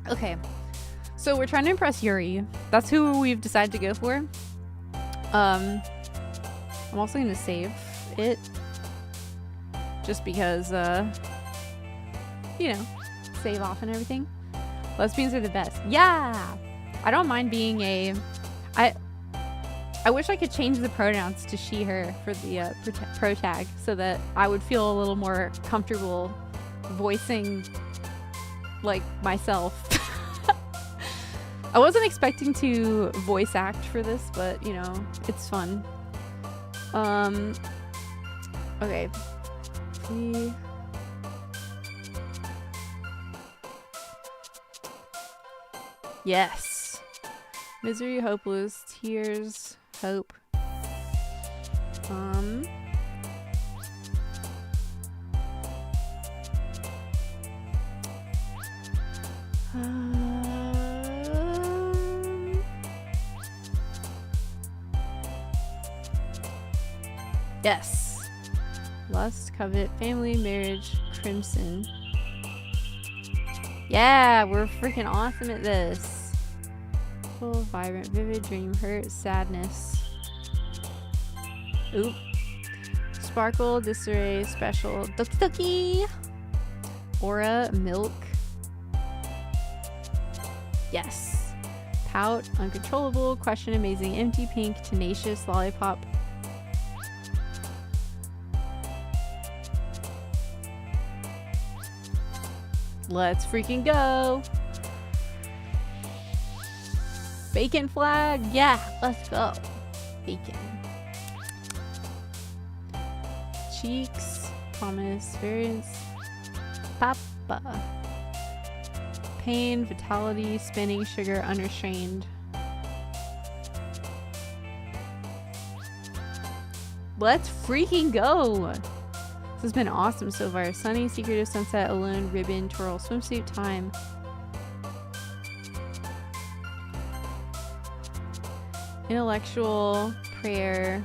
Okay. So we're trying to impress Yuri. That's who we've decided to go for. I'm also going to save it. Just because, you know, save off and everything. Lesbians are the best. Yeah! I don't mind being a... I wish I could change the pronouns to she, her for the pro tag so that I would feel a little more comfortable voicing like myself. I wasn't expecting to voice act for this, but you know, it's fun. Okay. Yes. Misery, hopeless, tears, hope. Yes. Lust, covet, family, marriage, crimson. Yeah, we're freaking awesome at this. Full, vibrant, vivid, dream, hurt, sadness. Oop. Sparkle, disarray, special, Doki. Aura, milk. Yes. Pout, uncontrollable, question, amazing, empty, pink, tenacious, lollipop. Let's freaking go. Bacon flag. Yeah, let's go. Bacon. Cheeks. Promise. Variance. Papa. Pain. Vitality. Spinning. Sugar. Unrestrained. Let's freaking go. This has been awesome so far. Sunny, secretive, sunset, alone, ribbon, twirl, swimsuit, time. Intellectual, prayer.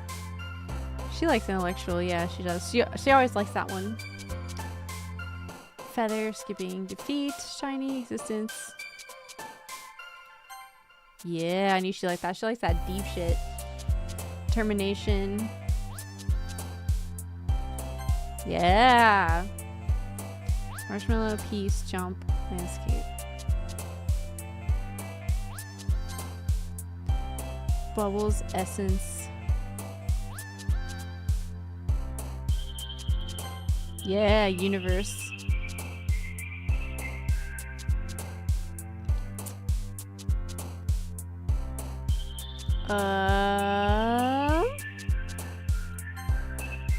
She likes intellectual, yeah, she does. She always likes that one. Feather, skipping, defeat, shiny, existence. Yeah, I knew she liked that. She likes that deep shit. Determination. Yeah. Marshmallow, peace, jump, landscape. Bubbles, essence. Yeah, universe.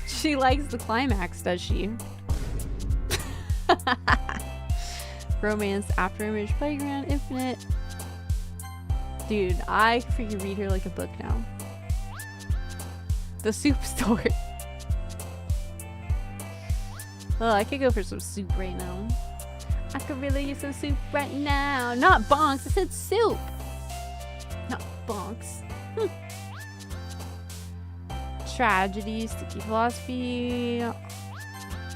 She likes the climax, does she? Romance, afterimage, playground, infinite. Dude, I freaking read her like a book now. The soup store. Oh, I could go for some soup right now. I could really use some soup right now. Not bonks, I said soup. Not bonks. Tragedy, sticky philosophy.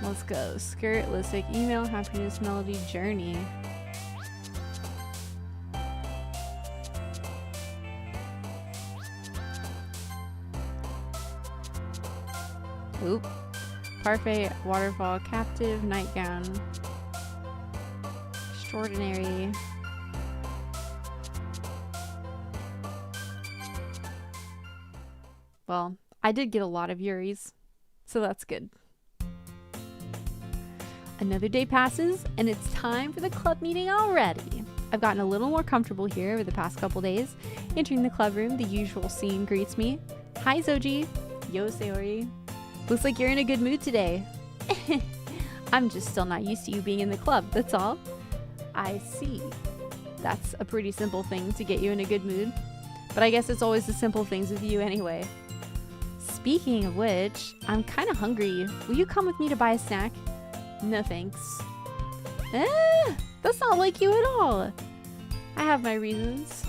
Let's go. Skirt, lipstick, email, happiness, melody, journey. Oop. Parfait, waterfall, captive, nightgown. Extraordinary. Well, I did get a lot of Yuris, so that's good. Another day passes, and it's time for the club meeting already. I've gotten a little more comfortable here over the past couple days. Entering the club room, the usual scene greets me. Hi, Zojie. Yo, Sayori. Looks like you're in a good mood today. I'm just still not used to you being in the club, that's all. I see. That's a pretty simple thing to get you in a good mood. But I guess it's always the simple things with you anyway. Speaking of which, I'm kind of hungry. Will you come with me to buy a snack? No thanks. That's not like you at all. I have my reasons.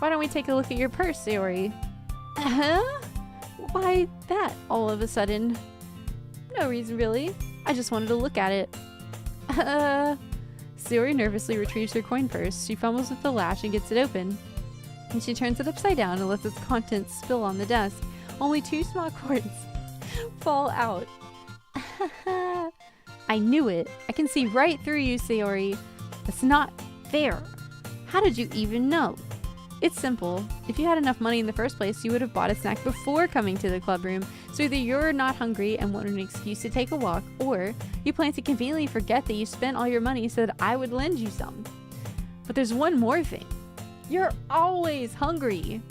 Why don't we take a look at your purse, Sayori? Why that all of a sudden? No reason really. I just wanted to look at it. Sayori nervously retrieves her coin purse. She fumbles with the latch and gets it open. And she turns it upside down and lets its contents spill on the desk. Only 2 small coins fall out. I knew it. I can see right through you, Sayori. That's not fair. How did you even know? It's simple. If you had enough money in the first place, you would have bought a snack before coming to the club room. So either you're not hungry and want an excuse to take a walk, or you plan to conveniently forget that you spent all your money so that I would lend you some. But there's one more thing. You're always hungry.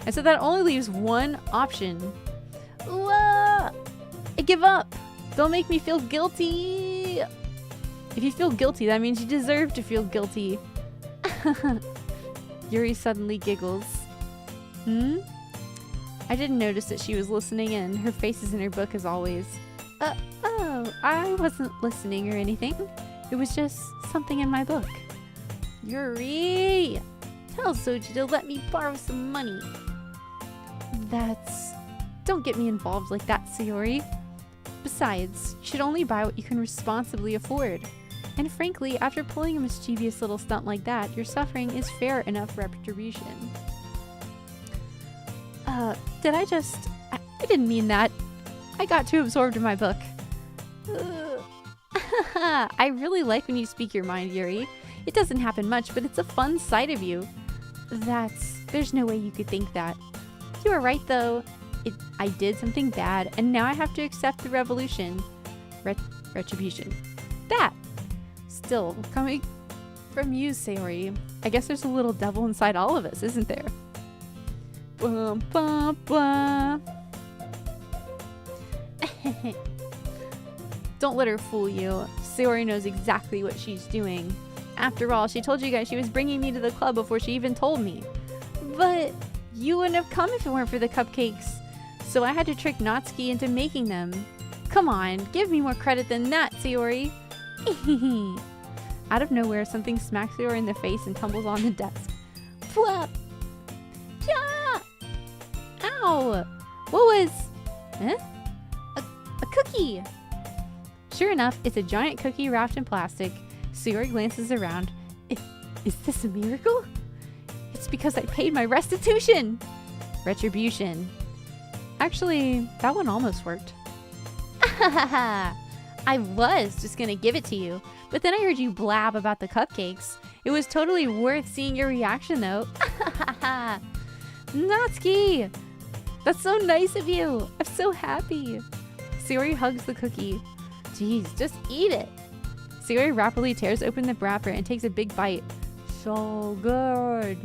And so that only leaves one option. I give up. Don't make me feel guilty. If you feel guilty, that means you deserve to feel guilty. Yuri suddenly giggles. I didn't notice that she was listening in. Her face is in her book as always. Oh, I wasn't listening or anything. It was just something in my book. Yuri! Tell Zojie to let me borrow some money. Don't get me involved like that, Sayori. Besides, you should only buy what you can responsibly afford. And frankly, after pulling a mischievous little stunt like that, your suffering is fair enough retribution. I didn't mean that. I got too absorbed in my book. I really like when you speak your mind, Yuri. It doesn't happen much, but it's a fun side of you. There's no way you could think that. You are right, though. I did something bad, and now I have to accept the retribution. That! Still, coming from you, Sayori, I guess there's a little devil inside all of us, isn't there? Blah, blah, blah. Don't let her fool you. Sayori knows exactly what she's doing. After all, she told you guys she was bringing me to the club before she even told me. But you wouldn't have come if it weren't for the cupcakes. So I had to trick Natsuki into making them. Come on, give me more credit than that, Sayori. Out of nowhere, something smacks Sayori in the face and tumbles on the desk. Flap! Yeah! Ow! What was... A cookie! Sure enough, it's a giant cookie wrapped in plastic. Sayori glances around. Is this a miracle? It's because I paid my restitution! Retribution. Actually, that one almost worked. I was just gonna give it to you, but then I heard you blab about the cupcakes. It was totally worth seeing your reaction, though. Natsuki! That's so nice of you! I'm so happy! Sayori hugs the cookie. Jeez, just eat it! Sayori rapidly tears open the wrapper and takes a big bite. So good!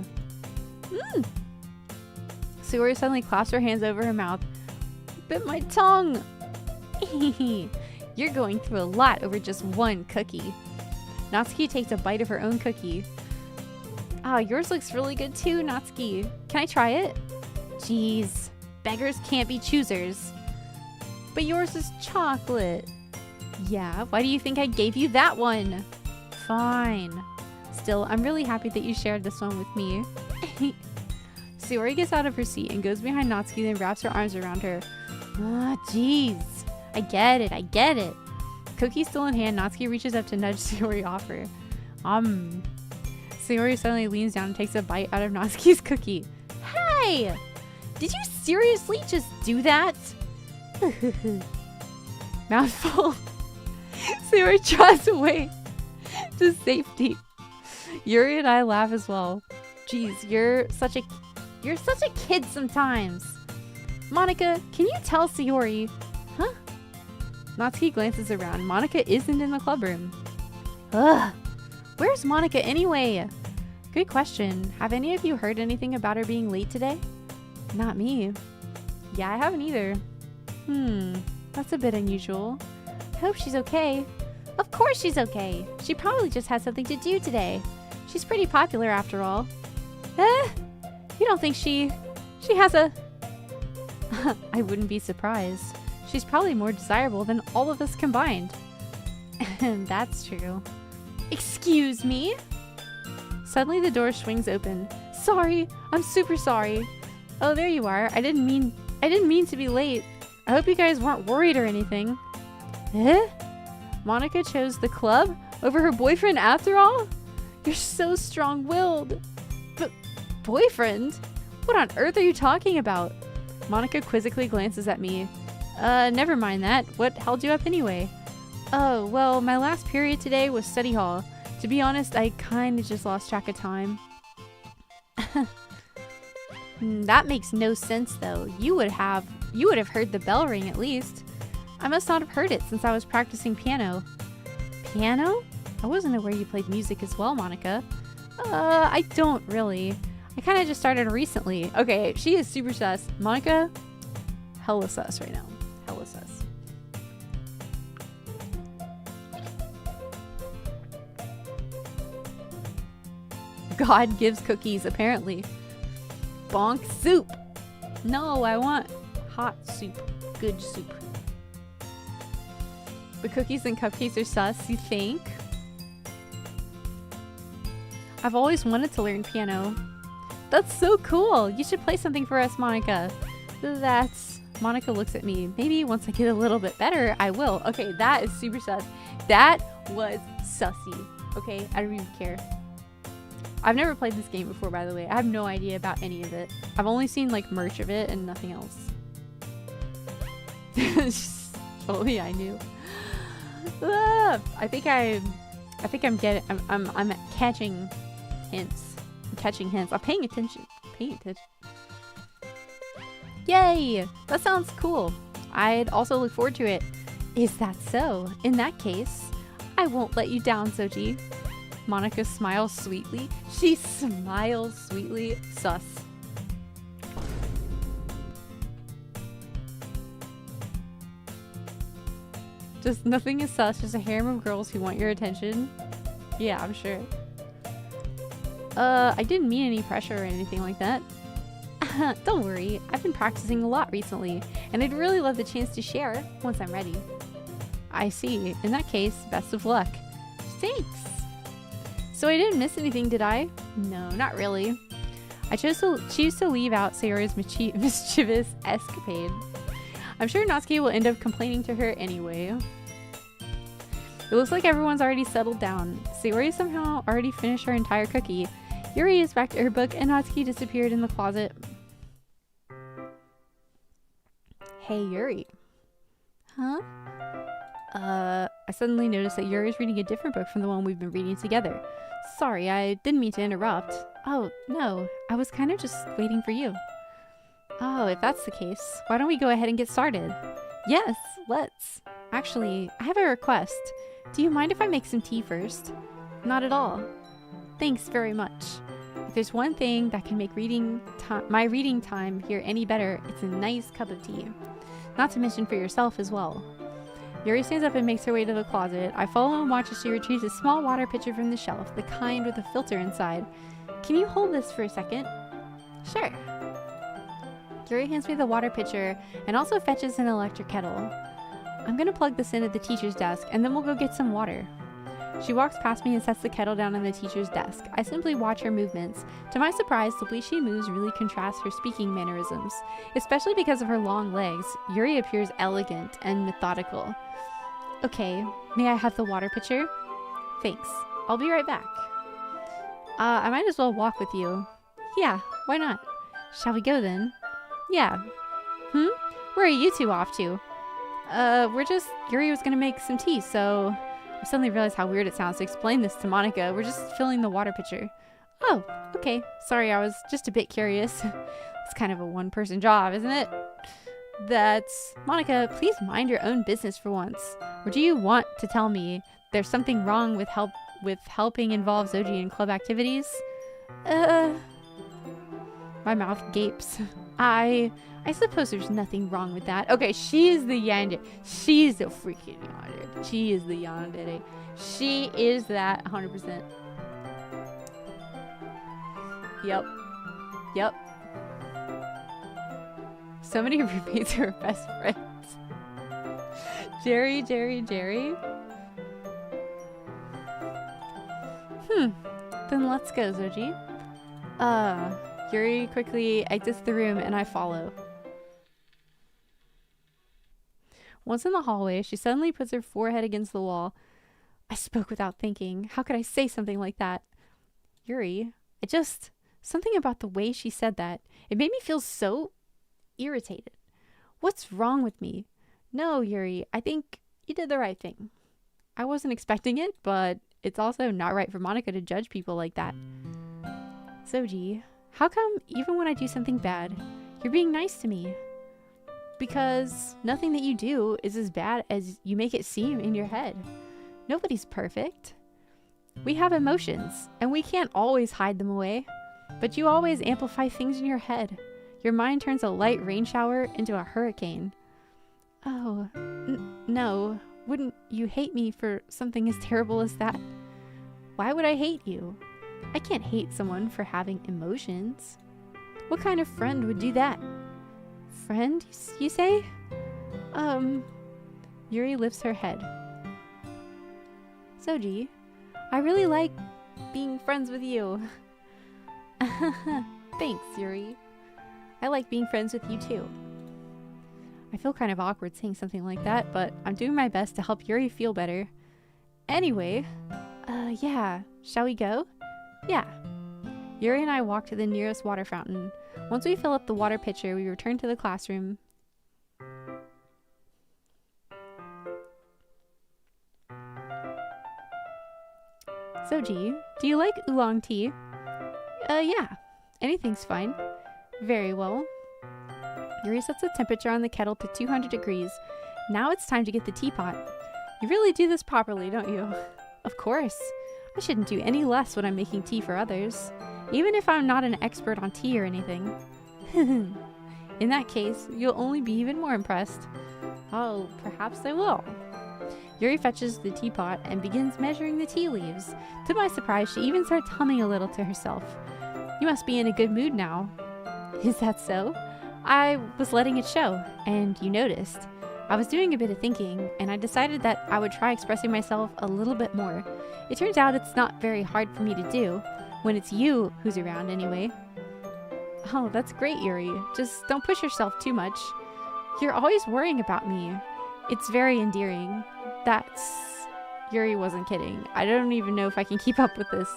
Sayori suddenly claps her hands over her mouth. Bit my tongue! You're going through a lot over just one cookie. Natsuki takes a bite of her own cookie. Ah, yours looks really good too, Natsuki. Can I try it? Jeez, beggars can't be choosers. But yours is chocolate. Yeah, why do you think I gave you that one? Fine. Still, I'm really happy that you shared this one with me. Sayori gets out of her seat and goes behind Natsuki, then wraps her arms around her. Ah, jeez. I get it. Cookie still in hand, Natsuki reaches up to nudge Sayori off her. Sayori suddenly leans down and takes a bite out of Natsuki's cookie. Hey! Did you seriously just do that? Mouthful. Sayori trots away to safety. Yuri and I laugh as well. Jeez, you're such a kid sometimes. Monica, can you tell Sayori? Huh? Natsuki glances around. Monica isn't in the club room. Ugh. Where's Monica anyway? Good question. Have any of you heard anything about her being late today? Not me. Yeah, I haven't either. That's a bit unusual. I hope she's okay. Of course she's okay. She probably just had something to do today. She's pretty popular after all. You don't think she has a... I wouldn't be surprised. She's probably more desirable than all of us combined. And that's true. Excuse me? Suddenly the door swings open. Sorry, I'm super sorry. Oh, there you are. I didn't mean to be late. I hope you guys weren't worried or anything. Monica chose the club over her boyfriend after all? You're so strong-willed. But boyfriend? What on earth are you talking about? Monica quizzically glances at me. Never mind that. What held you up anyway? Oh, well, my last period today was study hall. To be honest, I kinda just lost track of time. That makes no sense though. You would have heard the bell ring at least. I must not have heard it since I was practicing piano. Piano? I wasn't aware you played music as well, Monica. I don't really. I kind of just started recently. Okay, she is super sus. Monica, hella sus right now. Hella sus. God gives cookies, apparently. Bonk soup. No, I want hot soup. Good soup. The cookies and cupcakes are sus, you think? I've always wanted to learn piano. That's so cool. You should play something for us, Monica. Monica looks at me. Maybe once I get a little bit better, I will. Okay, that is super sus. That was sussy. Okay, I don't even care. I've never played this game before, by the way. I have no idea about any of it. I've only seen like merch of it and nothing else. Only I knew. I think I'm catching hints. I'm catching hints. I'm paying attention. Yay! That sounds cool. I'd also look forward to it. Is that so? In that case, I won't let you down, Zojie. Monica smiles sweetly. She smiles sweetly. Sus. Just nothing is sus, just a harem of girls who want your attention. Yeah, I'm sure. I didn't mean any pressure or anything like that. Don't worry, I've been practicing a lot recently, and I'd really love the chance to share once I'm ready. I see. In that case, best of luck. Thanks. So I didn't miss anything, did I? No, not really. I choose to leave out Sayori's mischievous escapade. I'm sure Natsuki will end up complaining to her anyway. It looks like everyone's already settled down. Sayori somehow already finished her entire cookie. Yuri is back to her book and Natsuki disappeared in the closet. Hey, Yuri. Huh? I suddenly noticed that Yuri's reading a different book from the one we've been reading together. Sorry, I didn't mean to interrupt. Oh, no. I was kind of just waiting for you. Oh, if that's the case, why don't we go ahead and get started? Yes, let's. Actually, I have a request. Do you mind if I make some tea first? Not at all. Thanks very much. If there's one thing that can make my reading time here any better, it's a nice cup of tea. Not to mention for yourself as well. Yuri stands up and makes her way to the closet. I follow and watch as she retrieves a small water pitcher from the shelf, the kind with a filter inside. Can you hold this for a second? Sure. Yuri hands me the water pitcher and also fetches an electric kettle. I'm gonna plug this in at the teacher's desk and then we'll go get some water. She walks past me and sets the kettle down on the teacher's desk. I simply watch her movements. To my surprise, the way she moves really contrasts her speaking mannerisms. Especially because of her long legs, Yuri appears elegant and methodical. Okay, may I have the water pitcher? Thanks. I'll be right back. I might as well walk with you. Yeah, why not? Shall we go then? Yeah. Where are you two off to? Yuri was gonna make some tea, so I suddenly realized how weird it sounds to explain this to Monica. We're just filling the water pitcher. Oh, okay. Sorry, I was just a bit curious. It's kind of a one-person job, isn't it? That's... Monica, please mind your own business for once. Or do you want to tell me there's something wrong with helping involve Zojie in club activities? My mouth gapes. I suppose there's nothing wrong with that. Okay, she is the yandere. She's the freaking yandere. She is the yandere. She is that 100%. Yep. So many roommates are best friends. Jerry. Then let's go, Zojie. Yuri quickly exits the room and I follow. Once in the hallway, she suddenly puts her forehead against the wall. I spoke without thinking. How could I say something like that? Yuri, something about the way she said that. It made me feel so irritated. What's wrong with me? No, Yuri, I think you did the right thing. I wasn't expecting it, but it's also not right for Monica to judge people like that. Zojie, How come even when I do something bad, you're being nice to me? Because nothing that you do is as bad as you make it seem in your head. Nobody's perfect. We have emotions, and we can't always hide them away. But you always amplify things in your head. Your mind turns a light rain shower into a hurricane. Oh, no. Wouldn't you hate me for something as terrible as that? Why would I hate you? I can't hate someone for having emotions. What kind of friend would do that? Friend, you say? Yuri lifts her head. Zojie, I really like being friends with you. Thanks, Yuri. I like being friends with you too. I feel kind of awkward saying something like that, but I'm doing my best to help Yuri feel better. Anyway, yeah, shall we go? Yeah. Yuri and I walk to the nearest water fountain. Once we fill up the water pitcher, we return to the classroom. Zojie, do you like oolong tea? Yeah. Anything's fine. Very well. Yuri sets the temperature on the kettle to 200 degrees. Now it's time to get the teapot. You really do this properly, don't you? Of course. I shouldn't do any less when I'm making tea for others, even if I'm not an expert on tea or anything. In that case, you'll only be even more impressed. Oh, perhaps I will. Yuri fetches the teapot and begins measuring the tea leaves. To my surprise, she even starts humming a little to herself. You must be in a good mood now. Is that so? I was letting it show, and you noticed. I was doing a bit of thinking, and I decided that I would try expressing myself a little bit more. It turns out it's not very hard for me to do, when it's you who's around anyway. Oh, that's great, Yuri. Just don't push yourself too much. You're always worrying about me. It's very endearing. Yuri wasn't kidding. I don't even know if I can keep up with this.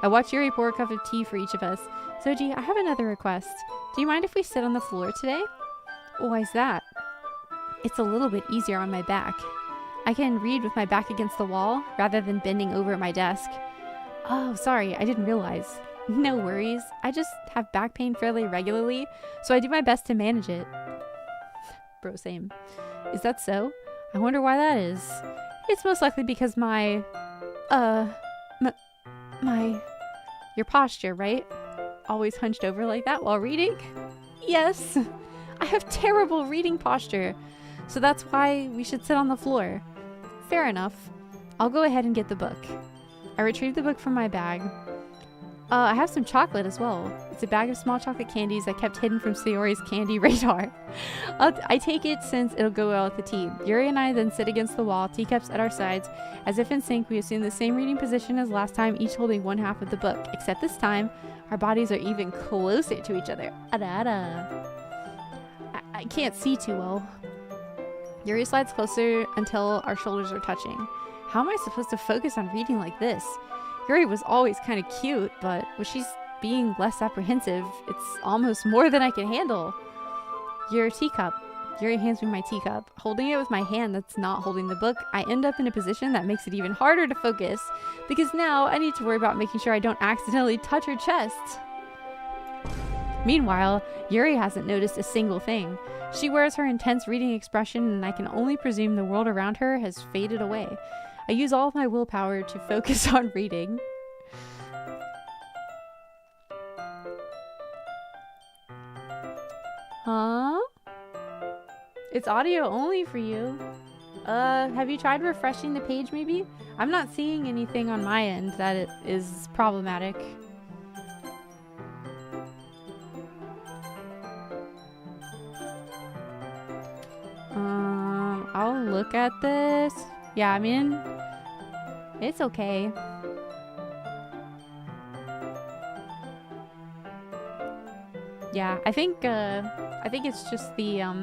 I watch Yuri pour a cup of tea for each of us. Zojie, I have another request. Do you mind if we sit on the floor today? Why's that? It's a little bit easier on my back. I can read with my back against the wall rather than bending over at my desk. Oh, sorry, I didn't realize. No worries. I just have back pain fairly regularly, so I do my best to manage it. Bro, same. Is that so? I wonder why that is. It's most likely because your posture, right? Always hunched over like that while reading? Yes. I have terrible reading posture, so that's why we should sit on the floor. Fair enough. I'll go ahead and get the book. I retrieve the book from my bag. I have some chocolate as well. It's a bag of small chocolate candies I kept hidden from Sayori's candy radar. I take it since it'll go well with the tea. Yuri and I then sit against the wall, teacups at our sides. As if in sync, we assume the same reading position as last time, each holding one half of the book. Except this time, our bodies are even closer to each other. I can't see too well. Yuri slides closer until our shoulders are touching. How am I supposed to focus on reading like this? Yuri was always kind of cute, but when she's being less apprehensive, it's almost more than I can handle. Your teacup. Yuri hands me my teacup. Holding it with my hand that's not holding the book, I end up in a position that makes it even harder to focus, because now I need to worry about making sure I don't accidentally touch her chest. Meanwhile, Yuri hasn't noticed a single thing. She wears her intense reading expression, and I can only presume the world around her has faded away. I use all of my willpower to focus on reading. Huh? It's audio only for you. Have you tried refreshing the page maybe? I'm not seeing anything on my end that it is problematic. I'll look at this. Yeah, I mean, it's okay. Yeah, I think it's just the, I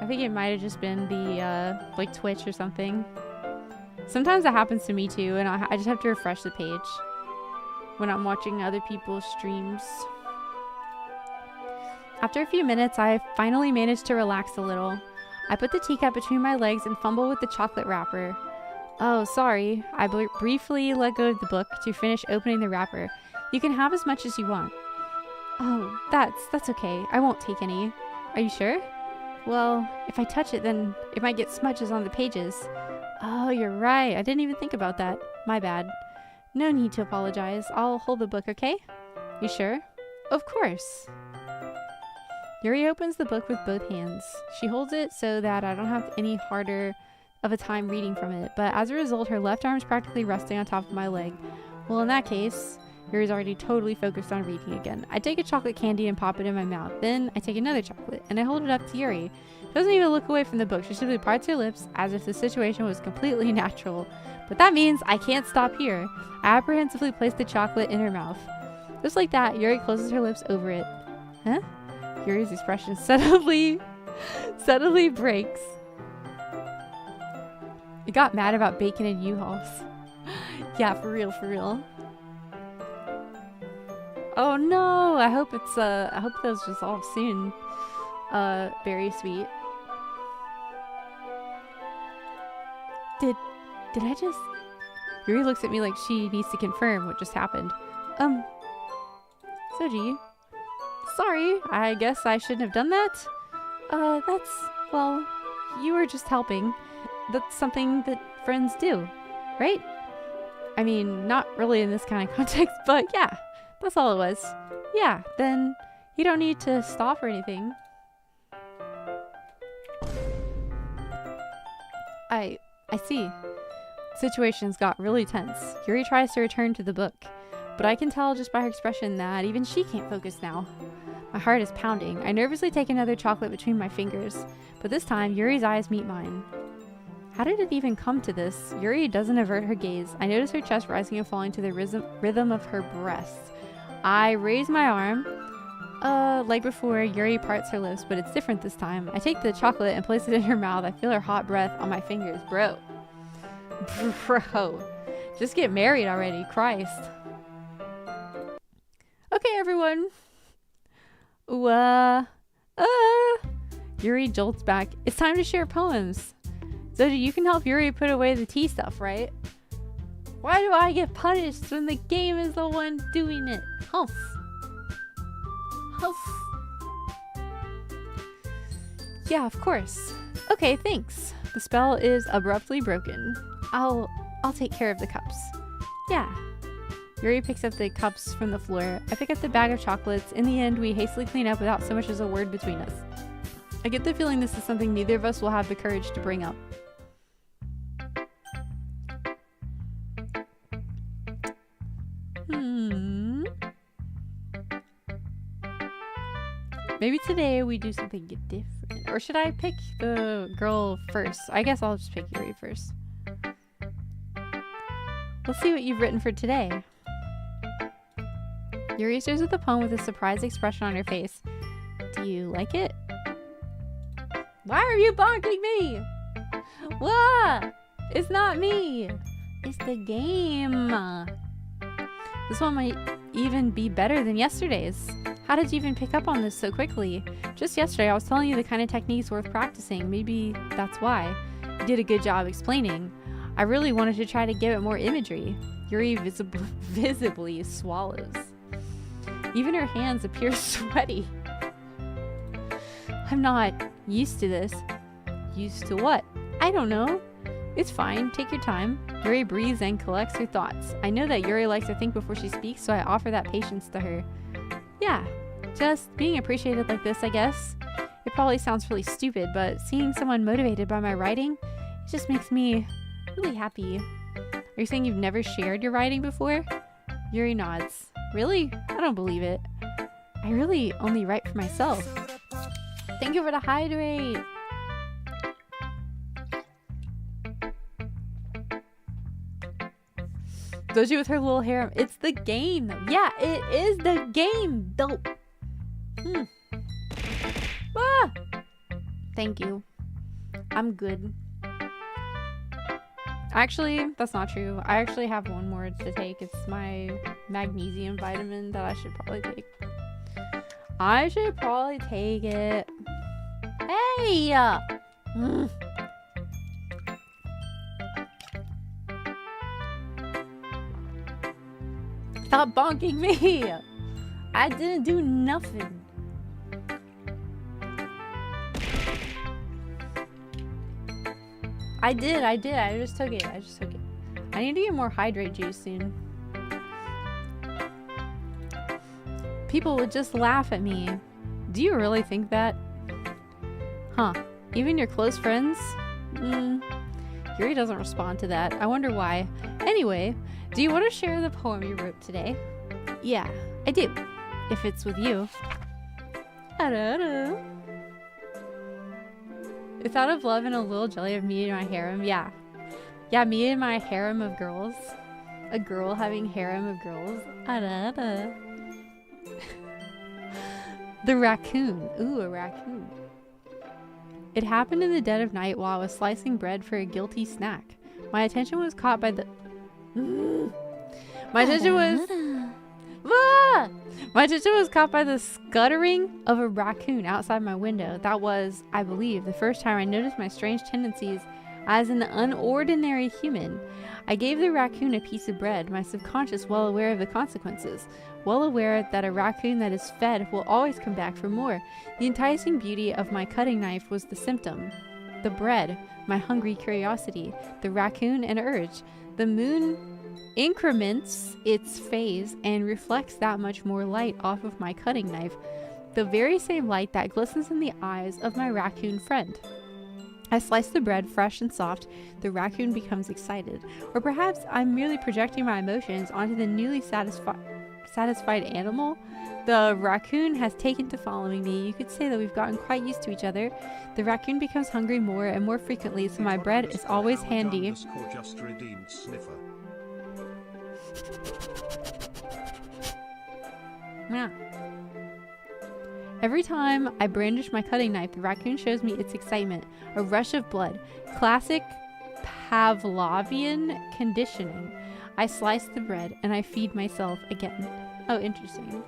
think it might have just been the, like Twitch or something. Sometimes that happens to me too, and I just have to refresh the page when I'm watching other people's streams. After a few minutes, I finally managed to relax a little. I put the teacup between my legs and fumble with the chocolate wrapper. Oh, sorry. I briefly let go of the book to finish opening the wrapper. You can have as much as you want. Oh, that's okay. I won't take any. Are you sure? Well, if I touch it, then it might get smudges on the pages. Oh, you're right. I didn't even think about that. My bad. No need to apologize. I'll hold the book, okay? You sure? Of course. Yuri opens the book with both hands. She holds it so that I don't have any harder of a time reading from it, but as a result, her left arm is practically resting on top of my leg. Well, in that case, Yuri's already totally focused on reading again. I take a chocolate candy and pop it in my mouth. Then I take another chocolate and I hold it up to Yuri. She doesn't even look away from the book. She simply parts her lips as if the situation was completely natural. But that means I can't stop here. I apprehensively place the chocolate in her mouth. Just like that, Yuri closes her lips over it. Huh? Yuri's expression suddenly breaks. You got mad about bacon and U-Hauls. Yeah, for real, for real. Oh no! I hope those resolve soon. Very sweet. Did I just... Yuri looks at me like she needs to confirm what just happened. Zojie. Sorry, I guess I shouldn't have done that. Well, you were just helping. That's something that friends do, right? I mean, not really in this kind of context, but yeah, that's all it was. Yeah, then you don't need to stop or anything. I see. Situations got really tense. Yuri tries to return to the book, but I can tell just by her expression that even she can't focus now. My heart is pounding. I nervously take another chocolate between my fingers, but this time Yuri's eyes meet mine. How did it even come to this? Yuri doesn't avert her gaze. I notice her chest rising and falling to the rhythm of her breasts. I raise my arm. Like before, Yuri parts her lips, but it's different this time. I take the chocolate and place it in her mouth. I feel her hot breath on my fingers. Bro. Just get married already. Christ. Okay, everyone. Yuri jolts back. It's time to share poems. Zojie, you can help Yuri put away the tea stuff, right? Why do I get punished when the game is the one doing it? Humph. Yeah, of course. Okay, thanks. The spell is abruptly broken. I'll take care of the cups. Yeah. Yuri picks up the cups from the floor. I pick up the bag of chocolates. In the end, we hastily clean up without so much as a word between us. I get the feeling this is something neither of us will have the courage to bring up. Maybe today we do something different. Or should I pick the girl first? I guess I'll just pick Yuri first. Let's see what you've written for today. Yuri stares at the poem with a surprised expression on her face. Do you like it? Why are you bonking me? What? It's not me. It's the game. This one might even be better than yesterday's. How did you even pick up on this so quickly? Just yesterday I was telling you the kind of techniques worth practicing. Maybe that's why. You did a good job explaining. I really wanted to try to give it more imagery. Yuri visibly swallows. Even her hands appear sweaty. I'm not used to this. Used to what? I don't know. It's fine. Take your time. Yuri breathes and collects her thoughts. I know that Yuri likes to think before she speaks, so I offer that patience to her. Yeah, just being appreciated like this, I guess. It probably sounds really stupid, but seeing someone motivated by my writing, it just makes me really happy. Are you saying you've never shared your writing before? Yuri nods. Really? I don't believe it. I really only write for myself. Thank you for the hydrate. Zojie with her little hair. It's the game, though. Yeah, it is the game, though. Ah! Thank you. I'm good. Actually, that's not true. I actually have one more to take. It's my magnesium vitamin that I should probably take. I should probably take it. Hey! Stop bonking me! I didn't do nothing. I did. I just took it. I need to get more hydrate juice soon. People would just laugh at me. Do you really think that? Huh. Even your close friends? Yuri doesn't respond to that. I wonder why. Anyway, do you want to share the poem you wrote today? Yeah, I do. If it's with you. I thought of love and a little jelly of me and my harem. Yeah. Yeah, me and my harem of girls. A girl having harem of girls. The raccoon. Ooh, a raccoon. It happened in the dead of night while I was slicing bread for a guilty snack. My attention was caught by the... My attention was caught by the scuttering of a raccoon outside my window. That was, I believe, the first time I noticed my strange tendencies as an unordinary human. I gave the raccoon a piece of bread, my subconscious well aware of the consequences, well aware that a raccoon that is fed will always come back for more. The enticing beauty of my cutting knife was the symptom. The bread, my hungry curiosity, the raccoon an urge. The moon increments its phase and reflects that much more light off of my cutting knife, the very same light that glistens in the eyes of my raccoon friend. I slice the bread fresh and soft. The raccoon becomes excited. Or perhaps I'm merely projecting my emotions onto the newly satisfied animal. The raccoon has taken to following me. You could say that we've gotten quite used to each other. The raccoon becomes hungry more and more frequently, so my bread is always handy. Yeah. Every time I brandish my cutting knife, the raccoon shows me its excitement, a rush of blood. Classic Pavlovian conditioning. I slice the bread and I feed myself again. Oh, interesting.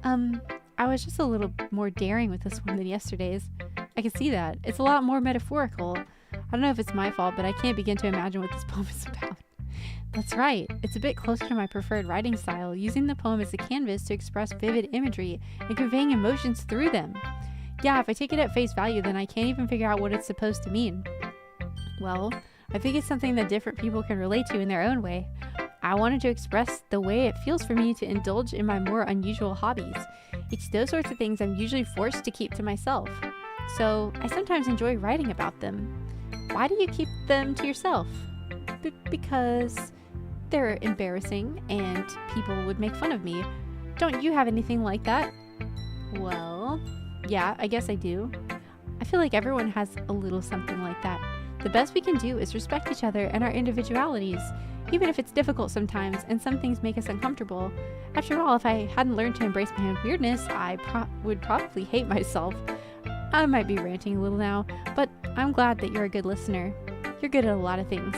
Okay. I was just a little more daring with this one than yesterday's. I can see that. It's a lot more metaphorical. I don't know if it's my fault, but I can't begin to imagine what this poem is about. That's right. It's a bit closer to my preferred writing style, using the poem as a canvas to express vivid imagery and conveying emotions through them. Yeah, if I take it at face value, then I can't even figure out what it's supposed to mean. Well, I think it's something that different people can relate to in their own way. I wanted to express the way it feels for me to indulge in my more unusual hobbies. It's those sorts of things I'm usually forced to keep to myself. So I sometimes enjoy writing about them. Why do you keep them to yourself? Because they're embarrassing and people would make fun of me. Don't you have anything like that? Well, yeah, I guess I do. I feel like everyone has a little something like that. The best we can do is respect each other and our individualities, even if it's difficult sometimes and some things make us uncomfortable. After all, if I hadn't learned to embrace my own weirdness, I would probably hate myself. I might be ranting a little now, but I'm glad that you're a good listener. You're good at a lot of things.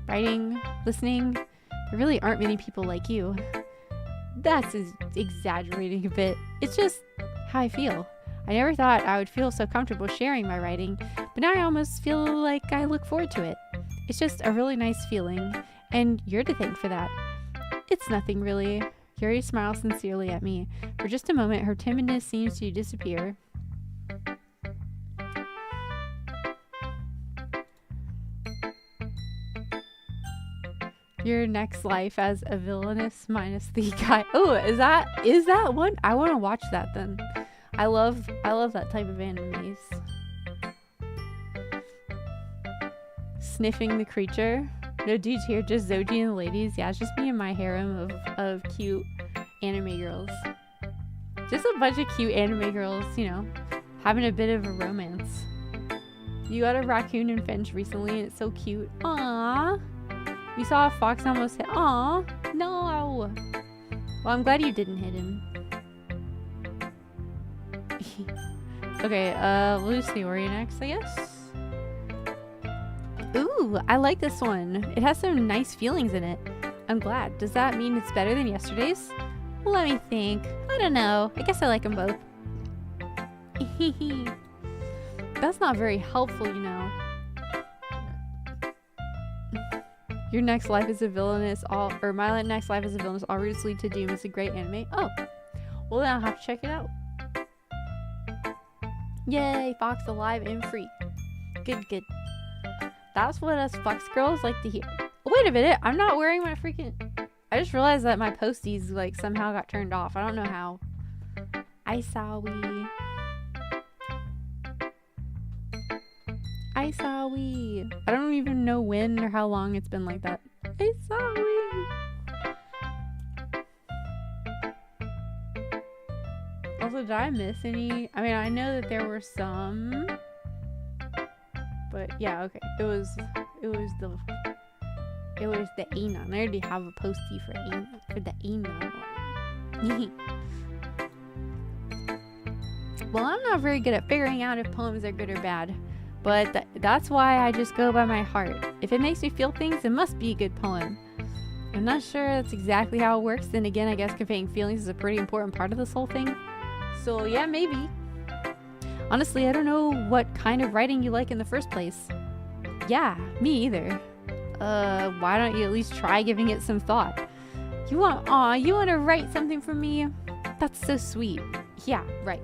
Writing, listening, there really aren't many people like you. That's exaggerating a bit. It's just how I feel. I never thought I would feel so comfortable sharing my writing, but now I almost feel like I look forward to it. It's just a really nice feeling, and you're to thank for that. It's nothing really. Yuri smiles sincerely at me. For just a moment, her timidness seems to disappear. Your next life as a villainous minus the guy. Oh, is that one? I want to watch that then. I love that type of animes. Sniffing the creature. No dudes here, just Zojie and the ladies. Yeah, it's just me and my harem of cute anime girls. Just a bunch of cute anime girls, you know, having a bit of a romance. You got a raccoon and Finch recently, and it's so cute. Aww. You saw a fox almost hit. Aw, no. Well, I'm glad you didn't hit him. Okay, we'll do Sayori next, I guess. Ooh, I like this one. It has some nice feelings in it. I'm glad. Does that mean it's better than yesterday's? Let me think. I don't know. I guess I like them both. That's not very helpful, you know. Your next life is a villainous my next life is a villainous all routes lead to doom is a great anime. Oh, well then I'll have to check it out. Yay, Fox alive and free. Good, good. That's what us Fox girls like to hear. Wait a minute, I'm not wearing my freaking... I just realized that my posties like somehow got turned off. I don't know how. I saw we. I don't even know when or how long it's been like that. I saw we. Also, did I miss any? I mean, I know that there were some, but yeah, okay. It was the Anon. I already have a postie for the Anon one. Well, I'm not very good at figuring out if poems are good or bad, but that's why I just go by my heart. If it makes me feel things, it must be a good poem. I'm not sure that's exactly how it works. Then again, I guess conveying feelings is a pretty important part of this whole thing. So yeah, maybe. Honestly, I don't know what kind of writing you like in the first place. Yeah, me either. Why don't you at least try giving it some thought? You want to write something for me? That's so sweet. Yeah, right.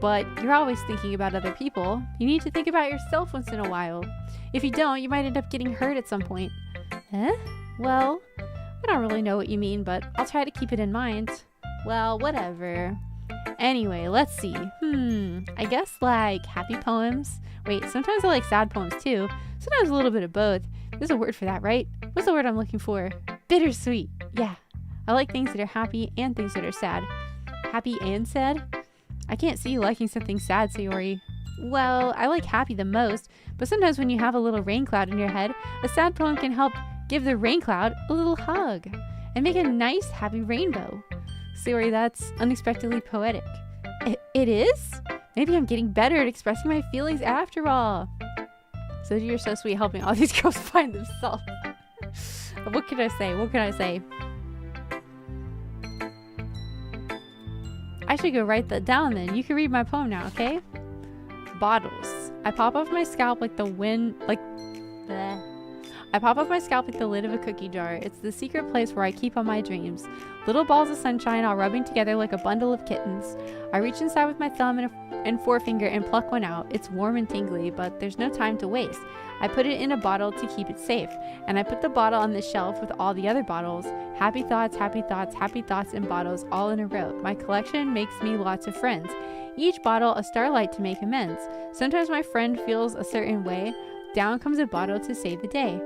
But you're always thinking about other people. You need to think about yourself once in a while. If you don't, you might end up getting hurt at some point. Eh? Well, I don't really know what you mean, but I'll try to keep it in mind. Well, whatever. Anyway, let's see. I guess like happy poems. Wait, sometimes I like sad poems too. Sometimes a little bit of both. There's a word for that, right? What's the word I'm looking for? Bittersweet. Yeah. I like things that are happy and things that are sad. Happy and sad? I can't see you liking something sad, Sayori. Well, I like happy the most, but sometimes when you have a little rain cloud in your head, a sad poem can help give the rain cloud a little hug and make a nice happy rainbow. Sayori, that's unexpectedly poetic. It is? Maybe I'm getting better at expressing my feelings after all. Zojie, you're so sweet helping all these girls find themselves. What can I say? What can I say? I should go write that down then. You can read my poem now, okay? Bottles. I pop off my scalp like the wind, I pop off my scalp like the lid of a cookie jar. It's the secret place where I keep all my dreams. Little balls of sunshine all rubbing together like a bundle of kittens. I reach inside with my thumb and forefinger and pluck one out. It's warm and tingly, but there's no time to waste. I put it in a bottle to keep it safe, and I put the bottle on the shelf with all the other bottles. Happy thoughts, happy thoughts, happy thoughts, and bottles all in a row. My collection makes me lots of friends. Each bottle a starlight to make amends. Sometimes my friend feels a certain way. Down comes a bottle to save the day.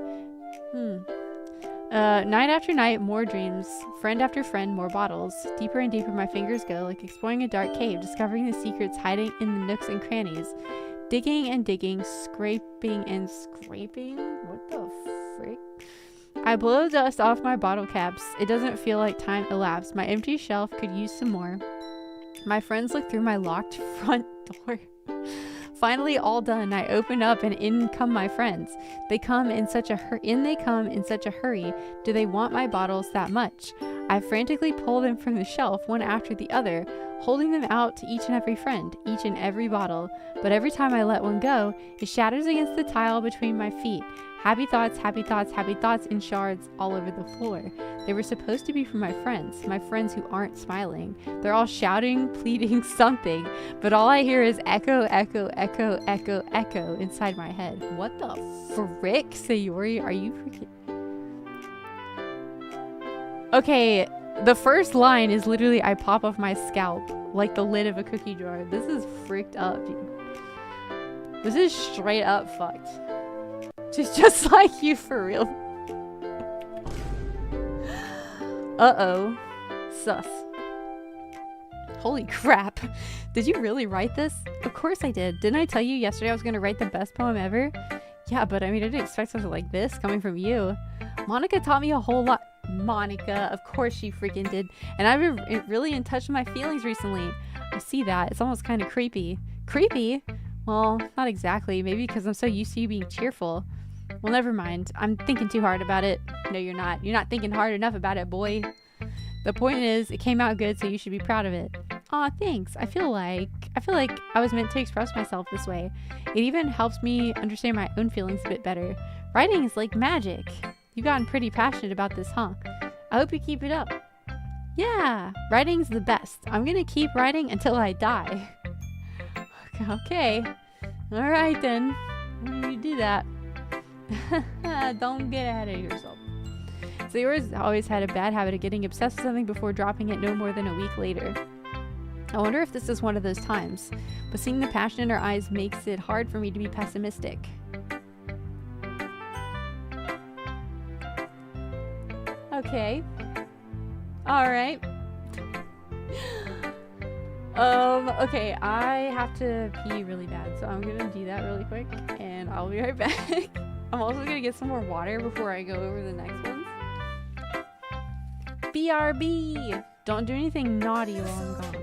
Night after night, more dreams. Friend after friend, more bottles. Deeper and deeper my fingers go, like exploring a dark cave, discovering the secrets hiding in the nooks and crannies. Digging and digging, scraping and scraping? What the frick? I blow dust off my bottle caps. It doesn't feel like time elapsed. My empty shelf could use some more. My friends look through my locked front door. Finally, all done. I open up and in come my friends. They come in such a hurry. Do they want my bottles that much? I frantically pull them from the shelf, one after the other, holding them out to each and every friend, each and every bottle. But every time I let one go, it shatters against the tile between my feet. Happy thoughts, happy thoughts, happy thoughts in shards all over the floor. They were supposed to be for my friends who aren't smiling. They're all shouting, pleading something, but all I hear is echo, echo, echo, echo, echo inside my head. What the frick, Sayori? Are you freaking... Okay, the first line is literally, I pop off my scalp like the lid of a cookie jar. This is freaked up, dude. This is straight up fucked. Just like you, for real. Uh-oh. Sus. Holy crap. Did you really write this? Of course I did. Didn't I tell you yesterday I was going to write the best poem ever? Yeah, but I mean, I didn't expect something like this coming from you. Monica taught me a whole lot. Monica, of course she freaking did. And I've been really in touch with my feelings recently. I see that. It's almost kind of creepy. Creepy? Well, not exactly. Maybe because I'm so used to you being cheerful. Well, never mind. I'm thinking too hard about it. No, you're not. You're not thinking hard enough about it, boy. The point is, it came out good, so you should be proud of it. Aw, thanks. I feel like I was meant to express myself this way. It even helps me understand my own feelings a bit better. Writing is like magic. You've gotten pretty passionate about this, huh? I hope you keep it up. Yeah, writing's the best. I'm gonna keep writing until I die. Okay. Alright then. You do that. Don't get ahead of yourself. Zojie's always had a bad habit of getting obsessed with something before dropping it no more than a week later. I wonder if this is one of those times, but seeing the passion in her eyes makes it hard for me to be pessimistic. Okay. Alright. Okay, I have to pee really bad, so I'm gonna do that really quick, and I'll be right back. I'm also gonna get some more water before I go over the next ones. BRB! Don't do anything naughty while I'm gone.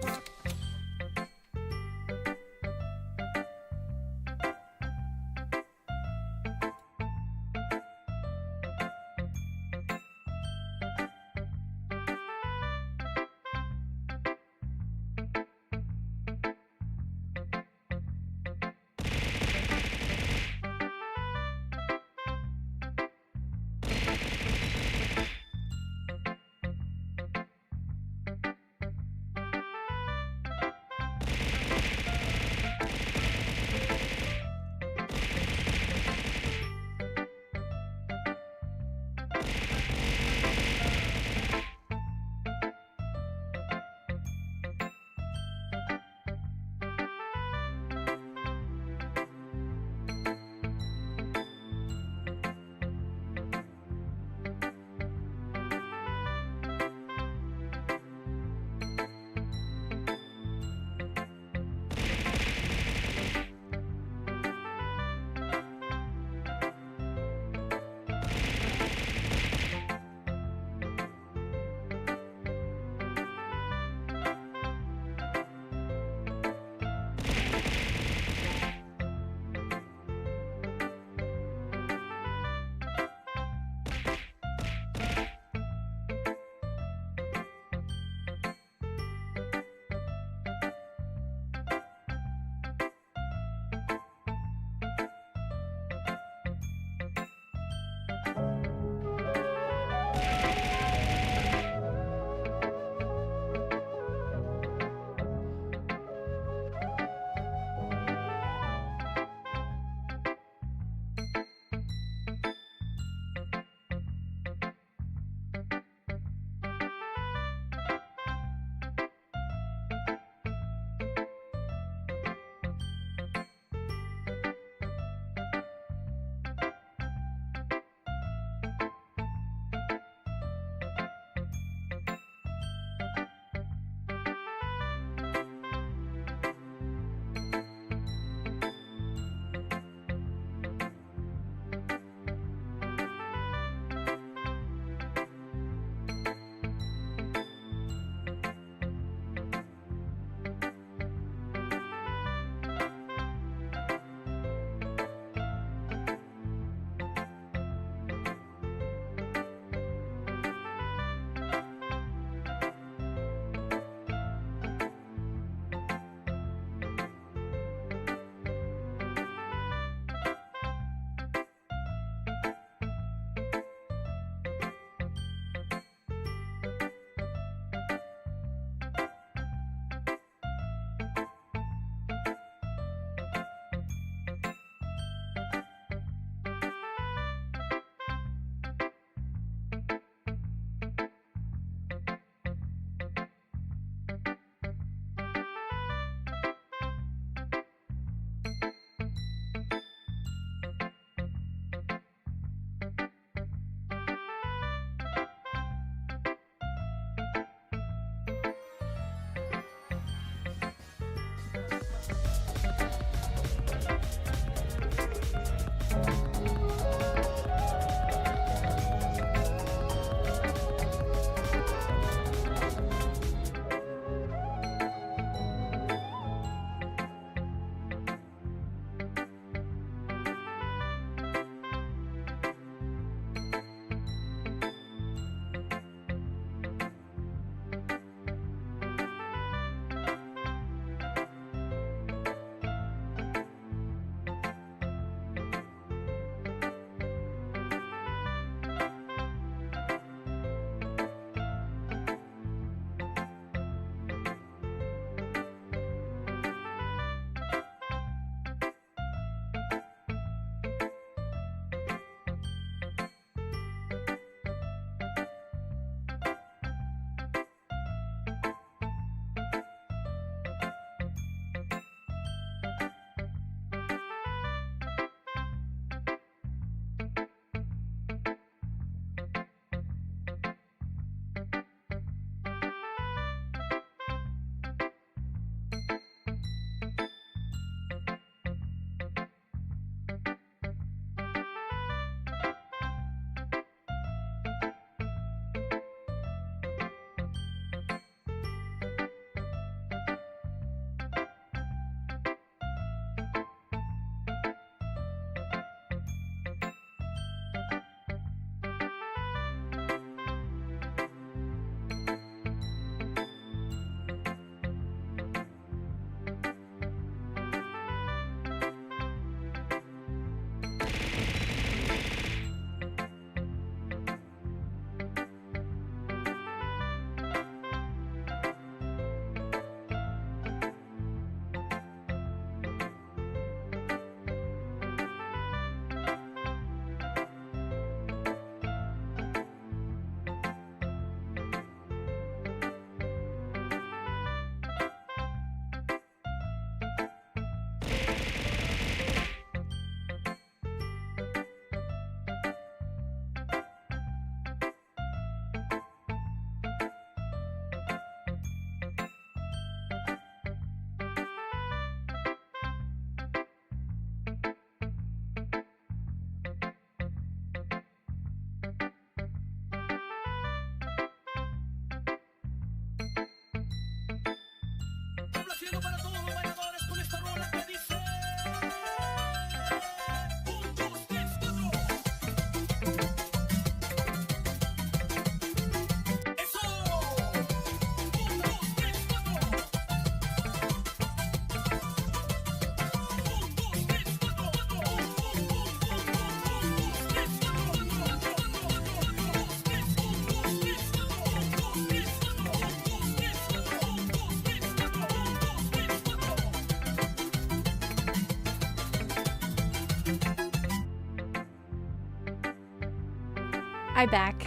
I back.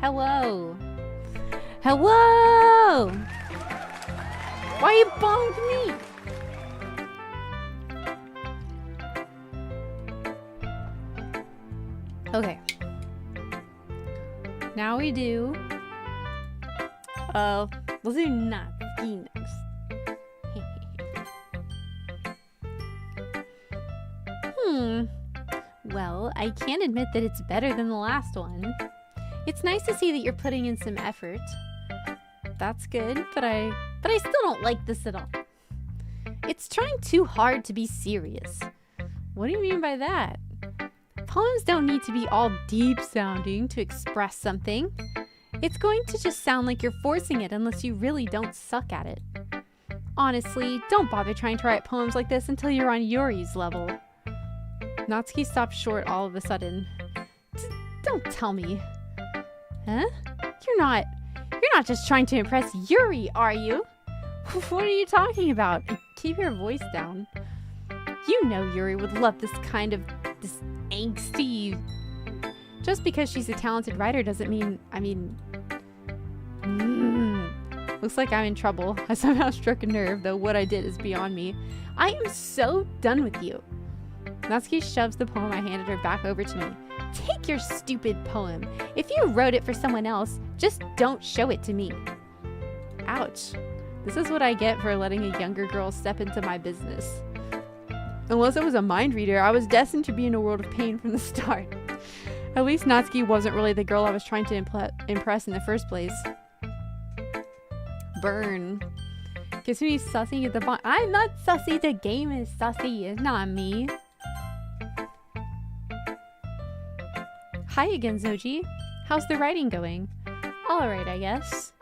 Hello. Hello! Why you bonked me? Okay. Now we do... let's do Natsuki next. Well, I can't admit that it's better than the last one. It's nice to see that you're putting in some effort. That's good, but I still don't like this at all. It's trying too hard to be serious. What do you mean by that? Poems don't need to be all deep sounding to express something. It's going to just sound like you're forcing it unless you really don't suck at it. Honestly, don't bother trying to write poems like this until you're on Yuri's level. Natsuki stopped short all of a sudden. Don't tell me. Huh? You're not just trying to impress Yuri, are you? What are you talking about? Keep your voice down. You know Yuri would love this angsty... Just because she's a talented writer doesn't mean, Looks like I'm in trouble. I somehow struck a nerve, though what I did is beyond me. I am so done with you. Natsuki shoves the poem I handed her back over to me. Take your stupid poem. If you wrote it for someone else, just don't show it to me. Ouch. This is what I get for letting a younger girl step into my business. Unless it was a mind reader, I was destined to be in a world of pain from the start. At least Natsuki wasn't really the girl I was trying to impress in the first place. Burn. Gives me sussy at the bottom. I'm not sussy, the game is sussy, it's not me. Hi again, Zojie. How's the writing going? Alright, I guess.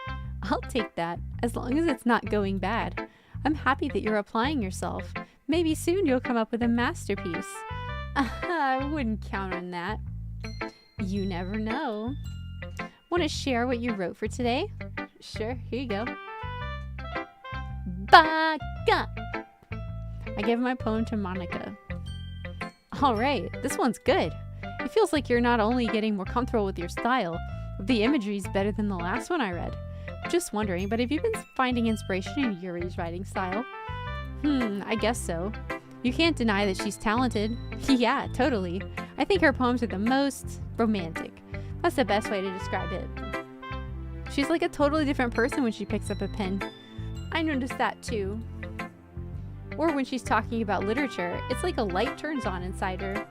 I'll take that, as long as it's not going bad. I'm happy that you're applying yourself. Maybe soon you'll come up with a masterpiece. I wouldn't count on that. You never know. Want to share what you wrote for today? Sure, here you go. Baka! I gave my poem to Monica. Alright, this one's good. It feels like you're not only getting more comfortable with your style, but the imagery's better than the last one I read. Just wondering, but have you been finding inspiration in Yuri's writing style? I guess so. You can't deny that she's talented. Yeah, totally. I think her poems are the most romantic. That's the best way to describe it. She's like a totally different person when she picks up a pen. I noticed that too. Or when she's talking about literature, it's like a light turns on inside her.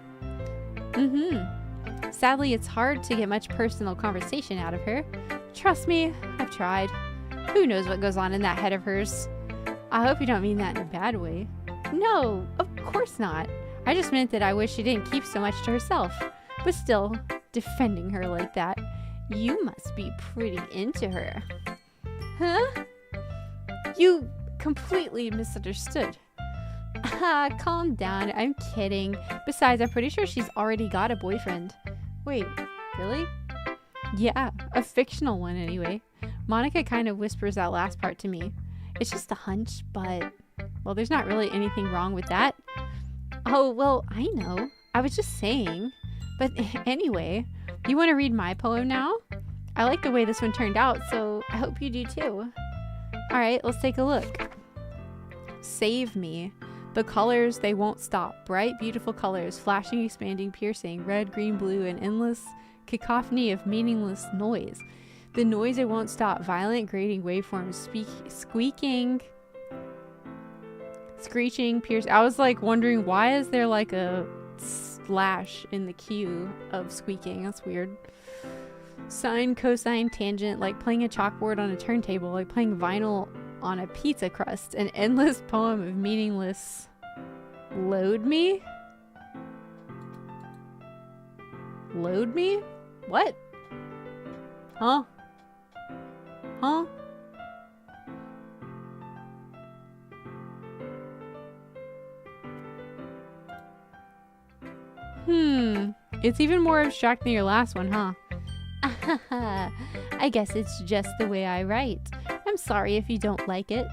Sadly, it's hard to get much personal conversation out of her. Trust me, I've tried. Who knows what goes on in that head of hers? I hope you don't mean that in a bad way. No, of course not. I just meant that I wish she didn't keep so much to herself. But still, defending her like that, you must be pretty into her. Huh? You completely misunderstood. Calm down, I'm kidding. Besides, I'm pretty sure she's already got a boyfriend. Wait, really? Yeah, a fictional one anyway. Monica kind of whispers that last part to me. It's just a hunch, but... Well, there's not really anything wrong with that. Oh, well, I know. I was just saying. But anyway, you want to read my poem now? I like the way this one turned out, so I hope you do too. Alright, let's take a look. Save me. The colors, they won't stop. Bright, beautiful colors, flashing, expanding, piercing, red, green, blue, and endless cacophony of meaningless noise. The noise, it won't stop. Violent, grating waveforms, squeaking, screeching, pierce. I was like wondering, why is there like a slash in the cue of squeaking? That's weird. Sine, cosine, tangent, like playing a chalkboard on a turntable, like playing vinyl on a pizza crust. An endless poem of meaningless... Load me? Load me? What? Huh? Huh? It's even more abstract than your last one, huh? I guess it's just the way I write. I'm sorry if you don't like it.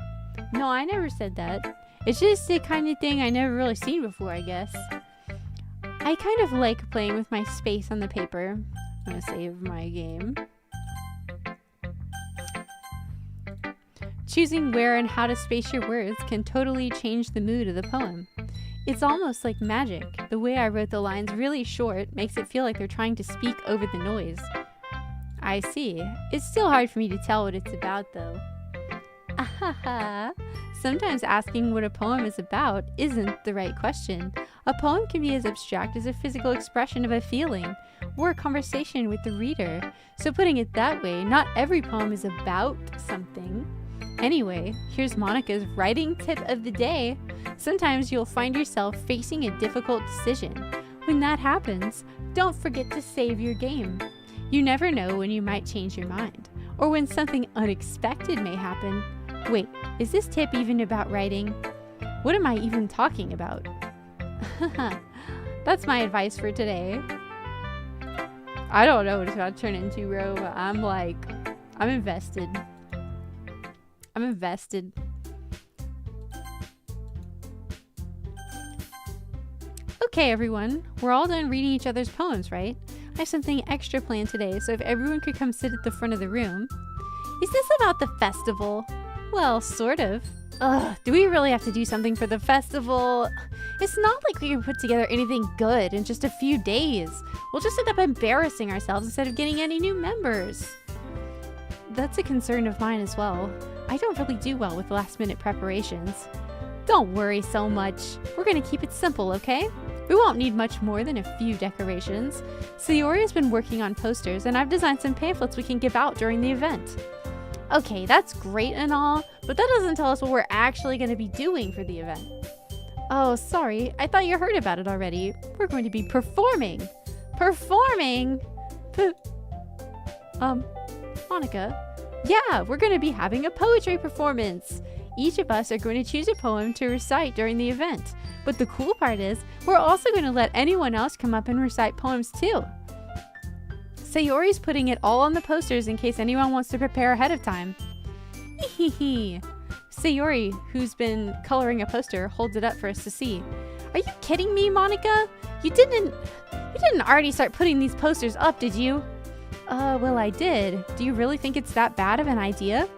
No, I never said that. It's just the kind of thing I never really seen before, I guess. I kind of like playing with my space on the paper. I'm gonna save my game. Choosing where and how to space your words can totally change the mood of the poem. It's almost like magic. The way I wrote the lines really short makes it feel like they're trying to speak over the noise. I see. It's still hard for me to tell what it's about, though. Ahaha. Sometimes asking what a poem is about isn't the right question. A poem can be as abstract as a physical expression of a feeling, or a conversation with the reader. So putting it that way, not every poem is about something. Anyway, here's Monica's writing tip of the day. Sometimes you'll find yourself facing a difficult decision. When that happens, don't forget to save your game. You never know when you might change your mind, or when something unexpected may happen. Wait, is this tip even about writing? What am I even talking about? That's my advice for today. I don't know what it's about to turn into, bro, but I'm invested. I'm invested. Okay, everyone. We're all done reading each other's poems, right? I have something extra planned today, so if everyone could come sit at the front of the room. Is this about the festival? Well, sort of. Ugh, do we really have to do something for the festival? It's not like we can put together anything good in just a few days. We'll just end up embarrassing ourselves instead of getting any new members. That's a concern of mine as well. I don't really do well with last-minute preparations. Don't worry so much. We're gonna keep it simple, okay? We won't need much more than a few decorations. Sayori has been working on posters, and I've designed some pamphlets we can give out during the event. Okay, that's great and all, but that doesn't tell us what we're actually going to be doing for the event. Oh, sorry. I thought you heard about it already. We're going to be performing. Performing? Monica? Yeah, we're going to be having a poetry performance. Each of us are going to choose a poem to recite during the event. But the cool part is, we're also going to let anyone else come up and recite poems too. Sayori's putting it all on the posters in case anyone wants to prepare ahead of time. Hehehe. Sayori, who's been coloring a poster, holds it up for us to see. Are you kidding me, Monica? You didn't already start putting these posters up, did you? Well, I did. Do you really think it's that bad of an idea?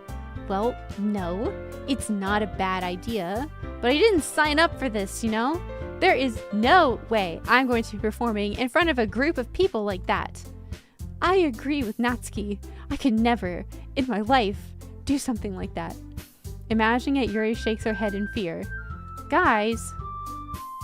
Well, no, it's not a bad idea. But I didn't sign up for this, you know? There is no way I'm going to be performing in front of a group of people like that. I agree with Natsuki. I could never, in my life, do something like that. Imagining it, Yuri shakes her head in fear. Guys.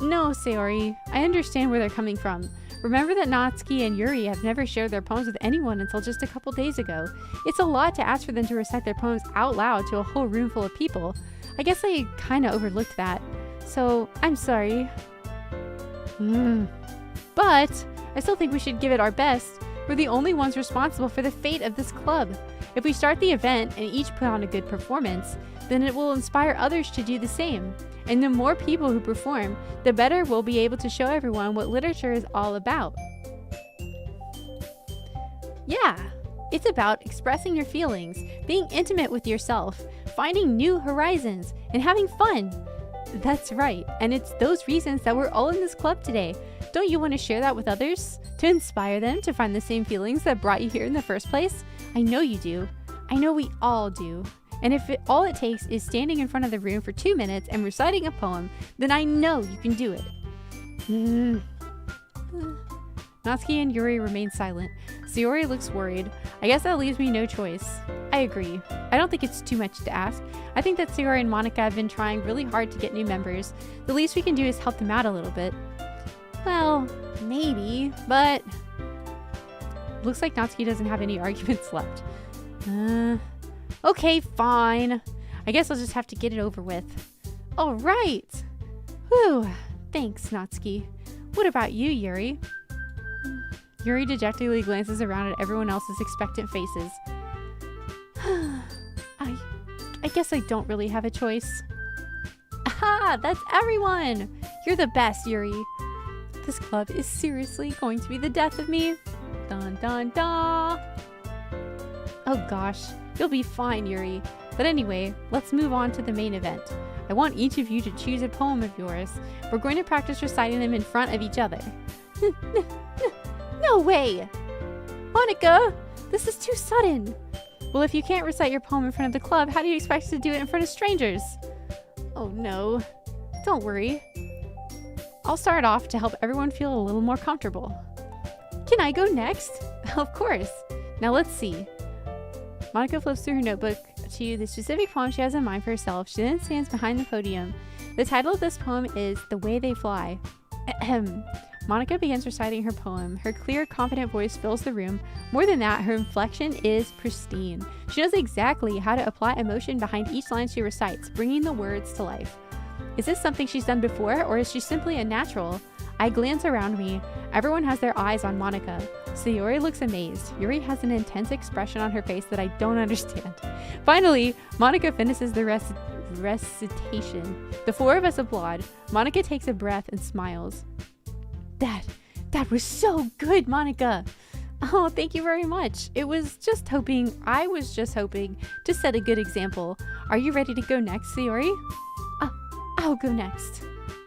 No, Sayori. I understand where they're coming from. Remember that Natsuki and Yuri have never shared their poems with anyone until just a couple days ago. It's a lot to ask for them to recite their poems out loud to a whole room full of people. I guess I kinda overlooked that. So, I'm sorry. But, I still think we should give it our best. We're the only ones responsible for the fate of this club. If we start the event and each put on a good performance, then it will inspire others to do the same. And the more people who perform, the better we'll be able to show everyone what literature is all about. Yeah, it's about expressing your feelings, being intimate with yourself, finding new horizons, and having fun. That's right, and it's those reasons that we're all in this club today. Don't you want to share that with others? To inspire them to find the same feelings that brought you here in the first place? I know you do. I know we all do. And if all it takes is standing in front of the room for 2 minutes and reciting a poem, then I know you can do it. Natsuki and Yuri remain silent. Sayori looks worried. I guess that leaves me no choice. I agree. I don't think it's too much to ask. I think that Sayori and Monica have been trying really hard to get new members. The least we can do is help them out a little bit. Well, maybe, but... Looks like Natsuki doesn't have any arguments left. Okay, fine. I guess I'll just have to get it over with. All right. Whew. Thanks, Natsuki. What about you, Yuri? Yuri dejectedly glances around at everyone else's expectant faces. I guess I don't really have a choice. Aha! That's everyone! You're the best, Yuri. This club is seriously going to be the death of me. Dun dun dun! Oh gosh, you'll be fine, Yuri. But anyway, let's move on to the main event. I want each of you to choose a poem of yours. We're going to practice reciting them in front of each other. No way! Monica, this is too sudden. Well, if you can't recite your poem in front of the club, how do you expect to do it in front of strangers? Oh no. Don't worry. I'll start off to help everyone feel a little more comfortable. Can I go next? Of course. Now let's see. Monica flips through her notebook to the specific poem she has in mind for herself. She then stands behind the podium. The title of this poem is The Way They Fly. Monica begins reciting her poem. Her clear, confident voice fills the room. More than that, her inflection is pristine. She knows exactly how to apply emotion behind each line she recites, bringing the words to life. Is this something she's done before, or is she simply a natural? I glance around me. Everyone has their eyes on Monica. Sayori looks amazed. Yuri has an intense expression on her face that I don't understand. Finally, Monica finishes the recitation. The four of us applaud. Monica takes a breath and smiles. That was so good, Monica. Oh, thank you very much. I was just hoping to set a good example. Are you ready to go next, Sayori? I'll go next.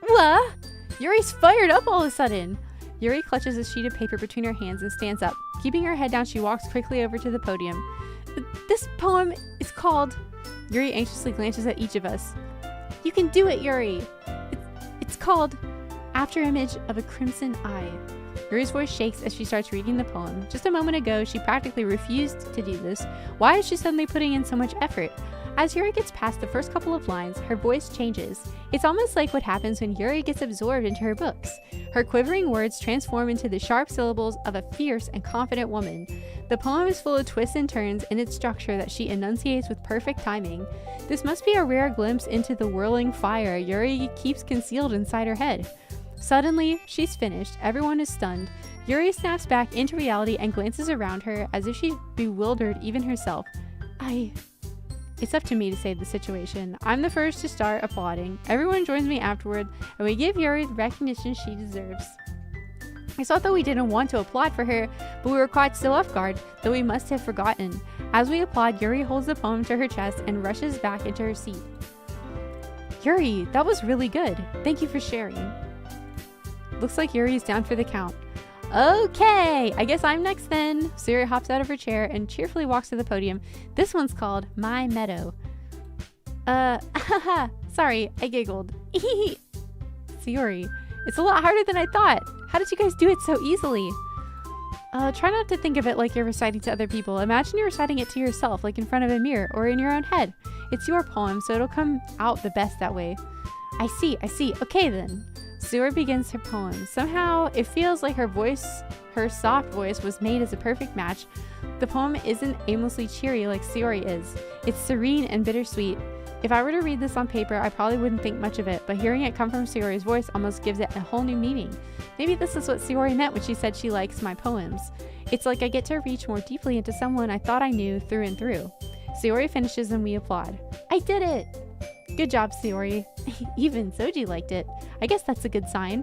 What? Yuri's fired up all of a sudden. Yuri clutches a sheet of paper between her hands and stands up. Keeping her head down, she walks quickly over to the podium. This poem is called... Yuri anxiously glances at each of us. You can do it, Yuri. It's called After Image of a Crimson Eye. Yuri's voice shakes as she starts reading the poem. Just a moment ago, she practically refused to do this. Why is she suddenly putting in so much effort? As Yuri gets past the first couple of lines, her voice changes. It's almost like what happens when Yuri gets absorbed into her books. Her quivering words transform into the sharp syllables of a fierce and confident woman. The poem is full of twists and turns in its structure that she enunciates with perfect timing. This must be a rare glimpse into the whirling fire Yuri keeps concealed inside her head. Suddenly, she's finished. Everyone is stunned. Yuri snaps back into reality and glances around her as if she's bewildered even herself. It's up to me to save the situation. I'm the first to start applauding. Everyone joins me afterward, and we give Yuri the recognition she deserves. I thought that we didn't want to applaud for her, but we were caught so off guard that we must have forgotten. As we applaud, Yuri holds the poem to her chest and rushes back into her seat. Yuri, that was really good. Thank you for sharing. Looks like Yuri's down for the count. Okay, I guess I'm next then. Sayori hops out of her chair and cheerfully walks to the podium. This one's called My Meadow. Sorry, I giggled. Sayori, it's a lot harder than I thought. How did you guys do it so easily? Try not to think of it like you're reciting to other people. Imagine you're reciting it to yourself, like in front of a mirror or in your own head. It's your poem, so it'll come out the best that way. I see. Okay then. Sayori begins her poem. Somehow, it feels like her soft voice was made as a perfect match. The poem isn't aimlessly cheery like Sayori is. It's serene and bittersweet. If I were to read this on paper, I probably wouldn't think much of it, but hearing it come from Sayori's voice almost gives it a whole new meaning. Maybe this is what Sayori meant when she said she likes my poems. It's like I get to reach more deeply into someone I thought I knew through and through. Sayori finishes and we applaud. I did it! Good job, Sayori. Even Zojie liked it. I guess that's a good sign.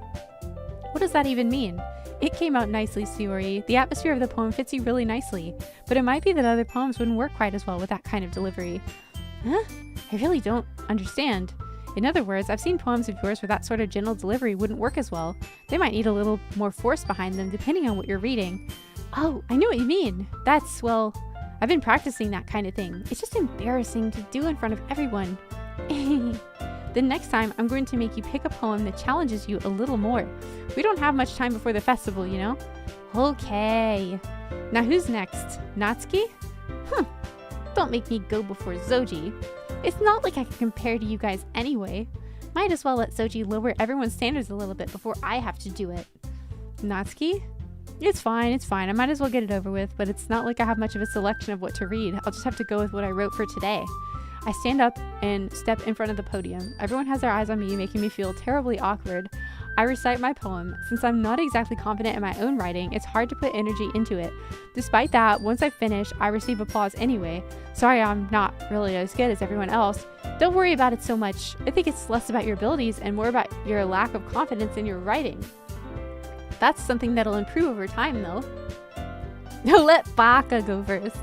What does that even mean? It came out nicely, Sayori. The atmosphere of the poem fits you really nicely, but it might be that other poems wouldn't work quite as well with that kind of delivery. Huh? I really don't understand. In other words, I've seen poems of yours where that sort of gentle delivery wouldn't work as well. They might need a little more force behind them depending on what you're reading. Oh, I know what you mean. I've been practicing that kind of thing. It's just embarrassing to do in front of everyone. The next time, I'm going to make you pick a poem that challenges you a little more. We don't have much time before the festival, you know? Okay. Now who's next? Natsuki? Don't make me go before Zojie. It's not like I can compare to you guys anyway. Might as well let Zojie lower everyone's standards a little bit before I have to do it. Natsuki? It's fine. I might as well get it over with, but it's not like I have much of a selection of what to read. I'll just have to go with what I wrote for today. I stand up and step in front of the podium. Everyone has their eyes on me, making me feel terribly awkward. I recite my poem. Since I'm not exactly confident in my own writing, it's hard to put energy into it. Despite that, once I finish, I receive applause anyway. Sorry I'm not really as good as everyone else. Don't worry about it so much. I think it's less about your abilities and more about your lack of confidence in your writing. That's something that'll improve over time, though. Let Baka go first.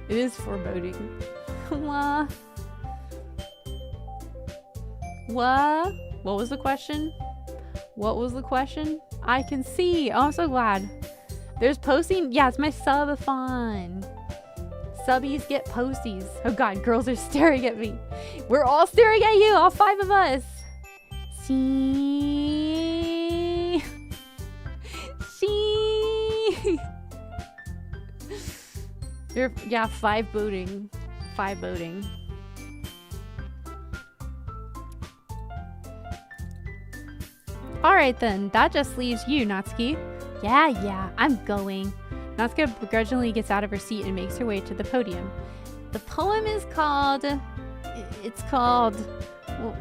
It is foreboding. What? What was the question? What was the question? I can see. Oh, I'm so glad. There's posting. Yeah, it's my subathon. Subbies get posties. Oh god, girls are staring at me. We're all staring at you, all 5 of us. See? See? Yeah, 5 voting. 5 voting. Alright then, that just leaves you, Natsuki. Yeah, I'm going. Natsuki begrudgingly gets out of her seat and makes her way to the podium. The poem is called... It's called... Well,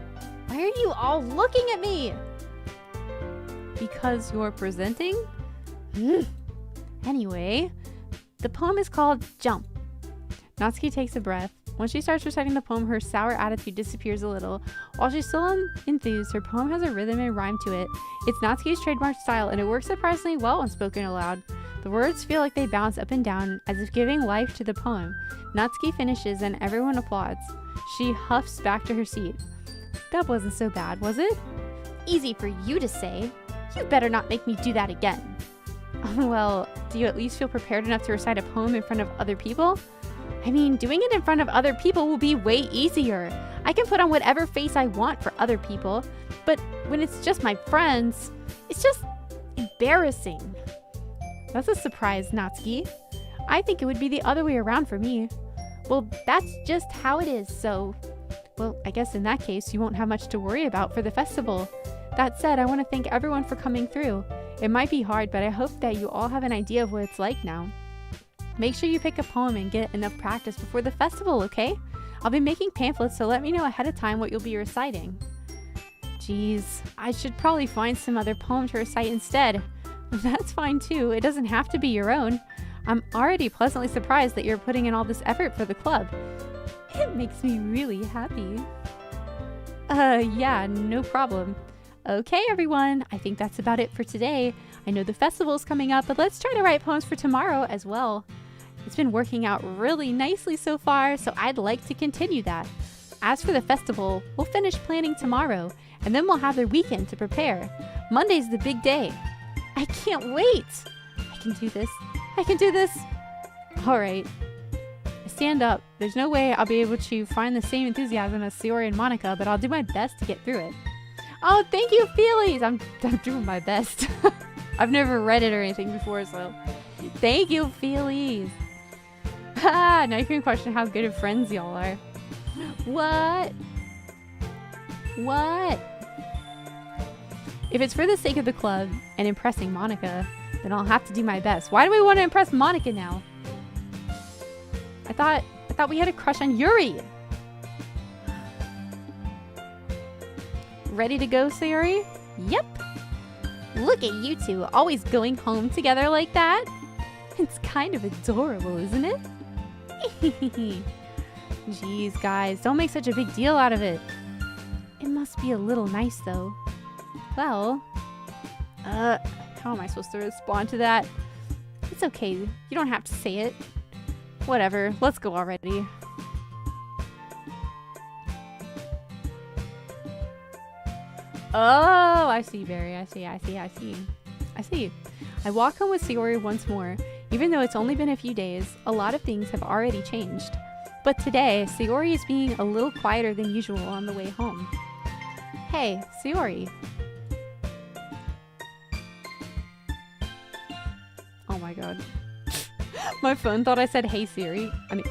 why are you all looking at me? Because you're presenting? Anyway, the poem is called Jump. Natsuki takes a breath. When she starts reciting the poem, her sour attitude disappears a little. While she's still enthused, her poem has a rhythm and rhyme to it. It's Natsuki's trademark style, and it works surprisingly well when spoken aloud. The words feel like they bounce up and down, as if giving life to the poem. Natsuki finishes, and everyone applauds. She huffs back to her seat. That wasn't so bad, was it? Easy for you to say. You better not make me do that again. Well, do you at least feel prepared enough to recite a poem in front of other people? I mean, doing it in front of other people will be way easier. I can put on whatever face I want for other people, but when it's just my friends, it's just embarrassing. That's a surprise, Natsuki. I think it would be the other way around for me. Well, that's just how it is, so... Well, I guess in that case, you won't have much to worry about for the festival. That said, I want to thank everyone for coming through. It might be hard, but I hope that you all have an idea of what it's like now. Make sure you pick a poem and get enough practice before the festival, okay? I'll be making pamphlets, so let me know ahead of time what you'll be reciting. Geez, I should probably find some other poem to recite instead. That's fine too, it doesn't have to be your own. I'm already pleasantly surprised that you're putting in all this effort for the club. It makes me really happy. Yeah, no problem. Okay, everyone, I think that's about it for today. I know the festival's coming up, but let's try to write poems for tomorrow as well. It's been working out really nicely so far, so I'd like to continue that. As for the festival, we'll finish planning tomorrow, and then we'll have the weekend to prepare. Monday's the big day. I can't wait! I can do this. I can do this! Alright. Stand up. There's no way I'll be able to find the same enthusiasm as Sayori and Monica, but I'll do my best to get through it. Oh, thank you, Feelies! I'm doing my best. I've never read it or anything before, so... Thank you, Feelies! Ha! Now you can question how good of friends y'all are. What? What? If it's for the sake of the club and impressing Monica, then I'll have to do my best. Why do we want to impress Monica now? I thought we had a crush on Yuri. Ready to go, Sayori? Yep. Look at you two, always going home together like that. It's kind of adorable, isn't it? Jeez, guys, don't make such a big deal out of it. It must be a little nice, though. Well, how am I supposed to respond to that? It's okay, you don't have to say it. Whatever, let's go already. Oh, I see, Barry. I see. I walk home with Sayori once more. Even though it's only been a few days, a lot of things have already changed. But today, Sayori is being a little quieter than usual on the way home. Hey, Sayori. Oh my god. My phone thought I said, hey Siri. I mean,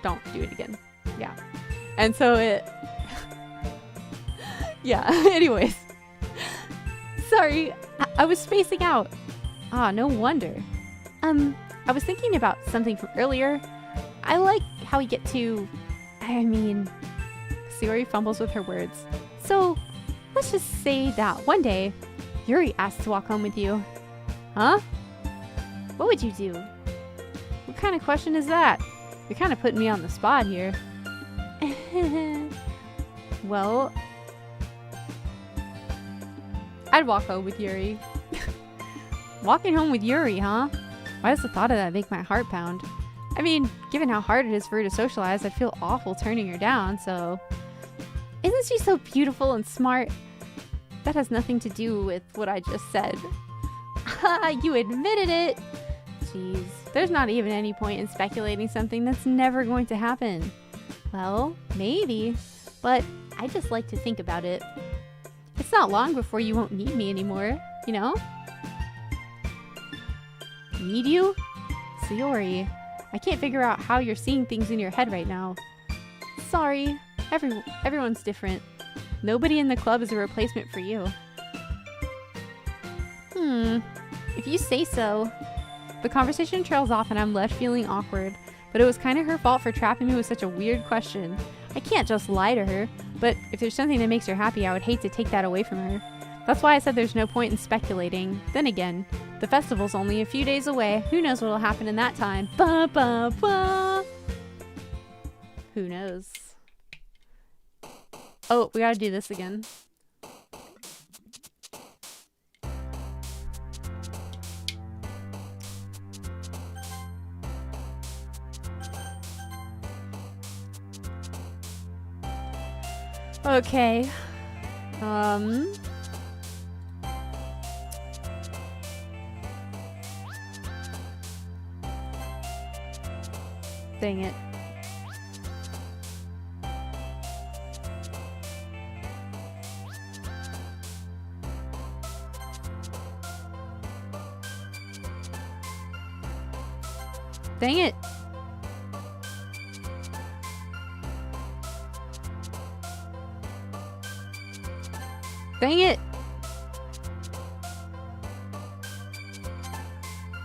don't do it again. Yeah. And so it... yeah, anyways. Sorry, I was spacing out. Ah, no wonder. I was thinking about something from earlier. I like how we get to... I mean, Sayori fumbles with her words. So, let's just say that one day, Yuri asked to walk home with you. Huh? What would you do? What kind of question is that? You're kind of putting me on the spot here. Well, I'd walk home with Yuri. Walking home with Yuri, huh? Why does the thought of that make my heart pound? I mean, given how hard it is for her to socialize, I'd feel awful turning her down, so... Isn't she so beautiful and smart? That has nothing to do with what I just said. You admitted it! Jeez, there's not even any point in speculating something that's never going to happen. Well, maybe, but I just like to think about it. It's not long before you won't need me anymore, you know? Need you? Sayori, I can't figure out how you're seeing things in your head right now. Sorry, everyone's different. Nobody in the club is a replacement for you. If you say so. The conversation trails off and I'm left feeling awkward, but it was kind of her fault for trapping me with such a weird question. I can't just lie to her, but if there's something that makes her happy, I would hate to take that away from her. That's why I said there's no point in speculating. Then again, the festival's only a few days away. Who knows what'll happen in that time? Ba ba ba! Who knows? Oh, we gotta do this again. Okay. Dang it. Dang it. Dang it!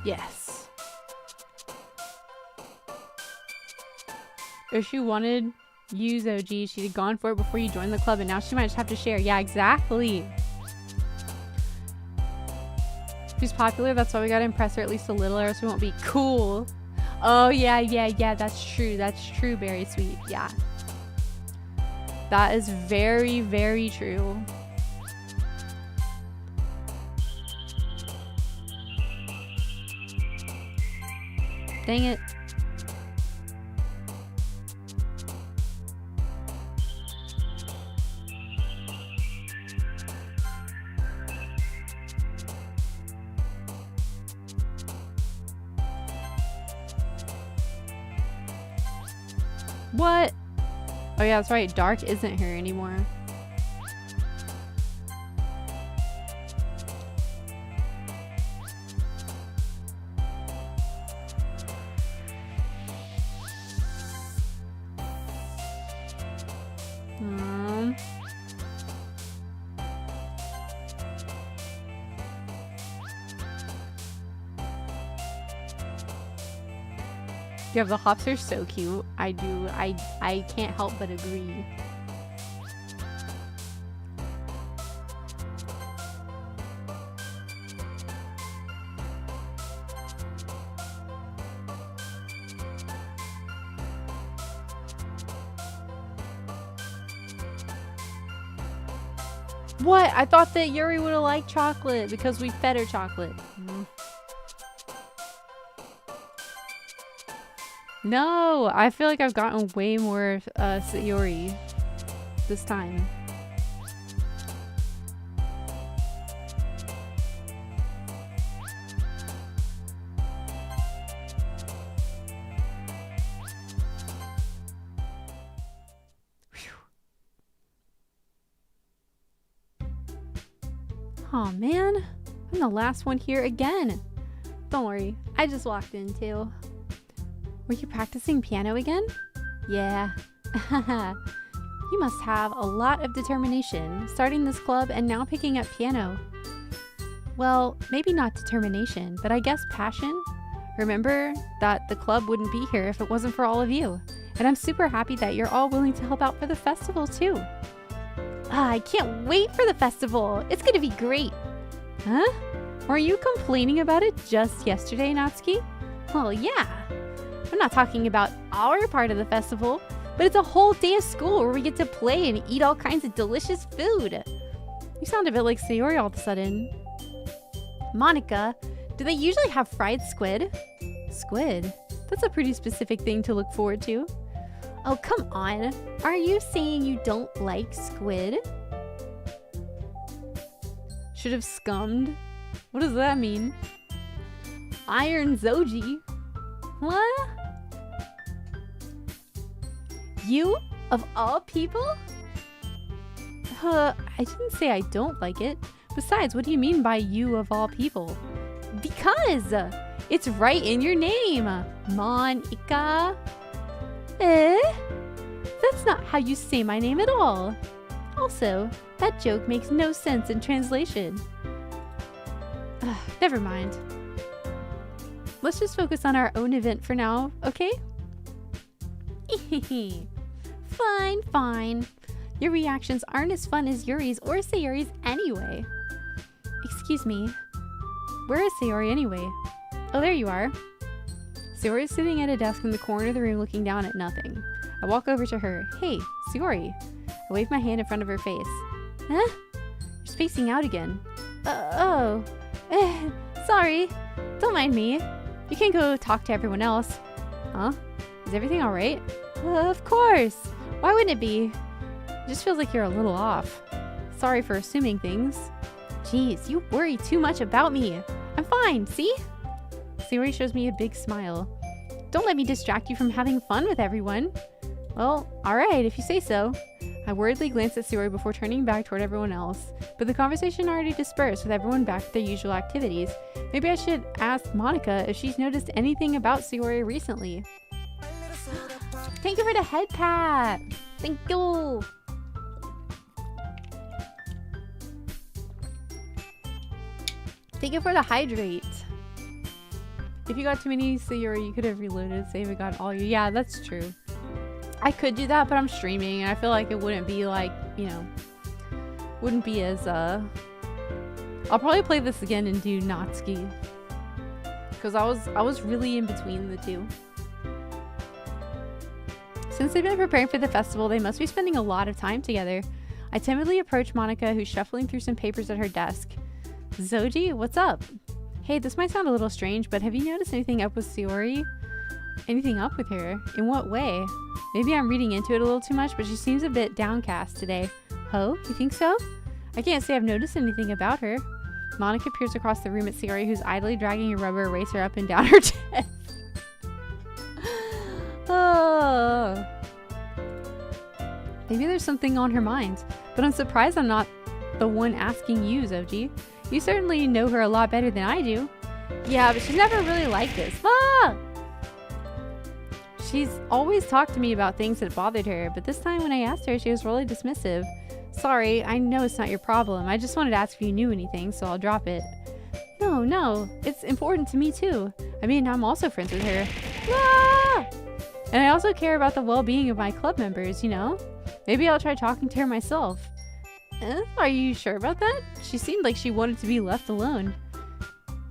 Yes. If she wanted you, Zojie, she'd have gone for it before you joined the club, and now she might just have to share. Yeah, exactly. She's popular, that's why we gotta impress her at least a little, or else we won't be cool. Oh, yeah, that's true. That's true, Berry Sweet. Yeah. That is very, very true. Dang it. What? Oh yeah, that's right. Dark isn't here anymore. Yeah, the hops are so cute. I can't help but agree. What? I thought that Yuri would have liked chocolate because we fed her chocolate. No, I feel like I've gotten way more Sayori this time. Oh man, I'm the last one here again. Don't worry, I just walked in too. Were you practicing piano again? Yeah. You must have a lot of determination, starting this club and now picking up piano. Well, maybe not determination, but I guess passion? Remember that the club wouldn't be here if it wasn't for all of you. And I'm super happy that you're all willing to help out for the festival too. I can't wait for the festival. It's gonna be great. Huh? Were you complaining about it just yesterday, Natsuki? Well, yeah. I'm not talking about our part of the festival, but it's a whole day of school where we get to play and eat all kinds of delicious food. You sound a bit like Sayori all of a sudden. Monica, do they usually have fried squid? Squid? That's a pretty specific thing to look forward to. Oh, come on. Are you saying you don't like squid? Should have scummed. What does that mean? Iron Zojie? What? You? Of all people? I didn't say I don't like it. Besides, what do you mean by you of all people? Because it's right in your name. Monica. That's not how you say my name at all. Also, that joke makes no sense in translation. Never mind. Let's just focus on our own event for now, okay? Fine, fine. Your reactions aren't as fun as Yuri's or Sayori's anyway. Excuse me. Where is Sayori anyway? Oh, there you are. Sayori is sitting at a desk in the corner of the room looking down at nothing. I walk over to her. Hey, Sayori. I wave my hand in front of her face. Huh? You're spacing out again. Sorry. Don't mind me. You can go talk to everyone else. Huh? Is everything alright? Of course. Why wouldn't it be? It just feels like you're a little off. Sorry for assuming things. Jeez, you worry too much about me. I'm fine, see? Sayori shows me a big smile. Don't let me distract you from having fun with everyone. Well, alright, if you say so. I worriedly glance at Sayori before turning back toward everyone else, but the conversation already dispersed with everyone back to their usual activities. Maybe I should ask Monica if she's noticed anything about Sayori recently. Thank you for the head pat! Thank you! Thank you for the hydrate. If you got too many Sayori, you could have reloaded, save it got all you. Yeah, that's true. I could do that, but I'm streaming, and I feel like it wouldn't be like, you know, wouldn't be as, I'll probably play this again and do Natsuki. Because I was really in between the two. Since they've been preparing for the festival, they must be spending a lot of time together. I timidly approach Monica, who's shuffling through some papers at her desk. Zojie, what's up? Hey, this might sound a little strange, but have you noticed anything up with Sayori? Anything up with her? In what way? Maybe I'm reading into it a little too much, but she seems a bit downcast today. Oh, you think so? I can't say I've noticed anything about her. Monica peers across the room at Sayori, who's idly dragging a rubber eraser up and down her chest. Oh. Maybe there's something on her mind, but I'm surprised I'm not the one asking you, Zojie. You certainly know her a lot better than I do. Yeah, but she's never really like this. Ah! She's always talked to me about things that bothered her, but this time when I asked her, she was really dismissive. Sorry, I know it's not your problem. I just wanted to ask if you knew anything, so I'll drop it. No, it's important to me too. I mean, I'm also friends with her. Ah! And I also care about the well-being of my club members, you know? Maybe I'll try talking to her myself. Are you sure about that? She seemed like she wanted to be left alone.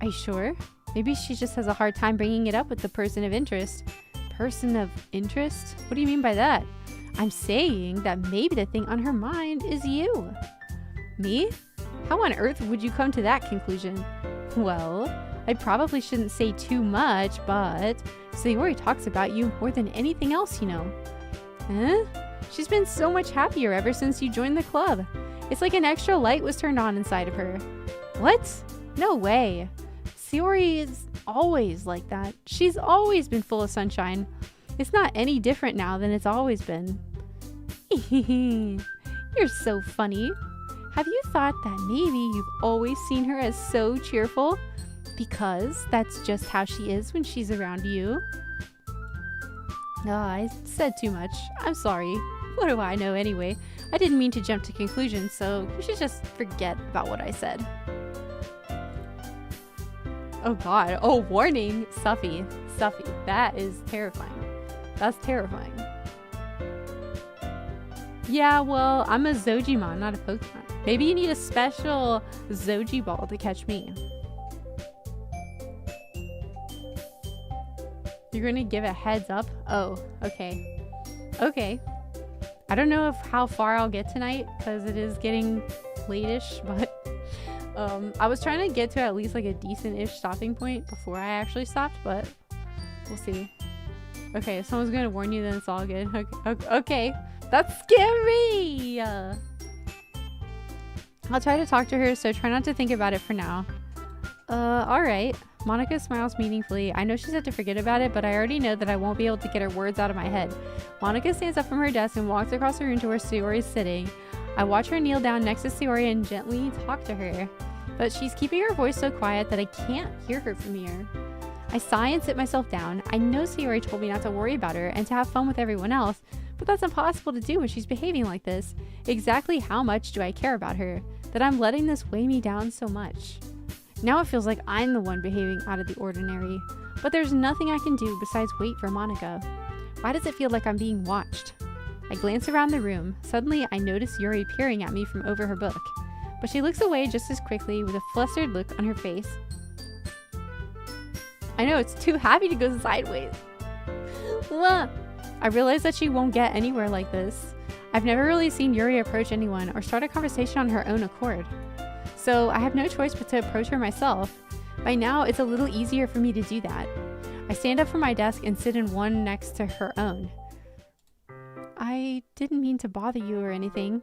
Are you sure? Maybe she just has a hard time bringing it up with the person of interest. Person of interest? What do you mean by that? I'm saying that maybe the thing on her mind is you. Me? How on earth would you come to that conclusion? Well, I probably shouldn't say too much, but Sayori talks about you more than anything else, you know. She's been so much happier ever since you joined the club. It's like an extra light was turned on inside of her. What? No way. Sayori is always like that. She's always been full of sunshine. It's not any different now than it's always been. You're so funny. Have you thought that maybe you've always seen her as so cheerful? Because that's just how she is when she's around you. Oh, I said too much. I'm sorry. What do I know anyway? I didn't mean to jump to conclusions, so you should just forget about what I said. Oh god. Oh, warning. Suffy. That is terrifying. That's terrifying. Yeah, well, I'm a Zojimon, not a Pokemon. Maybe you need a special Zojie ball to catch me. You're gonna give a heads up? Oh, okay. Okay. I don't know how far I'll get tonight because it is getting late-ish, but I was trying to get to at least like a decent-ish stopping point before I actually stopped, but we'll see. Okay, if someone's gonna warn you, then it's all good. Okay. That's scary! I'll try to talk to her, so try not to think about it for now. Alright. Monica smiles meaningfully. I know she said to forget about it, but I already know that I won't be able to get her words out of my head. Monica stands up from her desk and walks across the room to where Sayori is sitting. I watch her kneel down next to Sayori and gently talk to her, but she's keeping her voice so quiet that I can't hear her from here. I sigh and sit myself down. I know Sayori told me not to worry about her and to have fun with everyone else, but that's impossible to do when she's behaving like this. Exactly how much do I care about her, that I'm letting this weigh me down so much? Now it feels like I'm the one behaving out of the ordinary, but there's nothing I can do besides wait for Monica. Why does it feel like I'm being watched? I glance around the room. Suddenly, I notice Yuri peering at me from over her book, but she looks away just as quickly with a flustered look on her face. I know, it's too happy to go sideways. I realize that she won't get anywhere like this. I've never really seen Yuri approach anyone or start a conversation on her own accord. So I have no choice but to approach her myself. By now, it's a little easier for me to do that. I stand up from my desk and sit in one next to her own. I didn't mean to bother you or anything.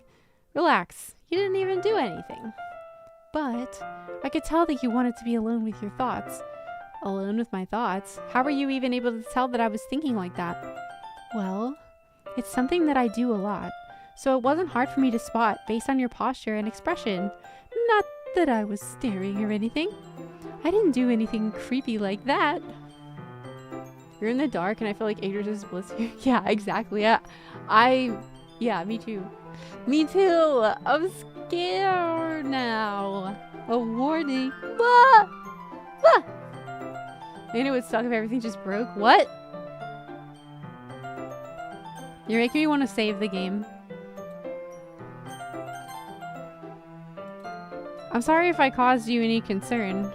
Relax, you didn't even do anything. But I could tell that you wanted to be alone with your thoughts. Alone with my thoughts? How were you even able to tell that I was thinking like that? Well, it's something that I do a lot, so it wasn't hard for me to spot based on your posture and expression. Not that I was staring or anything. I didn't do anything creepy like that. You're in the dark and I feel like Adrian is bliss here. Yeah, exactly. Yeah, me too. Me too. I'm scared now. A warning. Ah! Ah! And it would suck if everything just broke. What? You're making me want to save the game. I'm sorry if I caused you any concern.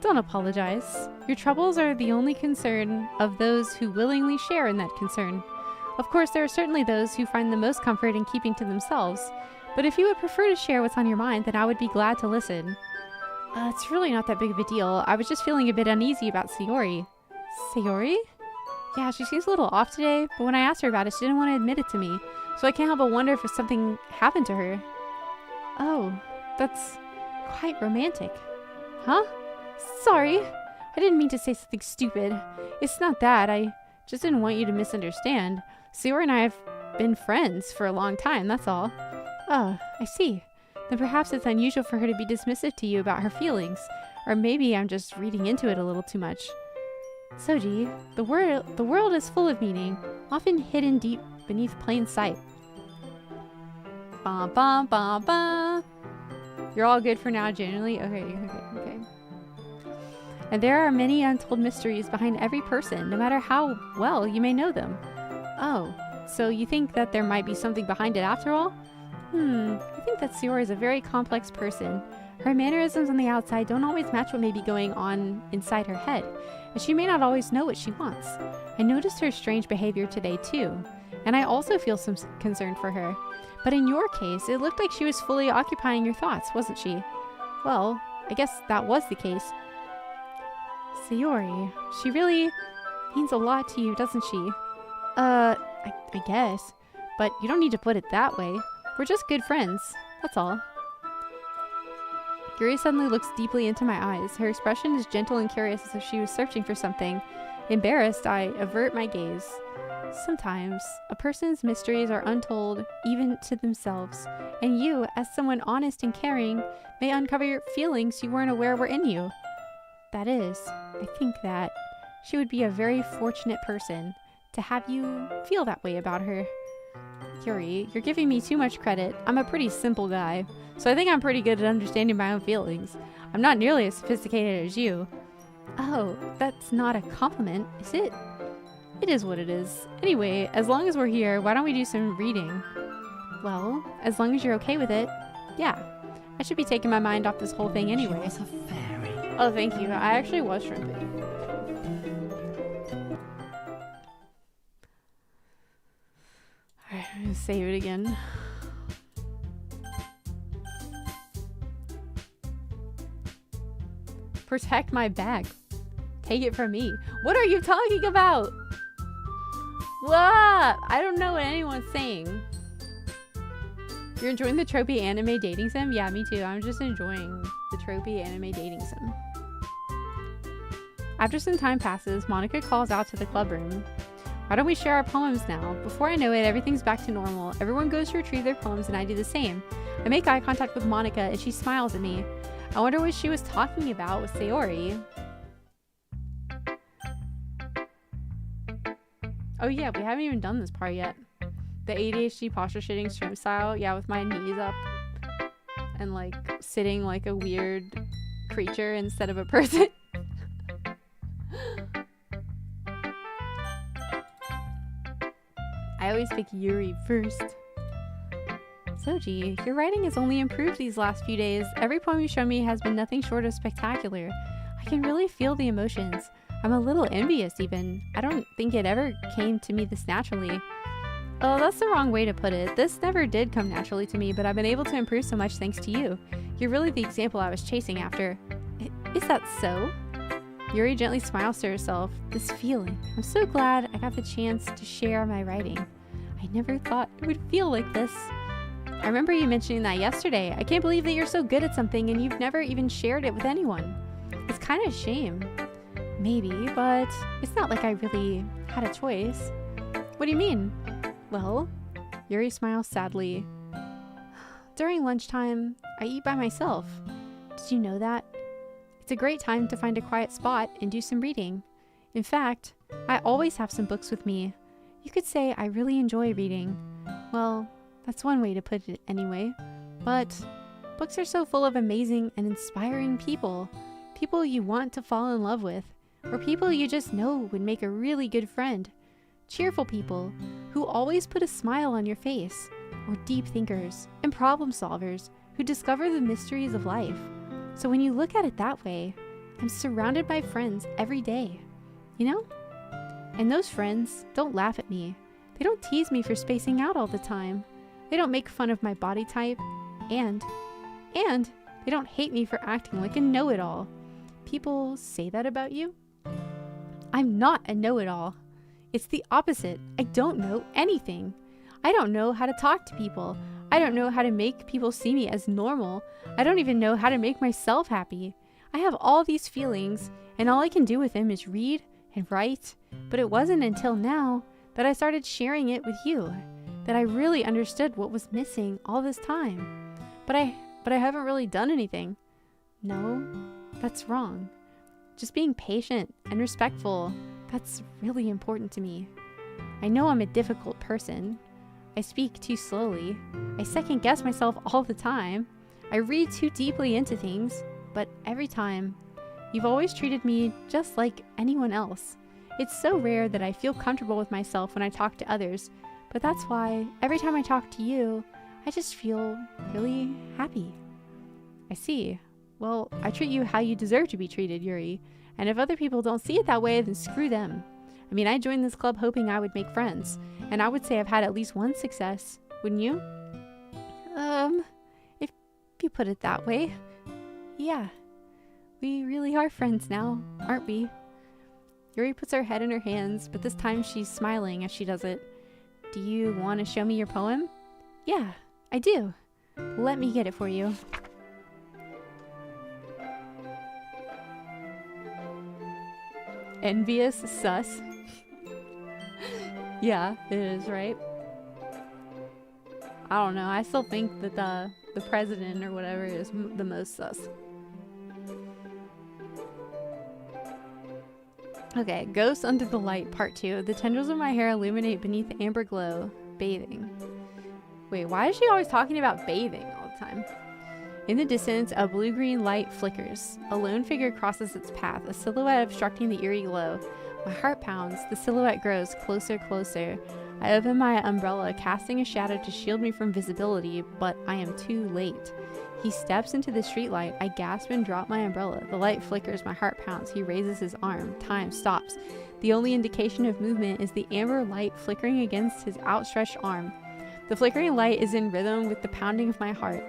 Don't apologize. Your troubles are the only concern of those who willingly share in that concern. Of course, there are certainly those who find the most comfort in keeping to themselves, but if you would prefer to share what's on your mind, then I would be glad to listen. It's really not that big of a deal. I was just feeling a bit uneasy about Sayori. Sayori? Yeah, she seems a little off today, but when I asked her about it, she didn't want to admit it to me, so I can't help but wonder if something happened to her. Oh, that's quite romantic. Huh? Sorry. I didn't mean to say something stupid. It's not that. I just didn't want you to misunderstand. Sayori and I have been friends for a long time, that's all. Oh, I see. Then perhaps it's unusual for her to be dismissive to you about her feelings. Or maybe I'm just reading into it a little too much. Zojie, the world is full of meaning, often hidden deep beneath plain sight. Bum bum bum bum. You're all good for now, generally? Okay. And there are many untold mysteries behind every person, no matter how well you may know them. Oh, so you think that there might be something behind it after all? I think that Sayori is a very complex person. Her mannerisms on the outside don't always match what may be going on inside her head, and she may not always know what she wants. I noticed her strange behavior today too, and I also feel some concern for her. But in your case, it looked like she was fully occupying your thoughts, wasn't she? Well, I guess that was the case. Sayori, she really means a lot to you, doesn't she? I guess. But you don't need to put it that way. We're just good friends, that's all. Yuri suddenly looks deeply into my eyes. Her expression is gentle and curious, as if she was searching for something. Embarrassed, I avert my gaze. Sometimes, a person's mysteries are untold, even to themselves, and you, as someone honest and caring, may uncover feelings you weren't aware were in you. That is, I think that she would be a very fortunate person to have you feel that way about her. Yuri, you're giving me too much credit. I'm a pretty simple guy, so I think I'm pretty good at understanding my own feelings. I'm not nearly as sophisticated as you. Oh, that's not a compliment, is it? It is what it is. Anyway, as long as we're here, why don't we do some reading? Well, as long as you're okay with it, yeah. I should be taking my mind off this whole thing anyway. She was a fairy. Oh, thank you. I actually was shrimpy. Alright, I'm gonna save it again. Protect my bag. Take it from me. What are you talking about? What? I don't know what anyone's saying. You're enjoying the tropey anime dating sim? Yeah, me too. I'm just enjoying the tropey anime dating sim. After some time passes, Monica calls out to the club room. Why don't we share our poems now? Before I know it, everything's back to normal. Everyone goes to retrieve their poems and I do the same. I make eye contact with Monica and she smiles at me. I wonder what she was talking about with Sayori. Oh yeah, we haven't even done this part yet. The ADHD posture shitting shrimp style. Yeah, with my knees up. And like sitting like a weird creature instead of a person. I always pick Yuri first. Zojie, your writing has only improved these last few days. Every poem you show me has been nothing short of spectacular. I can really feel the emotions. I'm a little envious even. I don't think it ever came to me this naturally. Oh, that's the wrong way to put it. This never did come naturally to me, but I've been able to improve so much thanks to you. You're really the example I was chasing after. Is that so? Yuri gently smiles to herself. This feeling. I'm so glad I got the chance to share my writing. I never thought it would feel like this. I remember you mentioning that yesterday. I can't believe that you're so good at something and you've never even shared it with anyone. It's kind of a shame. Maybe, but it's not like I really had a choice. What do you mean? Well, Yuri smiles sadly. During lunchtime, I eat by myself. Did you know that? It's a great time to find a quiet spot and do some reading. In fact, I always have some books with me. You could say I really enjoy reading. Well, that's one way to put it anyway. But books are so full of amazing and inspiring people. People you want to fall in love with, or people you just know would make a really good friend. Cheerful people who always put a smile on your face, or deep thinkers and problem solvers who discover the mysteries of life. So when you look at it that way, I'm surrounded by friends every day, you know? And those friends don't laugh at me. They don't tease me for spacing out all the time. They don't make fun of my body type, and they don't hate me for acting like a know-it-all. People say that about you? I'm not a know-it-all. It's the opposite. I don't know anything. I don't know how to talk to people. I don't know how to make people see me as normal. I don't even know how to make myself happy. I have all these feelings, and all I can do with them is read and write. But it wasn't until now that I started sharing it with you that I really understood what was missing all this time. But I haven't really done anything. No, that's wrong. Just being patient and respectful, that's really important to me. I know I'm a difficult person. I speak too slowly. I second guess myself all the time. I read too deeply into things, but every time, you've always treated me just like anyone else. It's so rare that I feel comfortable with myself when I talk to others, but that's why every time I talk to you, I just feel really happy. I see. Well, I treat you how you deserve to be treated, Yuri. And if other people don't see it that way, then screw them. I mean, I joined this club hoping I would make friends. And I would say I've had at least one success. Wouldn't you? If you put it that way. Yeah. We really are friends now, aren't we? Yuri puts her head in her hands, but this time she's smiling as she does it. Do you want to show me your poem? Yeah, I do. Let me get it for you. Envious sus. Yeah, it is, right? I don't know. I still think that the president or whatever is the most sus. Okay, Ghosts Under the Light, Part 2. The tendrils of my hair illuminate beneath the amber glow. Bathing. Wait, why is she always talking about bathing all the time? In the distance, a blue-green light flickers. A lone figure crosses its path, a silhouette obstructing the eerie glow. My heart pounds. The silhouette grows closer. I open my umbrella, casting a shadow to shield me from visibility, but I am too late. He steps into the streetlight. I gasp and drop my umbrella. The light flickers, my heart pounds. He raises his arm. Time stops. The only indication of movement is the amber light flickering against his outstretched arm. The flickering light is in rhythm with the pounding of my heart,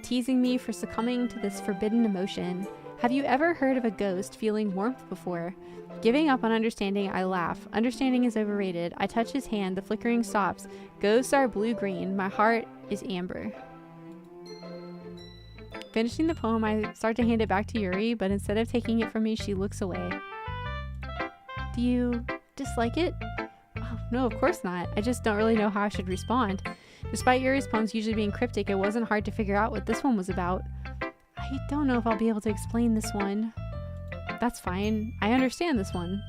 teasing me for succumbing to this forbidden emotion. Have you ever heard of a ghost feeling warmth before? Giving up on understanding, I laugh. Understanding is overrated. I touch his hand. The flickering stops. Ghosts are blue-green. My heart is amber. Finishing the poem, I start to hand it back to Yuri, but instead of taking it from me, she looks away. Do you dislike it? Oh, no, of course not. I just don't really know how I should respond. Despite Yuri's poems usually being cryptic, it wasn't hard to figure out what this one was about. I don't know if I'll be able to explain this one. That's fine. I understand this one.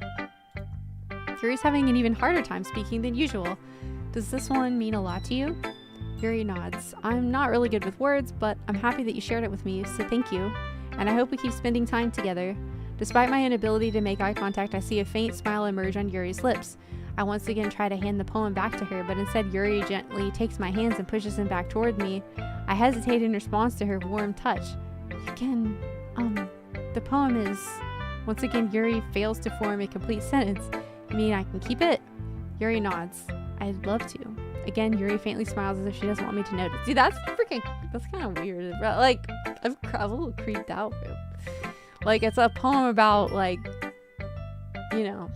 Yuri's having an even harder time speaking than usual. Does this one mean a lot to you? Yuri nods. I'm not really good with words, but I'm happy that you shared it with me, so thank you. And I hope we keep spending time together. Despite my inability to make eye contact, I see a faint smile emerge on Yuri's lips. I once again try to hand the poem back to her, but instead Yuri gently takes my hands and pushes them back toward me. I hesitate in response to her warm touch. You can, the poem is... Once again, Yuri fails to form a complete sentence. You mean I can keep it? Yuri nods. I'd love to. Again, Yuri faintly smiles as if she doesn't want me to notice. See, that's kind of weird. Like, I'm a little creeped out. Like, it's a poem about, like, you know,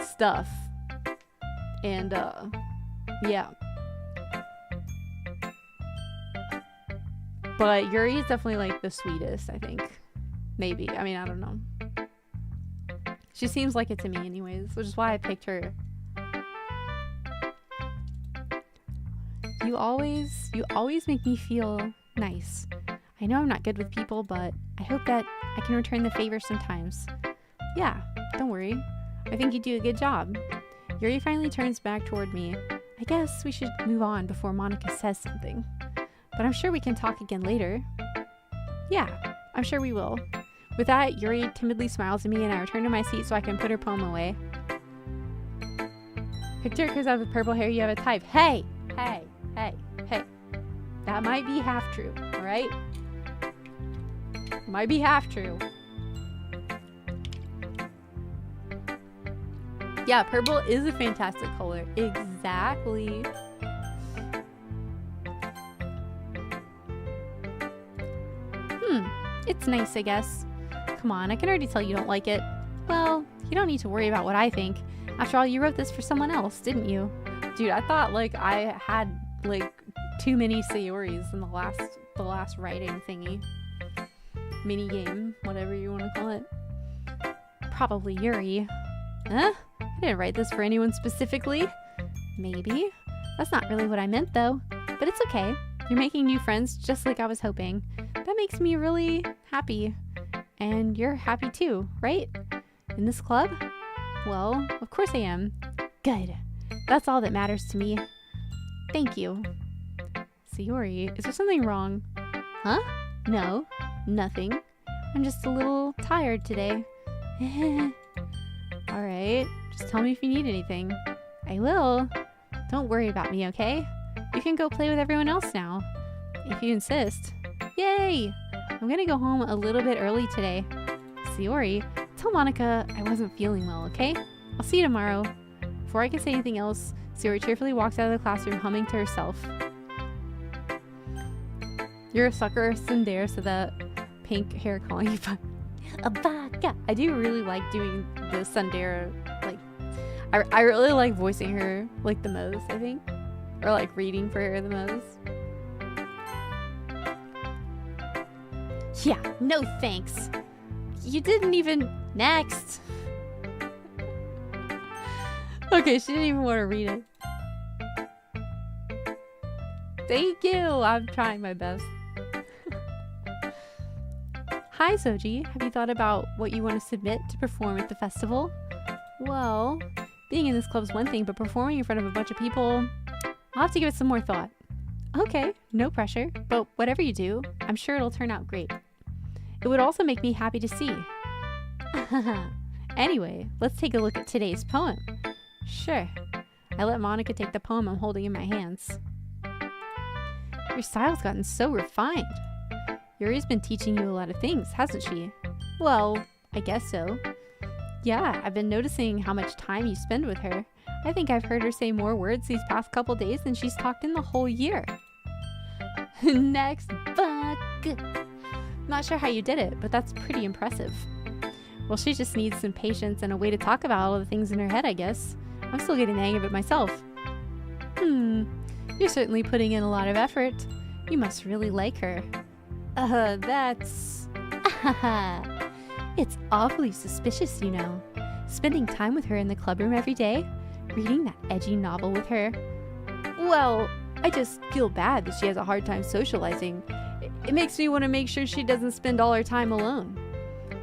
stuff. And, yeah. But Yuri is definitely, like, the sweetest, I think. Maybe. I mean, I don't know. She seems like it to me anyways, which is why I picked her. You always make me feel nice. I know I'm not good with people, but I hope that I can return the favor sometimes. Yeah, don't worry. I think you do a good job. Yuri finally turns back toward me. I guess we should move on before Monica says something. But I'm sure we can talk again later. Yeah, I'm sure we will. With that, Yuri timidly smiles at me and I return to my seat so I can put her poem away. Picture because I have purple hair, you have a type. Hey! Hey! Hey! Hey! That might be half true, alright? Might be half true. Yeah, purple is a fantastic color. Exactly. It's nice, I guess. Come on, I can already tell you don't like it. Well, you don't need to worry about what I think. After all, you wrote this for someone else, didn't you? Dude, I thought, like, I had, like, too many Sayoris in the last writing thingy. Mini game, whatever you want to call it. Probably Yuri. Huh? I didn't write this for anyone specifically. Maybe. That's not really what I meant, though. But it's okay. You're making new friends, just like I was hoping. That makes me really happy. And you're happy too, right? In this club? Well, of course I am. Good. That's all that matters to me. Thank you. Sayori, is there something wrong? Huh? No, nothing. I'm just a little tired today. Alright, just tell me if you need anything. I will. Don't worry about me, okay? You can go play with everyone else now. If you insist. Yay! I'm gonna go home a little bit early today. Sayori, tell Monica I wasn't feeling well, okay? I'll see you tomorrow. Before I can say anything else, Sayori cheerfully walks out of the classroom humming to herself. You're a sucker, Sundare, said that pink hair calling you a baka. I do really like doing the Sundare, like, I really like voicing her, like, the most, I think. Or, like, reading for her the most. Yeah, no thanks. You didn't even... Next. Okay, she didn't even want to read it. Thank you. I'm trying my best. Hi, Zojie. Have you thought about what you want to submit to perform at the festival? Well, being in this club's one thing, but performing in front of a bunch of people, I'll have to give it some more thought. Okay, no pressure, but whatever you do, I'm sure it'll turn out great. It would also make me happy to see. Anyway, let's take a look at today's poem. Sure. I let Monica take the poem I'm holding in my hands. Your style's gotten so refined. Yuri's been teaching you a lot of things, hasn't she? Well, I guess so. Yeah, I've been noticing how much time you spend with her. I think I've heard her say more words these past couple days than she's talked in the whole year. Next book. Not sure how you did it, but that's pretty impressive. Well, she just needs some patience and a way to talk about all the things in her head, I guess. I'm still getting the hang of it myself. You're certainly putting in a lot of effort. You must really like her. That's... It's awfully suspicious, you know. Spending time with her in the clubroom every day, reading that edgy novel with her. Well, I just feel bad that she has a hard time socializing. It makes me want to make sure she doesn't spend all her time alone.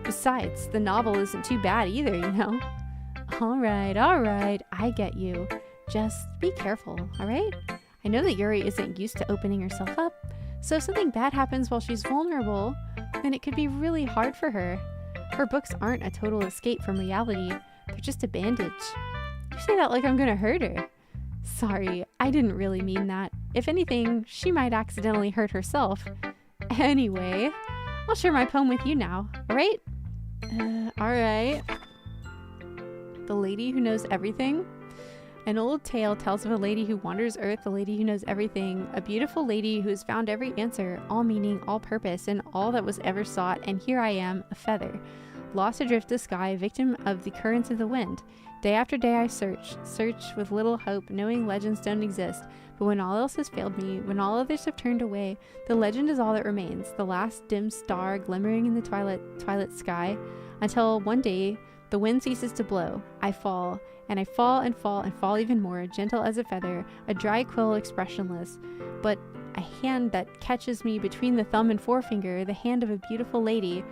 Besides, the novel isn't too bad either, you know. All right, I get you. Just be careful, all right? I know that Yuri isn't used to opening herself up, so if something bad happens while she's vulnerable, then it could be really hard for her. Her books aren't a total escape from reality. They're just a bandage. You say that like I'm gonna hurt her. Sorry, I didn't really mean that. If anything, she might accidentally hurt herself. Anyway, I'll share my poem with you now, alright? Alright. The Lady Who Knows Everything. An old tale tells of a lady who wanders earth, a lady who knows everything, a beautiful lady who has found every answer, all meaning, all purpose, and all that was ever sought, and here I am, a feather, lost adrift the sky, victim of the currents of the wind. Day after day I search with little hope, knowing legends don't exist, but when all else has failed me, when all others have turned away, the legend is all that remains, the last dim star glimmering in the twilight sky, until one day the wind ceases to blow. I fall, and I fall and fall and fall even more, gentle as a feather, a dry quill expressionless, but a hand that catches me between the thumb and forefinger, the hand of a beautiful lady.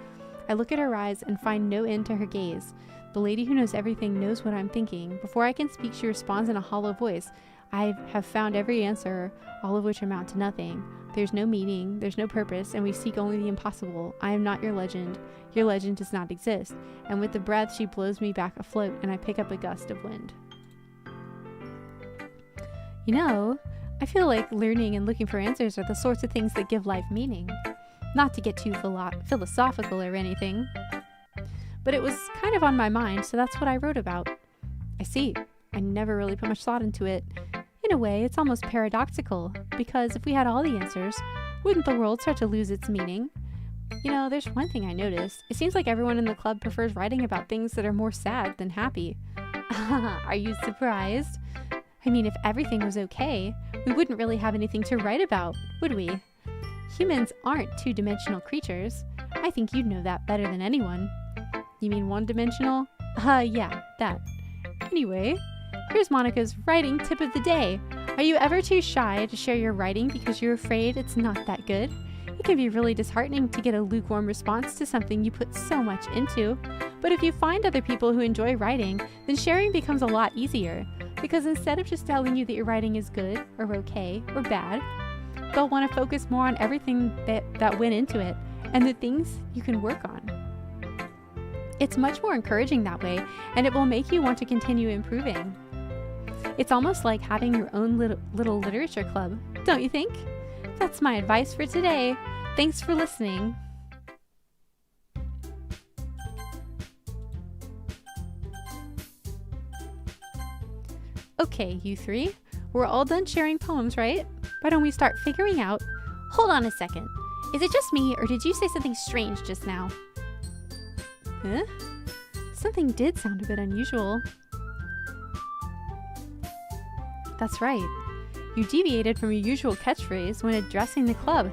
I look at her eyes and find no end to her gaze. The lady who knows everything knows what I'm thinking. Before I can speak, she responds in a hollow voice. I have found every answer, all of which amount to nothing. There's no meaning, there's no purpose, and we seek only the impossible. I am not your legend. Your legend does not exist. And with the breath, she blows me back afloat, and I pick up a gust of wind. You know, I feel like learning and looking for answers are the sorts of things that give life meaning. Not to get too philosophical or anything, but it was kind of on my mind, so that's what I wrote about. I see. I never really put much thought into it. In a way, it's almost paradoxical, because if we had all the answers, wouldn't the world start to lose its meaning? You know, there's one thing I noticed. It seems like everyone in the club prefers writing about things that are more sad than happy. Are you surprised? I mean, if everything was okay, we wouldn't really have anything to write about, would we? Humans aren't two-dimensional creatures. I think you'd know that better than anyone. You mean one-dimensional? Yeah, that. Anyway, here's Monica's writing tip of the day. Are you ever too shy to share your writing because you're afraid it's not that good? It can be really disheartening to get a lukewarm response to something you put so much into. But if you find other people who enjoy writing, then sharing becomes a lot easier. Because instead of just telling you that your writing is good, or okay, or bad, they'll want to focus more on everything that went into it, and the things you can work on. It's much more encouraging that way, and it will make you want to continue improving. It's almost like having your own little literature club, don't you think? That's my advice for today. Thanks for listening. Okay, you three, we're all done sharing poems, right? Why don't we start figuring out... Hold on a second. Is it just me, or did you say something strange just now? Huh? Something did sound a bit unusual. That's right. You deviated from your usual catchphrase when addressing the club.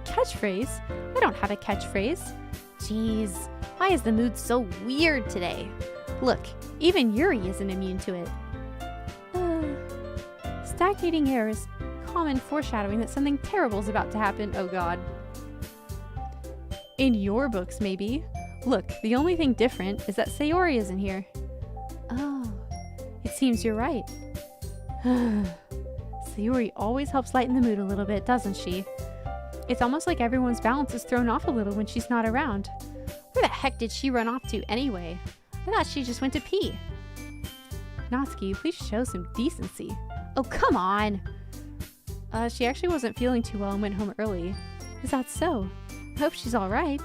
Catchphrase? I don't have a catchphrase. Jeez, why is the mood so weird today? Look, even Yuri isn't immune to it. Stagnating air is common foreshadowing that something terrible is about to happen. Oh god. In your books, maybe. Look, the only thing different is that Sayori isn't here. Oh, it seems you're right. Sayori always helps lighten the mood a little bit, doesn't she? It's almost like everyone's balance is thrown off a little when she's not around. Where the heck did she run off to anyway? I thought she just went to pee. Natsuki, please show some decency. Oh, come on! She actually wasn't feeling too well and went home early. Is that so? I hope she's alright.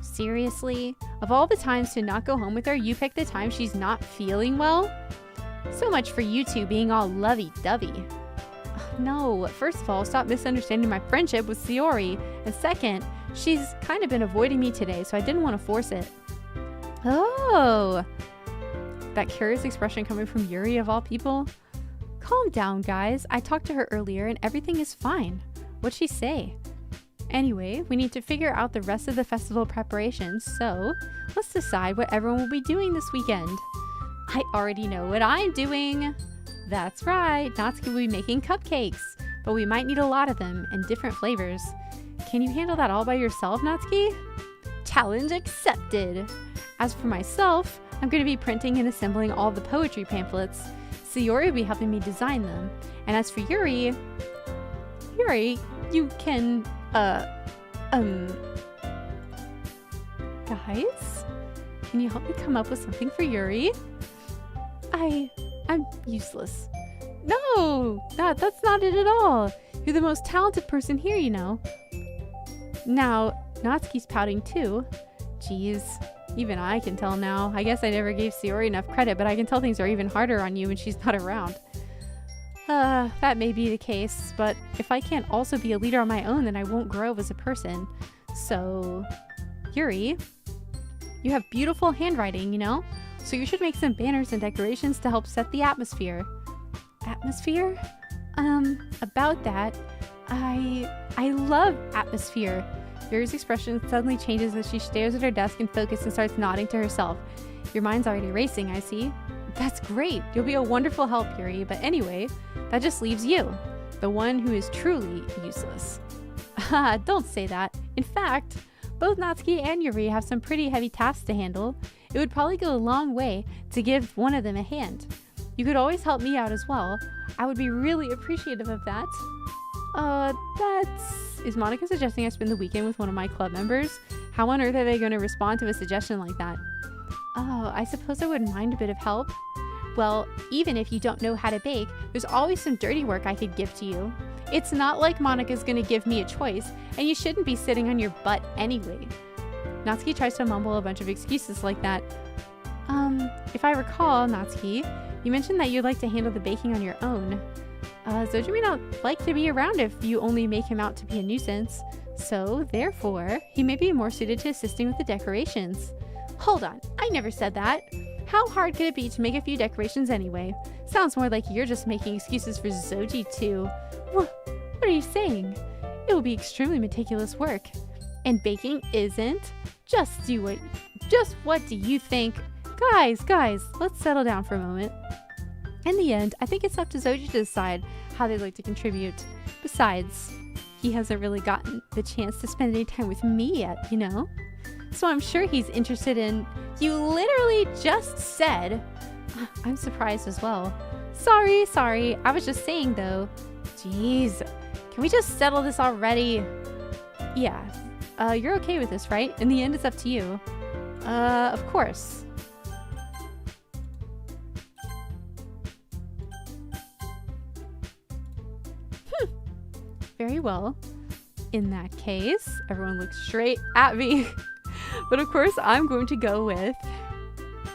Seriously? Of all the times to not go home with her, you picked the time she's not feeling well? So much for you two being all lovey-dovey. No, first of all, stop misunderstanding my friendship with Sayori. And second, she's kind of been avoiding me today, so I didn't want to force it. Oh! That curious expression coming from Yuri of all people? Calm down, guys. I talked to her earlier and everything is fine. What'd she say? Anyway, we need to figure out the rest of the festival preparations, so let's decide what everyone will be doing this weekend. I already know what I'm doing. That's right, Natsuki will be making cupcakes, but we might need a lot of them and different flavors. Can you handle that all by yourself, Natsuki? Challenge accepted. As for myself, I'm going to be printing and assembling all the poetry pamphlets. Sayori will be helping me design them. And as for Yuri, you can, guys, can you help me come up with something for Yuri? I'm useless. No, that's not it at all. You're the most talented person here, you know. Now, Natsuki's pouting too. Jeez, even I can tell now. I guess I never gave Sayori enough credit, but I can tell things are even harder on you when she's not around. That may be the case, but if I can't also be a leader on my own, then I won't grow as a person. So, Yuri, you have beautiful handwriting, you know? So you should make some banners and decorations to help set the atmosphere. Atmosphere? About that, I love atmosphere. Yuri's expression suddenly changes as she stares at her desk and focuses and starts nodding to herself. Your mind's already racing, I see. That's great. You'll be a wonderful help, Yuri. But anyway, that just leaves you, the one who is truly useless. Don't say that. In fact, both Natsuki and Yuri have some pretty heavy tasks to handle. It would probably go a long way to give one of them a hand. You could always help me out as well. I would be really appreciative of that. Is Monica suggesting I spend the weekend with one of my club members? How on earth are they going to respond to a suggestion like that? Oh, I suppose I wouldn't mind a bit of help. Well, even if you don't know how to bake, there's always some dirty work I could give to you. It's not like Monica's going to give me a choice, and you shouldn't be sitting on your butt anyway. Natsuki tries to mumble a bunch of excuses like that. If I recall, Natsuki, you mentioned that you'd like to handle the baking on your own. Zojie may not like to be around if you only make him out to be a nuisance. So, therefore, he may be more suited to assisting with the decorations. Hold on, I never said that. How hard could it be to make a few decorations anyway? Sounds more like you're just making excuses for Zojie to... What are you saying? It will be extremely meticulous work. And baking isn't? Just what do you think? Guys, let's settle down for a moment. In the end, I think it's up to Zojie to decide how they'd like to contribute. Besides, he hasn't really gotten the chance to spend any time with me yet, you know? So I'm sure he's interested in... You literally just said... I'm surprised as well. Sorry. I was just saying, though. Jeez. Can we just settle this already? Yeah. You're okay with this, right? In the end, it's up to you. Of course. Very well. In that case, everyone looks straight at me. But of course, I'm going to go with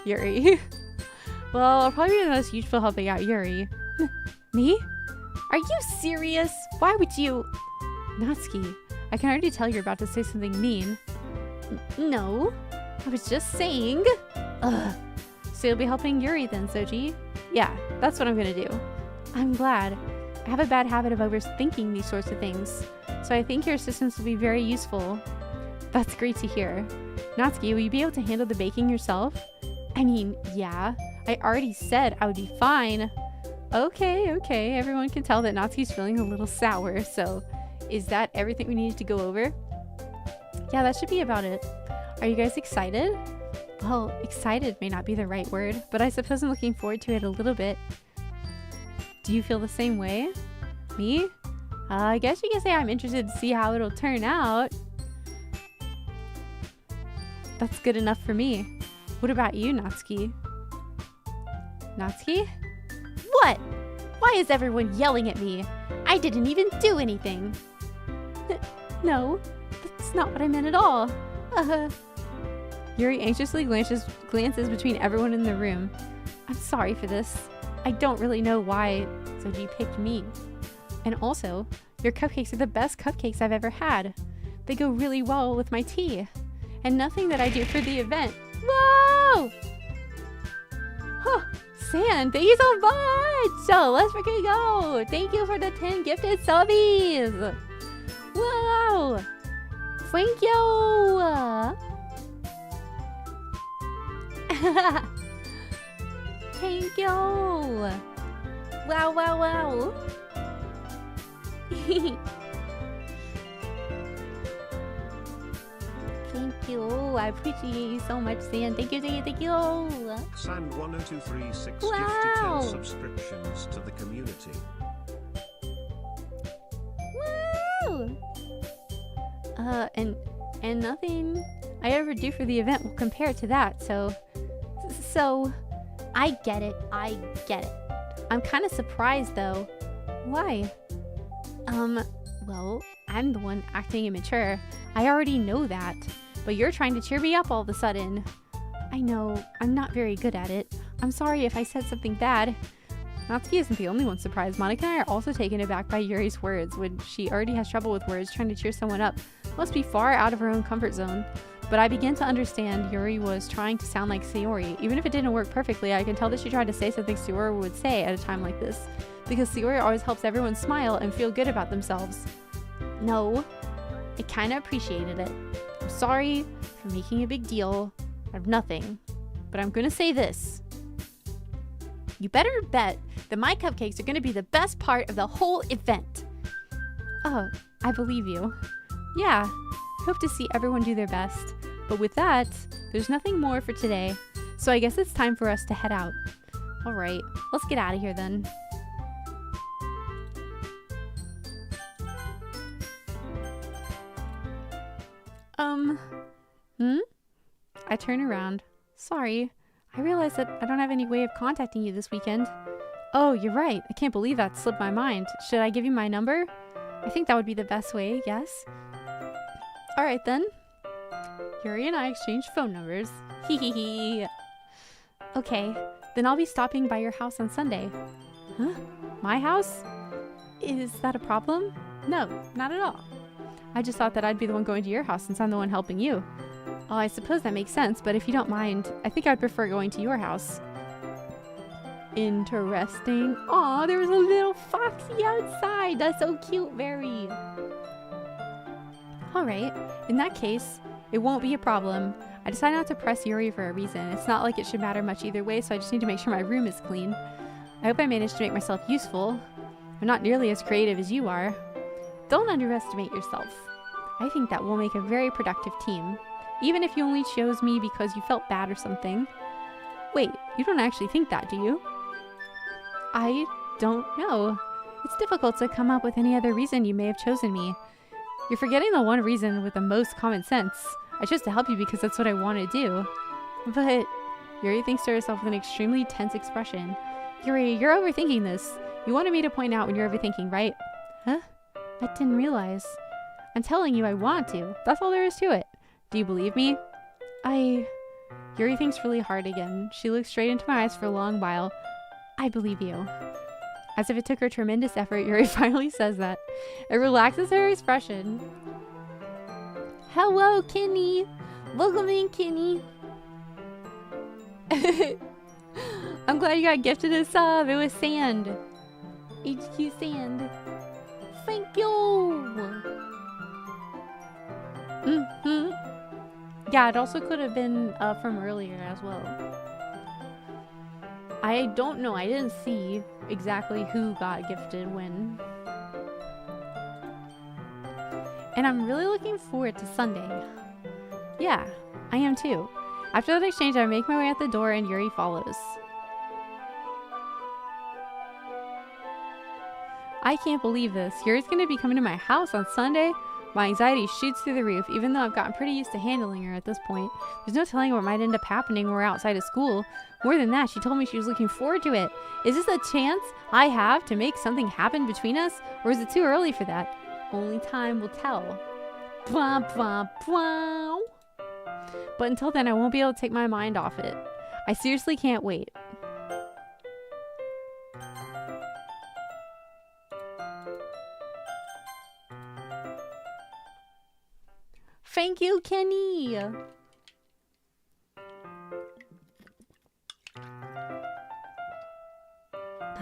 Yuri. Well, I'll probably be the most useful helping out Yuri. Me? Are you serious? Why would you... Natsuki, I can already tell you're about to say something mean. No, I was just saying. Ugh. So you'll be helping Yuri then, Zojie? Yeah, that's what I'm gonna do. I'm glad. I have a bad habit of overthinking these sorts of things, so I think your assistance will be very useful. That's great to hear. Natsuki, will you be able to handle the baking yourself? I mean, yeah. I already said I would be fine. Okay. Everyone can tell that Natsuki's feeling a little sour, so is that everything we needed to go over? Yeah, that should be about it. Are you guys excited? Well, excited may not be the right word, but I suppose I'm looking forward to it a little bit. Do you feel the same way? Me? I guess you can say I'm interested to see how it'll turn out. That's good enough for me. What about you, Natsuki? Natsuki? What? Why is everyone yelling at me? I didn't even do anything. No, that's not what I meant at all. Yuri anxiously glances between everyone in the room. I'm sorry for this. I don't really know why Zojie picked me. And also, your cupcakes are the best cupcakes I've ever had. They go really well with my tea. And nothing that I do for the event. Whoa! Huh. San, thank you so much! So let's freaking go! Thank you for the 10 gifted subbies! Whoa! Thank you! Thank you! Wow, wow, wow! Thank you. I appreciate you so much, San. Thank you, thank you, thank you. Sand1026 Wow. gifted 10 subscriptions to the community. Woo! And nothing I ever do for the event will compare to that. So I get it. I get it. I'm kind of surprised though. Why? Well, I'm the one acting immature. I already know that. But you're trying to cheer me up all of a sudden. I know, I'm not very good at it. I'm sorry if I said something bad. Natsuki isn't the only one surprised. Monica and I are also taken aback by Yuri's words. When she already has trouble with words, trying to cheer someone up must be far out of her own comfort zone. But I begin to understand Yuri was trying to sound like Sayori. Even if it didn't work perfectly, I can tell that she tried to say something Sayori would say at a time like this. Because Sayori always helps everyone smile and feel good about themselves. No, I kind of appreciated it. I'm sorry for making a big deal out of nothing. But I'm gonna say this. You better bet that my cupcakes are gonna be the best part of the whole event. Oh, I believe you. Yeah, hope to see everyone do their best. But with that, there's nothing more for today. So I guess it's time for us to head out. Alright, let's get out of here then. I turn around. Sorry, I realized that I don't have any way of contacting you this weekend. Oh, you're right. I can't believe that slipped my mind. Should I give you my number? I think that would be the best way, yes? Alright then. Yuri and I exchanged phone numbers. Hee. Okay, then I'll be stopping by your house on Sunday. Huh? My house? Is that a problem? No, not at all. I just thought that I'd be the one going to your house since I'm the one helping you. Oh, I suppose that makes sense, but if you don't mind, I think I'd prefer going to your house. Interesting. Aw, there was a little foxy outside. That's so cute, very. Alright, in that case, it won't be a problem. I decided not to press Yuri for a reason. It's not like it should matter much either way, so I just need to make sure my room is clean. I hope I managed to make myself useful. I'm not nearly as creative as you are. Don't underestimate yourself. I think that we'll make a very productive team. Even if you only chose me because you felt bad or something. Wait, you don't actually think that, do you? I don't know. It's difficult to come up with any other reason you may have chosen me. You're forgetting the one reason with the most common sense. I chose to help you because that's what I want to do. But Yuri thinks to herself with an extremely tense expression. Yuri, you're overthinking this. You wanted me to point out when you're overthinking, right? Huh? I didn't realize. I'm telling you I want to. That's all there is to it. Do you believe me? Yuri thinks really hard again. She looks straight into my eyes for a long while. I believe you. As if it took her tremendous effort, Yuri finally says that. It relaxes her expression. Hello, Kenny. Welcome in, Kenny. I'm glad you got gifted a sub. It was Sand. HQ Sand. Thank you. Yeah, it also could have been from earlier as well. I don't know. I didn't see exactly who got gifted when. And I'm really looking forward to Sunday. Yeah, I am too. After that exchange, I make my way out the door and Yuri follows. I can't believe this. Yuri's going to be coming to my house on Sunday? My anxiety shoots through the roof, even though I've gotten pretty used to handling her at this point. There's no telling what might end up happening when we're outside of school. More than that, she told me she was looking forward to it. Is this a chance I have to make something happen between us? Or is it too early for that? Only time will tell. Blah, blah, blah. But until then, I won't be able to take my mind off it. I seriously can't wait. Thank you, Kenny.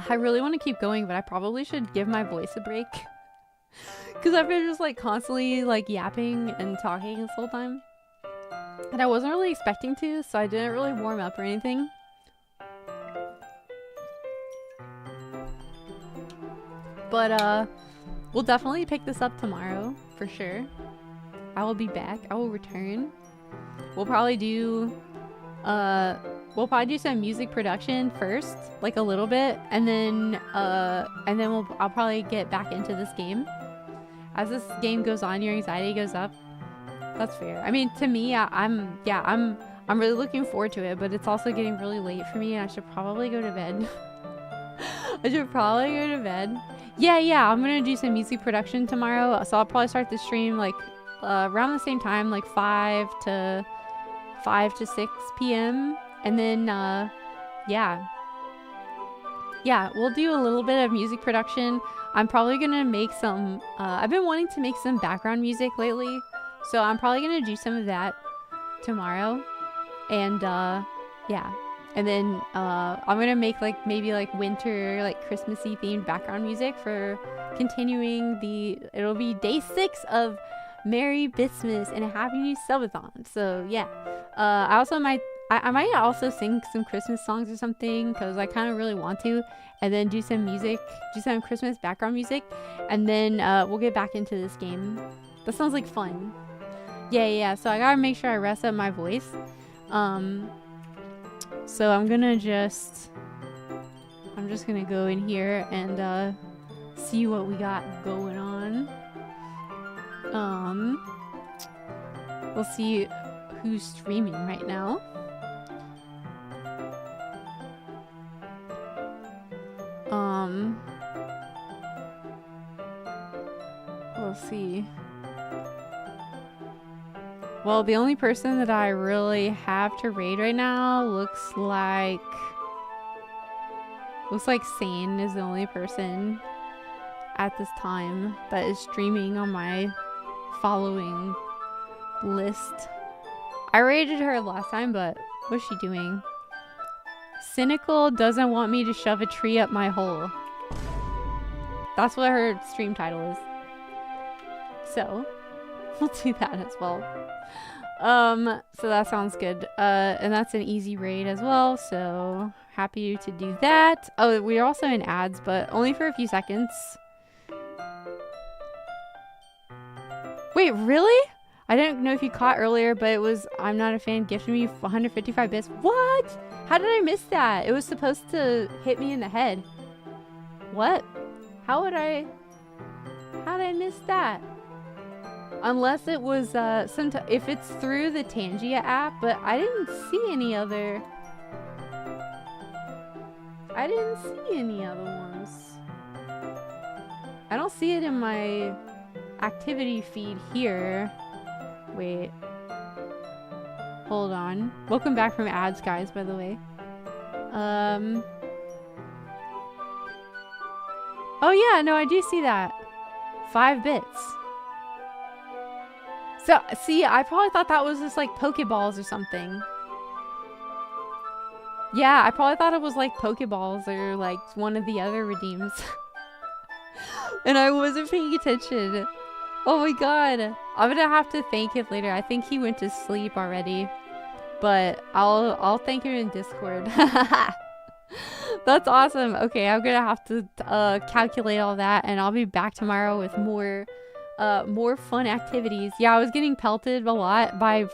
I really want to keep going, but I probably should give my voice a break. Because I've been just like constantly like yapping and talking this whole time. And I wasn't really expecting to, so I didn't really warm up or anything. But we'll definitely pick this up tomorrow, for sure. I will be back. I will return. We'll probably do some music production first, like a little bit, and then I'll probably get back into this game. As this game goes on, your anxiety goes up. That's fair. I mean, to me, I'm really looking forward to it, but it's also getting really late for me, and I should probably go to bed. I should probably go to bed. Yeah, I'm gonna do some music production tomorrow, so I'll probably start the stream like around the same time, like 5 to 6 p.m. And then yeah, we'll do a little bit of music production. I'm probably gonna make some I've been wanting to make some background music lately, so I'm probably gonna do some of that tomorrow. And yeah, and then I'm gonna make like maybe like winter, like Christmassy themed background music for continuing it'll be day 6 of Merry Bitsmas and a Happy New Subathon. So yeah, I might also sing some Christmas songs or something, because I kind of really want to, and then do some Christmas background music, and then we'll get back into this game. That sounds like fun. Yeah, so I gotta make sure I rest up my voice. So I'm just gonna go in here and see what we got going on. We'll see who's streaming right now. We'll see. Well, the only person that I really have to raid right now looks like Sane is the only person at this time that is streaming on my following list. I raided her last time, but what's she doing? Cynical doesn't want me to shove a tree up my hole. That's what her stream title is. So we'll do that as well. So that sounds good. And that's an easy raid as well, so happy to do that. Oh, we're also in ads, but only for a few seconds. Wait, really? I didn't know if you caught earlier, but it was I'm Not a Fan gifted me 155 bits. What? How did I miss that? It was supposed to hit me in the head. What? How did I miss that? Unless it was if it's through the Tangia app, but I didn't see any other. I didn't see any other ones. I don't see it in my activity feed here. Wait. Hold on. Welcome back from ads, guys, by the way. Oh yeah, no, I do see that. 5 bits. So, see, I probably thought that was just like Pokeballs or something. Yeah, I probably thought it was like Pokeballs or like one of the other redeems. And I wasn't paying attention. Oh my god. I'm gonna have to thank him later. I think he went to sleep already. But I'll thank him in Discord. That's awesome. Okay, I'm gonna have to calculate all that, and I'll be back tomorrow with more fun activities. Yeah, I was getting pelted a lot by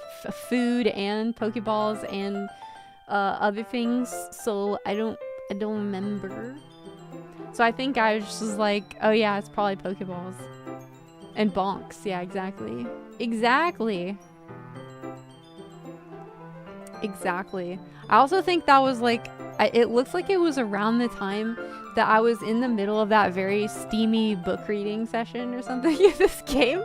food and Pokeballs and other things, so I don't remember. So I think I was just like, oh yeah, it's probably Pokeballs. And bonks. Yeah, exactly. Exactly. Exactly. I also think that was like, it looks like it was around the time that I was in the middle of that very steamy book reading session or something in this game.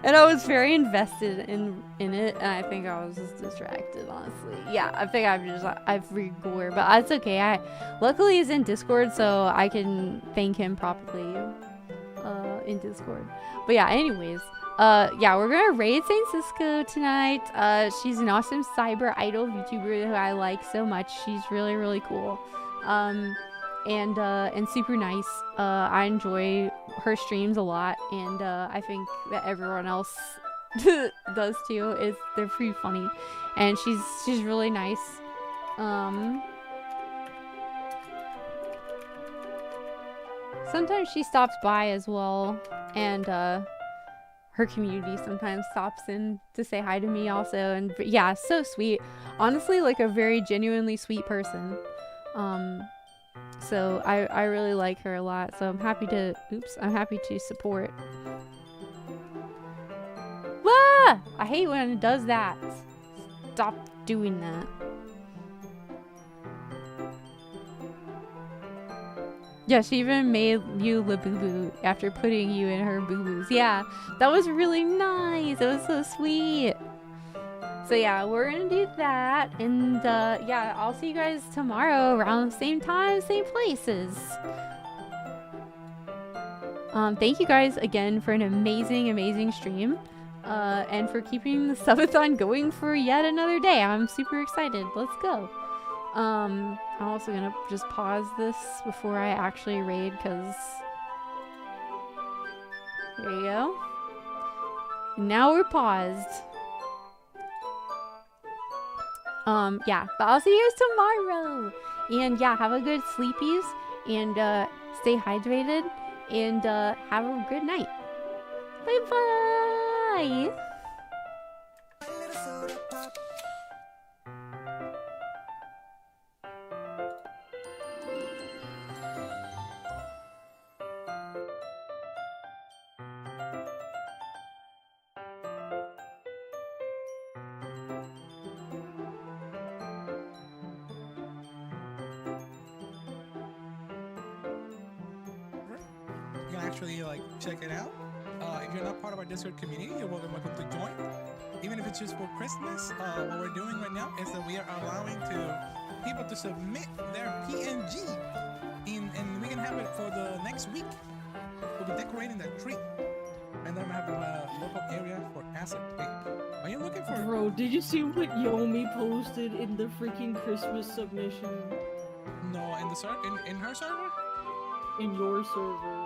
And I was very invested in it, and I think I was just distracted, honestly. Yeah, I think I've re-gore, but it's okay. Luckily he's in Discord, so I can thank him properly in Discord. But yeah, anyways, yeah, we're gonna raid Saint Cisco tonight. She's an awesome cyber idol YouTuber who I like so much. She's really, really cool. And super nice. I enjoy her streams a lot, and I think that everyone else does too. They're pretty funny, and she's really nice. Sometimes she stops by as well, and her community sometimes stops in to say hi to me also, and yeah, so sweet. Honestly, like a very genuinely sweet person. So I really like her a lot, so I'm happy to support. Ah! I hate when it does that. Stop doing that. Yeah, she even made you Labubu after putting you in her boo-boos. Yeah, that was really nice. It was so sweet. So yeah, we're gonna do that, and yeah, I'll see you guys tomorrow around the same time, same places. Thank you guys again for an amazing stream, and for keeping the subathon going for yet another day. I'm super excited. Let's go. I'm also gonna just pause this before I actually raid, because there you go. Now we're paused. Yeah, but I'll see you guys tomorrow, and yeah, have a good sleepies, and stay hydrated, and have a good night. Bye bye. Actually, like, check it out. If you're not part of our Discord community, you're welcome to join. Even if it's just for Christmas, what we're doing right now is that we are allowing people to submit their PNG, and we can have it for the next week. We'll be decorating that tree, and then we have a local area for asset pay. Are you looking for? Bro, did you see what Yomi posted in the freaking Christmas submission? No, in the in her server. In your server.